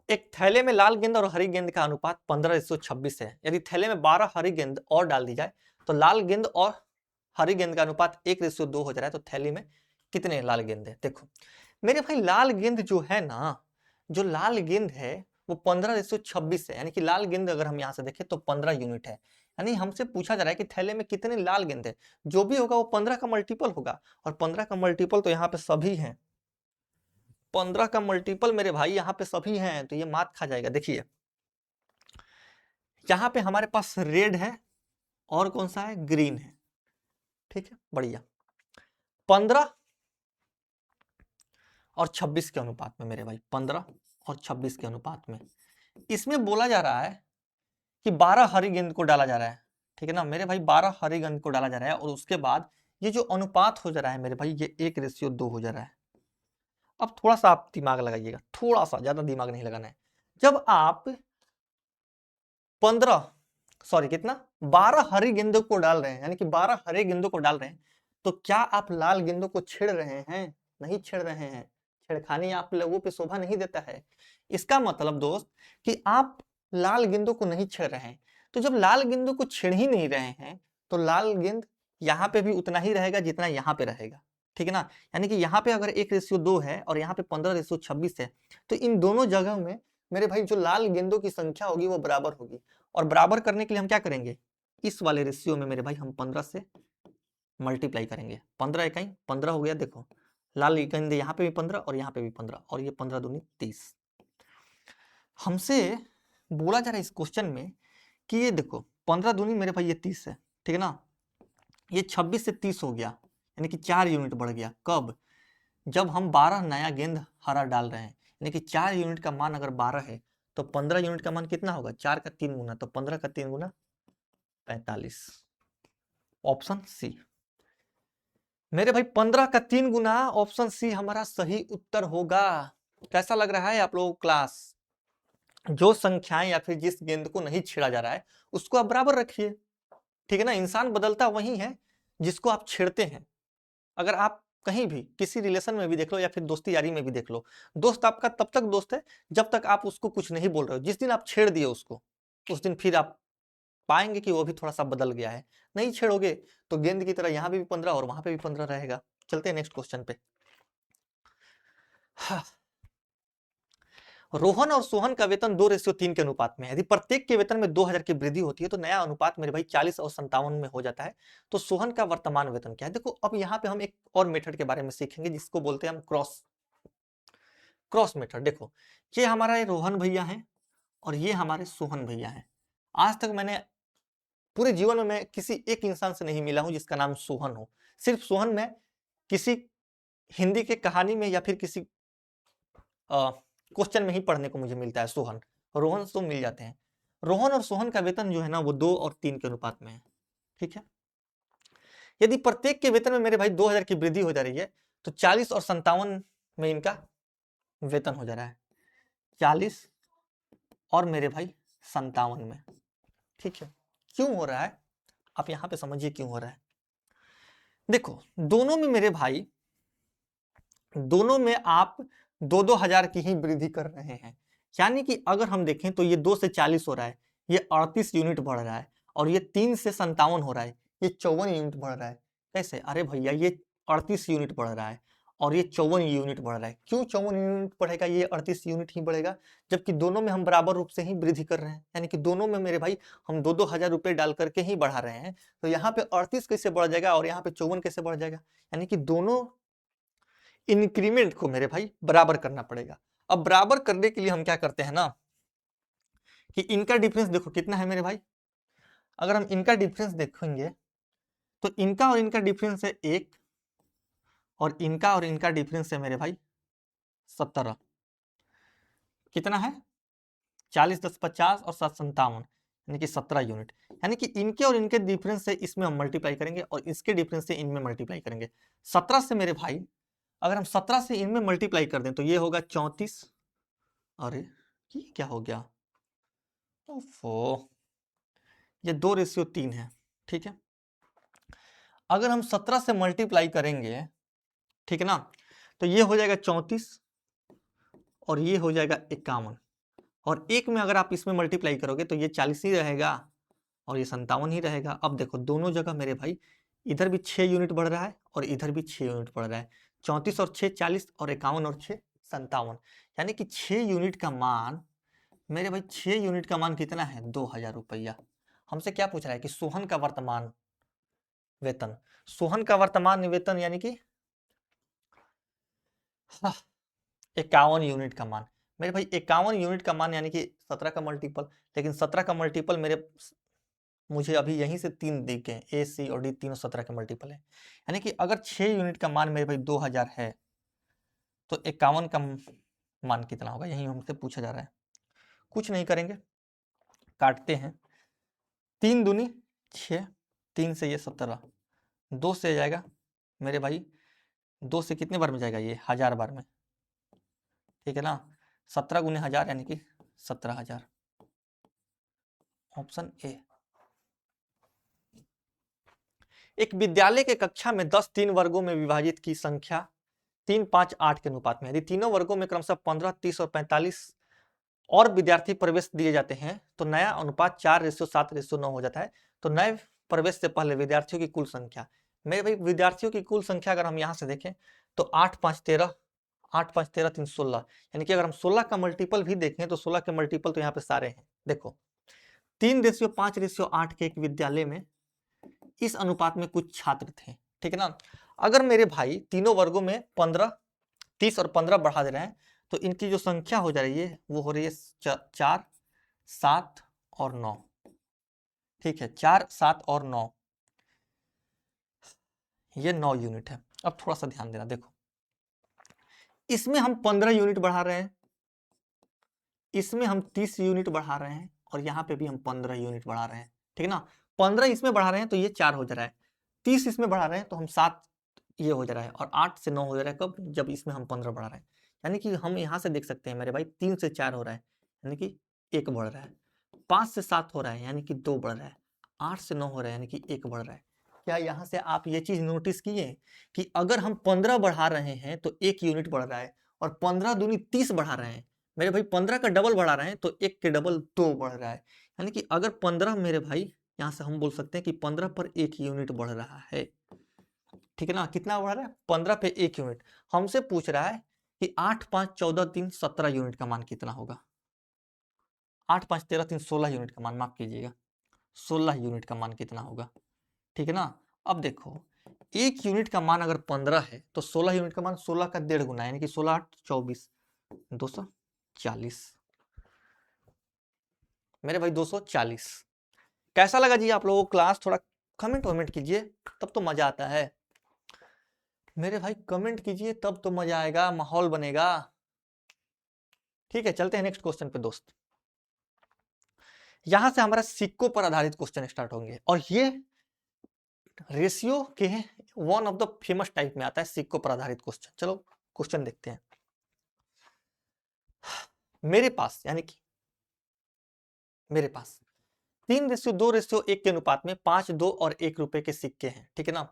एक थैले में लाल गेंद और हरी गेंद का अनुपात 15:26 है। यदि थैले में 12 हरी गेंद और डाल दी जाए तो लाल गेंद और हरी गेंद का अनुपात 1:2 हो जा रहा है, तो थैली में कितने लाल गेंद है? देखो मेरे भाई लाल गेंद जो है ना, जो लाल गेंद है वो 15:26 है, यानी कि लाल गेंद अगर हम यहाँ से देखें तो 15 यूनिट है। यानी हमसे पूछा जा रहा है कि थैले में कितने लाल गेंद है, जो भी होगा वो 15 का मल्टीपल होगा, और 15 का मल्टीपल तो यहाँ पे सभी हैं। 15 का मल्टीपल मेरे भाई यहाँ पे सभी हैं, तो ये मात खा जाएगा। देखिए यहाँ पे हमारे पास रेड है, और कौन सा है? ग्रीन है, ठीक है, बढ़िया। 15 और 26 के अनुपात में मेरे भाई, 15 और 26 के अनुपात में, इसमें बोला जा रहा है कि 12 हरी गेंद को डाला जा रहा है, ठीक है ना मेरे भाई। 12 हरी गेंद को डाला जा रहा है, और उसके बाद ये जो अनुपात हो जा रहा है मेरे भाई, ये 1:2 हो जा रहा है। अब थोड़ा सा आप दिमाग लगाइएगा, थोड़ा सा, ज्यादा दिमाग नहीं लगाना है। जब आप 12 हरी गेंदों को डाल रहे हैं, यानी कि 12 हरे गेंदों को डाल रहे हैं, तो क्या आप लाल गेंदों को छेड़ रहे हैं? नहीं छेड़ रहे हैं। छेड़खानी आप लोगों पे शोभा नहीं देता है। इसका मतलब दोस्त कि आप लाल गेंदों को नहीं छेड़ रहे हैं। तो जब लाल गेंदों को छेड़ ही नहीं रहे हैं, तो लाल गेंद यहाँ पे भी उतना ही रहेगा जितना यहाँ पे रहेगा, ठीक है ना। यानी कि यहाँ पे अगर 1:2 है और यहाँ पे 15:26 है, तो इन दोनों जगह में मेरे भाई जो लाल गेंदों की संख्या होगी वो बराबर होगी। और बराबर करने के लिए हम क्या करेंगे, इस वाले रेशियो में मेरे भाई हम 15 से मल्टीप्लाई करेंगे। 15 इकाई 15 हो गया, देखो लाल गेंद यहाँ पे भी 15 और यहाँ पे भी 15, और ये 15 दूनी 30। हमसे बोला जा रहा है इस क्वेश्चन में कि ये देखो 15 दूनी मेरे भाई ये 30 है, ठीक है ना। ये 26 से 30 हो गया, यानी कि 4 यूनिट बढ़ गया। कब? जब हम 12 नया गेंद हरा डाल रहे हैं, यानी कि 4 यूनिट का मान अगर 12 है, तो 15 यूनिट का मान कितना होगा? 4 का 3 गुना, तो 15 का 3 गुना 45। ऑप्शन सी मेरे भाई, 15 का 3 गुना, ऑप्शन सी हमारा सही उत्तर होगा। कैसा लग रहा है आप लोगों को क्लास? जो संख्याएं या फिर जिस गेंद को नहीं छेड़ा जा रहा है उसको आप बराबर रखिए, ठीक है ना। इंसान बदलता वही है जिसको आप छेड़ते हैं। अगर आप कहीं भी किसी रिलेशन में भी देख लो या फिर दोस्ती यारी में भी देख लो, दोस्त आपका तब तक दोस्त है जब तक आप उसको कुछ नहीं बोल रहे हो। जिस दिन आप छेड़ दिए उसको, उस दिन फिर आप पाएंगे कि वो भी थोड़ा सा बदल गया है। नहीं छेड़ोगे तो गेंद की तरह यहाँ भी 15 और वहां पे भी 15 रहेगा। चलते हैं नेक्स्ट क्वेश्चन पे। रोहन और सोहन का वेतन 2:3 के अनुपात में है। यदि प्रत्येक के वेतन में 2000 की वृद्धि होती है तो नया अनुपात मेरे भाई 40 और 57 में हो जाता है। तो सोहन का वर्तमान वेतन क्या है? देखो अब यहाँ पे हम एक और मेथड के बारे में सीखेंगे जिसको बोलते हैं हम क्रॉस मेथड। देखो ये हमारा ये रोहन भैया है और ये हमारे सोहन भैया है। आज तक मैंने पूरे जीवन में मैं किसी एक इंसान से नहीं मिला हूं जिसका नाम सोहन हो। सिर्फ सोहन में किसी हिंदी के कहानी में या फिर किसी क्वेश्चन में ही पढ़ने को मुझे मिलता है सोहन। रोहन तो मिल जाते हैं। रोहन और सोहन का वेतन जो है ना वो 2 और 3 के अनुपात में है, ठीक है। यदि प्रत्येक के वेतन में मेरे भाई 2000 की वृद्धि हो जा रही है तो 40 और 57 में इनका वेतन हो जा रहा है। 40 और मेरे भाई 57 में, ठीक है। क्यों हो रहा है आप यहाँ पे समझिए क्यों हो रहा है। देखो दोनों में मेरे भाई, दोनों में आप 2-2 हजार की ही वृद्धि कर रहे हैं। यानी कि अगर हम देखें तो ये 2 से 40 हो रहा है, ये 38 यूनिट बढ़ रहा है, और ये 3 से 57 हो रहा है, ये 54 यूनिट बढ़ रहा है। कैसे? अरे भैया ये 38 यूनिट बढ़ रहा है और ये 54 यूनिट बढ़ रहा है। क्यों 54 यूनिट बढ़ेगा? ये 38 यूनिट ही बढ़ेगा, जबकि दोनों में हम बराबर रूप से ही वृद्धि कर रहे हैं। यानी कि दोनों में मेरे भाई हम 2-2 हजार रुपए डाल करके ही बढ़ा रहे हैं। तो यहाँ पे 38 कैसे बढ़ जाएगा और यहाँ पे 54 कैसे बढ़ जाएगा? यानी कि दोनों इंक्रीमेंट को मेरे भाई बराबर करना पड़ेगा। अब बराबर करने के लिए हम क्या करते हैं ना कि इनका डिफरेंस देखो कितना है मेरे भाई। अगर हम इनका डिफरेंस देखेंगे तो इनका और इनका डिफरेंस है 1 और इनका और इनका डिफरेंस है मेरे भाई 17। कितना है? 40 10 50 और 7 57, यानी कि 17 यूनिट। यानी कि इनके और इनके डिफरेंस से इसमें हम मल्टीप्लाई करेंगे और इसके डिफरेंस से इनमें मल्टीप्लाई करेंगे। 17 से मेरे भाई अगर हम 17 से इनमें मल्टीप्लाई कर दें तो ये होगा 34। अरे ये क्या हो गया? ओफो, ये 2:3 है, ठीक है। अगर हम 17 से मल्टीप्लाई करेंगे, ठीक है ना, तो ये हो जाएगा 34 और ये हो जाएगा 51, और एक में अगर आप इसमें मल्टीप्लाई करोगे तो ये 40 ही रहेगा और ये 57 ही रहेगा। अब देखो दोनों जगह मेरे भाई इधर भी 6 यूनिट बढ़ रहा है और इधर भी 6 यूनिट बढ़ रहा है। 34 और 6 40 और 51 और 6 57, यानी कि 6 यूनिट का मान मेरे भाई 6 यूनिट का मान कितना है? 2000 रुपया। हमसे क्या पूछ रहा है कि सोहन का वर्तमान वेतन। सोहन का वर्तमान वेतन यानी कि 51 यूनिट का मान। मेरे भाई 51 यूनिट का मान यानी कि 17 का मल्टीपल, लेकिन 17 का मल्टीपल मुझे अभी यहीं से 3 दिख गए, ए सी और डी तीनों 17 के मल्टीपल है। यानी कि अगर 6 यूनिट का मान मेरे भाई 2000 है तो 51 का मान कितना होगा, यही हमसे पूछा जा रहा है। कुछ नहीं करेंगे, काटते हैं। 3 दूनी 6, 3 से ये 17, 2 से जाएगा मेरे भाई, 2 से कितने बार में जाएगा ये, 1000 बार में, ठीक है ना। 17 गुने 1000 यानी कि 17,000, ऑप्शन ए। एक विद्यालय के कक्षा में 10 3 वर्गों में विभाजित की संख्या 3, 5, 8 के अनुपात में, यदि तीनों वर्गों में क्रमशः 15, 30 और 45 और विद्यार्थी प्रवेश दिए जाते हैं तो नया अनुपात 4:7:9 हो जाता है। तो नए प्रवेश से पहले विद्यार्थियों की कुल संख्या, मेरे भाई विद्यार्थियों की कुल संख्या अगर हम यहाँ से देखें तो 8, 5, 13, 8, 5, 13, 3, 16, यानी कि अगर हम 16 का मल्टीपल भी देखें तो 16 के मल्टीपल तो यहाँ पे सारे हैं। देखो 3:5:8 के एक विद्यालय में इस अनुपात में कुछ छात्र थे, ठीक है ना। अगर मेरे भाई तीनों वर्गों में 15, 30 और 15 बढ़ा दे रहे हैं तो इनकी जो संख्या हो जा रही है वो हो रही है 4, 7 और 9, ठीक है, 4, 7 और 9, ये 9 यूनिट है। अब थोड़ा सा ध्यान देना, देखो इसमें हम 15 यूनिट बढ़ा रहे हैं, इसमें हम 30 यूनिट बढ़ा रहे हैं और यहाँ पे भी हम 15 यूनिट बढ़ा रहे हैं, ठीक है ना। 15 इसमें बढ़ा रहे हैं तो ये 4 हो जा रहा है, 30 इसमें बढ़ा रहे हैं तो हम 7 ये हो जा रहा है, और 8 से 9 हो जा रहा है कब, जब इसमें हम 15 बढ़ा रहे हैं। यानी कि हम यहाँ से देख सकते हैं मेरे भाई 3 से 4 हो रहा है यानी कि 1 बढ़ रहा है, 5 से 7 हो रहा है यानी कि 2 बढ़ रहा है, 8 से 9 हो रहा है यानी कि 1 बढ़ रहा है। क्या यहाँ से आप ये चीज नोटिस किए कि अगर हम 15 बढ़ा रहे हैं तो 1 यूनिट बढ़ रहा है, और 15 दूनी 30 बढ़ा रहे हैं मेरे भाई, 15 का डबल बढ़ा रहे हैं तो 1 के डबल 2 बढ़ रहा है। यानी कि अगर 15 मेरे भाई, यहाँ से हम बोल सकते हैं कि 15 पर 1 यूनिट बढ़ रहा है, ठीक है ना। कितना बढ़ रहा है, 15 पे 1 यूनिट। हमसे पूछ रहा है कि 8, 5, 14, 3, 17 यूनिट का मान कितना होगा। 8, 5, 13, 3, 16 यूनिट का मान, माफ कीजिएगा 16 यूनिट का मान कितना होगा, ठीक है ना। अब देखो 1 यूनिट का मान अगर 15 है तो 16 यूनिट का मान 16 का 1.5 गुना, यानी कि 16, 8, 24, 240 मेरे भाई, 240। कैसा लगा जी आप लोगों को क्लास, थोड़ा कमेंट वमेंट कीजिए तब तो मजा आता है मेरे भाई, कमेंट कीजिए तब तो मजा आएगा, माहौल बनेगा। ठीक है, चलते हैं नेक्स्ट क्वेश्चन पे दोस्त। यहां से हमारा सिक्कों पर आधारित क्वेश्चन स्टार्ट होंगे, और ये रेशियो के one of the famous type में आता है सिक्कों पर आधारित क्वेश्चन। चलो क्वेश्चन देखते हैं। मेरे पास, यानी कि मेरे पास 3:2:1 के अनुपात में 5, 2 और 1 रुपए के सिक्के हैं, ठीक है ना।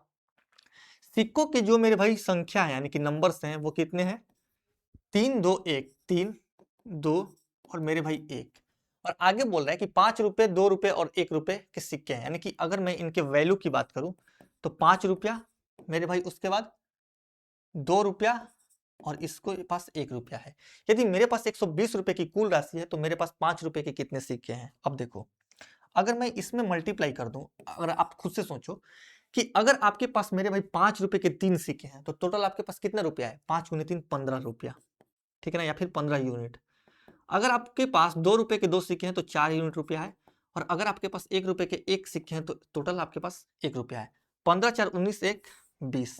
सिक्कों के जो मेरे भाई संख्या है यानी कि नंबर्स हैं वो कितने हैं, 3, 2, 1, 3, 2 और मेरे भाई 1, और आगे बोल रहा है कि 5 रुपए, 2 रुपए और 1 रुपए के सिक्के हैं। यानी कि अगर मैं इनके वैल्यू की बात करूं तो 5 रुपया मेरे भाई, उसके बाद 2 रुपया और इसको पास 1 रुपया है। यदि मेरे पास 120 रुपए की कुल राशि है तो मेरे पास 5 रुपए के कितने सिक्के हैं। अब देखो अगर मैं इसमें मल्टीप्लाई कर दूं, अगर आप खुद से सोचो कि अगर आपके पास मेरे भाई 5 रुपए के 3 सिक्के हैं तो टोटल आपके पास कितना रुपया है, 5 गुने 3, 15 रुपया, ठीक है ना, या फिर 15 यूनिट। अगर आपके पास 2 रुपए के 2 सिक्के हैं तो 4 यूनिट रुपया है, और अगर आपके पास 1 रुपए के 1 सिक्के हैं तो टोटल आपके पास 1 रुपया है। 15, 4, 19, 1, 20।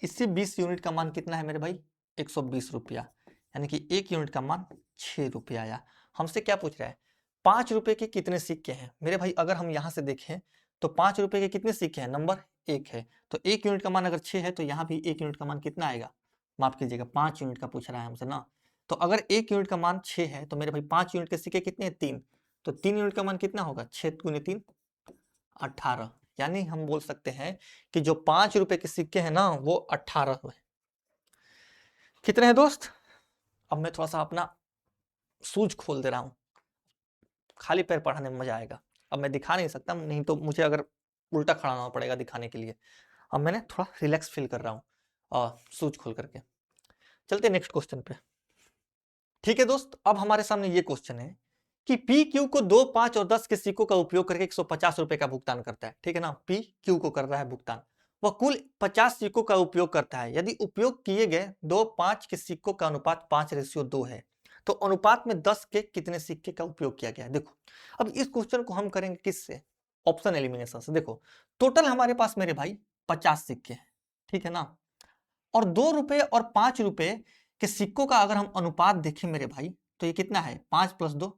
इससे 20 यूनिट का मान कितना है मेरे भाई, 120 रुपया, यानी कि 1 यूनिट का मान 6 रुपया आया। हमसे क्या पूछ रहा है, 5 रुपए के कितने सिक्के हैं मेरे भाई। अगर हम यहाँ से देखें तो 5 रुपए के कितने सिक्के हैं, नंबर 1 है, तो 1 यूनिट का मान अगर 6 है तो यहाँ भी 1 यूनिट का मान कितना आएगा, माफ कीजिएगा 5 यूनिट का पूछ रहा है हमसे ना। तो अगर 1 यूनिट का मान 6 है तो मेरे भाई 5 यूनिट के सिक्के कितने हैं, 3, तो 3 यूनिट का मान कितना होगा, 6 गुने 3, 18। यानी हम बोल सकते हैं कि जो 5 रुपए के सिक्के हैं ना वो 18 है। कितने हैं दोस्त। अब मैं थोड़ा सा अपना सूझ खोल दे रहा हूं, खाली पैर पढ़ाने में मजा आएगा। अब मैं दिखा नहीं सकता, नहीं तो मुझे अगर उल्टा खड़ा होना पड़ेगा दिखाने के लिए। अब मैंने थोड़ा रिलैक्स फील कर रहा हूँ और सूझ खोल करके। चलते नेक्स्ट क्वेश्चन पे। ठीक है दोस्त, अब हमारे सामने ये क्वेश्चन है कि पी क्यू को 2, 5 और 10 के सिक्कों का उपयोग करके 150 रुपए का भुगतान करता है, ठीक है ना। पी क्यू को कर रहा है भुगतान, वह कुल 50 सिक्कों का उपयोग करता है। यदि उपयोग किए गए 2, 5 के सिक्कों का अनुपात 5:2 है तो अनुपात में 10 के कितने सिक्के का उपयोग किया गया है। देखो अब इस क्वेश्चन को हम करेंगे किससे, ऑप्शन एलिमिनेशन से। देखो टोटल हमारे पास मेरे भाई 50 सिक्के हैं, ठीक है ना, और 2 रुपए और 5 रुपए के सिक्कों का अगर हम अनुपात देखें मेरे भाई तो ये कितना है, 5 + 2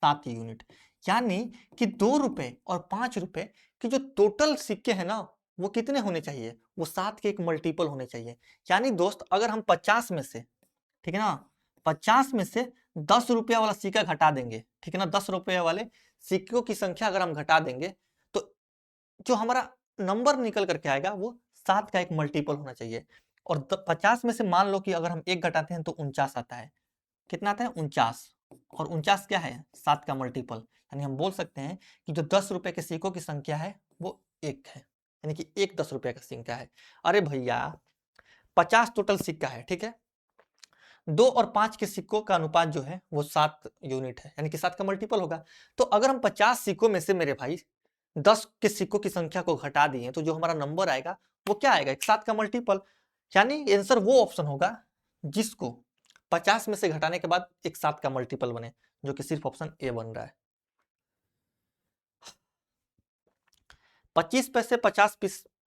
7 यूनिट। यानी कि 2 रुपए और 5 रुपए के जो टोटल सिक्के हैं ना वो कितने होने चाहिए, वो 7 के एक मल्टीपल होने चाहिए। यानी दोस्त अगर हम 50 में से, ठीक है ना, 50 में से 10 रुपया वाला सिक्का घटा देंगे, ठीक है ना, 10 रुपये वाले सिक्कों की संख्या अगर हम घटा देंगे तो जो हमारा नंबर निकल करके आएगा वो 7 का एक मल्टीपल होना चाहिए। और 50 में से मान लो कि अगर हम 1 घटाते हैं तो 49 आता है। कितना आता है, 49। और 49 क्या है, 7 का मल्टीपल। यानी हम बोल सकते हैं कि जो 10 रुपए के सिक्कों की संख्या है वो 1 है, यानी कि 1 10 रुपए का सिक्का है। अरे भैया 50 टोटल सिक्का है, ठीक है, 2 और 5 के सिक्कों का अनुपात जो है वो 7 यूनिट है, यानी कि 7 का मल्टीपल होगा। तो अगर हम 50 सिक्कों में से मेरे भाई 10 के सिक्कों की संख्या को घटा दिए तो जो हमारा नंबर आएगा वो क्या आएगा, एक 7 का मल्टीपल। यानी आंसर वो ऑप्शन होगा जिसको 50 में से घटाने के बाद एक 7 का मल्टीपल बने, जो कि सिर्फ ऑप्शन ए बन रहा है। 25 पैसे, 50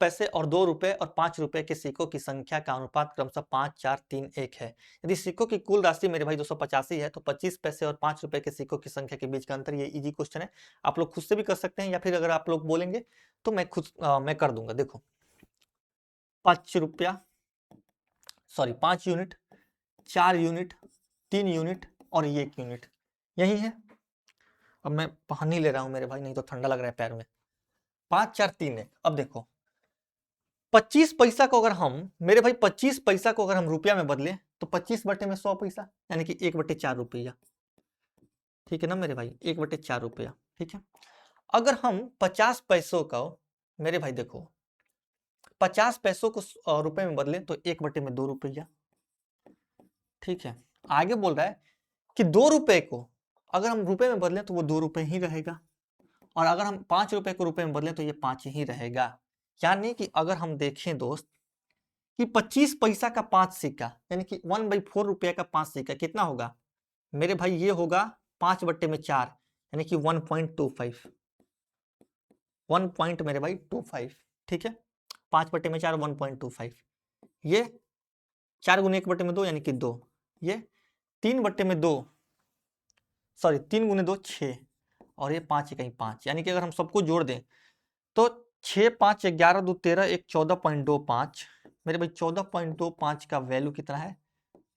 पैसे और 2 रुपए और 5 रुपए के सिक्कों की संख्या का अनुपात क्रमशः 5 4 3 1 है। यदि सिक्कों की कुल राशि मेरे भाई 285 है तो 25 पैसे और 5 रुपए के सिक्कों की संख्या के बीच का अंतर, ये इजी क्वेश्चन है, आप लोग खुद से भी कर सकते हैं या फिर अगर आप लोग बोलेंगे तो मैं कर दूंगा। देखो 5 रुपया, सॉरी 5 यूनिट, 4 यूनिट, 3 यूनिट और ये 1 यूनिट, यही है। अब मैं पानी ले रहा हूं मेरे भाई, नहीं तो ठंडा लग रहा है पैर में। 5 4 3 1। अब देखो 25 पैसा को अगर हम, मेरे भाई 25 पैसा को अगर हम रुपया में बदले तो 25 बटे में 100 पैसा, यानी कि 1 बटे 4 रुपया, ठीक है ना मेरे भाई, 1 बटे 4 रुपया, ठीक है। अगर हम 50 पैसों का, मेरे भाई देखो 50 पैसों को रुपए में बदले तो 1 बटे में 2 रुपया, ठीक है। आगे बोल रहा है कि 2 रुपए को अगर हम रुपए में बदलें तो वो 2 रुपए ही रहेगा, और अगर हम 5 रुपए को रुपए में बदलें तो ये 5 ही रहेगा। यानी कि अगर हम देखें दोस्त कि 25 पैसा का 5 सिक्का, यानी कि 1/4 रुपया का 5 सिक्का कितना होगा मेरे भाई, ये होगा 5 बट्टे में 4, यानी कि 1.25, 1 पॉइंट मेरे भाई 25, ठीक है। 5 बट्टे में 4 1.25, ये 4 गुने 1 बट्टे में 2 यानी कि 2, ये 3 बट्टे में 2, सॉरी 3 गुने 2 6, और ये 5 कहीं 5, यानी कि अगर हम सबको जोड़ दें तो 6 5 11 2 13 1 14.25, मेरे भाई 14.25 का वैल्यू कितना है,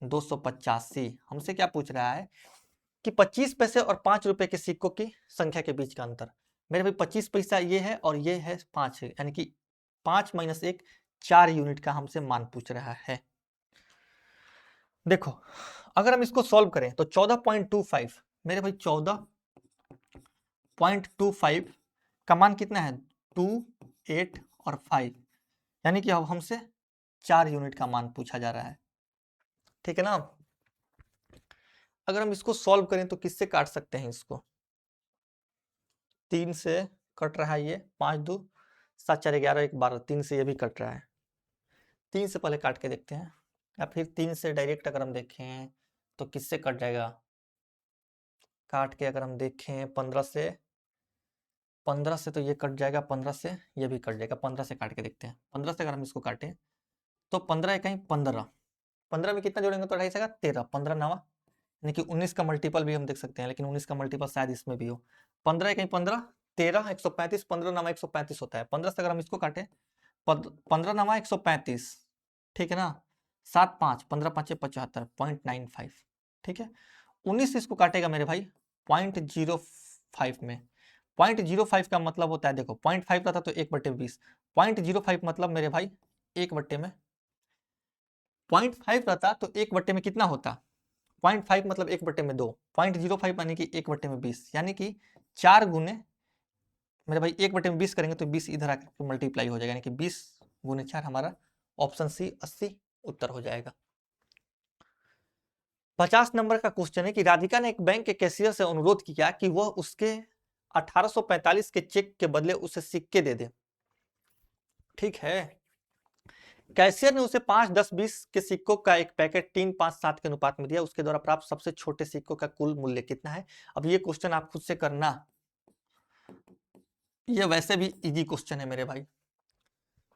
285। हमसे क्या पूछ रहा है कि 25 पैसे और 5 रुपए के सिक्कों की संख्या के बीच का अंतर। मेरे भाई 25 पैसा ये है और ये है 5 है, यानी कि 5 - 1 4 यूनिट का हमसे मान पूछ रहा है। देखो अगर हम इसको सॉल्व करें तो 14.25, मेरे भाई 14.25 का मान कितना है, 2 8 और 5, यानी कि अब हमसे 4 यूनिट का मान पूछा जा रहा है, ठीक है ना। अगर हम इसको सॉल्व करें तो किससे काट सकते हैं इसको, 3 से कट रहा है ये, 5 2 7 4 11 1 12, 3 से ये भी कट रहा है। 3 से पहले काट के देखते हैं, या फिर 3 से डायरेक्ट अगर हम देखें तो किससे कट जाएगा, काट के अगर हम देखें 15 से तो ये कट जाएगा, 15 से ये भी कट जाएगा, 15 से काट के देखते हैं। 15 से अगर हम इसको काटें तो 15 कहीं 15, 15 में कितना जोड़ेंगे तो 2.5 13, 15 9, यानी कि 19 का मल्टीपल भी हम देख सकते हैं, लेकिन 19 का मल्टीपल शायद इसमें भी हो। 15 कहीं 15 13 135, 15 9 135 होता है। 15 से अगर हम इसको काटें 15 9 135, ठीक है ना, 7 5 15 5 75 0.95, ठीक है। 19 से इसको काटेगा मेरे भाई 0.05 में, 0.05 का मतलब होता है, देखो 0.5 रहता तो 1/20, 0.05 मतलब मेरे भाई 1 बट्टे में, 0.5 रहता तो 1 बट्टे में कितना होता, 0.5 मतलब 1 बट्टे में 2, 0.05 यानी कि 1 बट्टे में 20, यानी कि 4 गुने मेरे भाई 1 बट्टे में 20 करेंगे तो 20 इधर आकर मल्टीप्लाई हो जाएगा, यानी कि 20 गुने 4 हमारा ऑप्शन सी 80 उत्तर हो जाएगा। 50 नंबर का क्वेश्चन है कि राधिका ने एक बैंक के कैशियर से अनुरोध किया कि वह उसके 1845 के चेक के बदले उसे सिक्के दे दे, ठीक है। कैशियर ने उसे 5 10 20 के सिक्कों का एक पैकेट 3 5 7 के अनुपात में दिया, उसके द्वारा प्राप्त सबसे छोटे सिक्कों का कुल मूल्य कितना है। अब ये क्वेश्चन आप खुद से करना, ये वैसे भी इजी क्वेश्चन है मेरे भाई,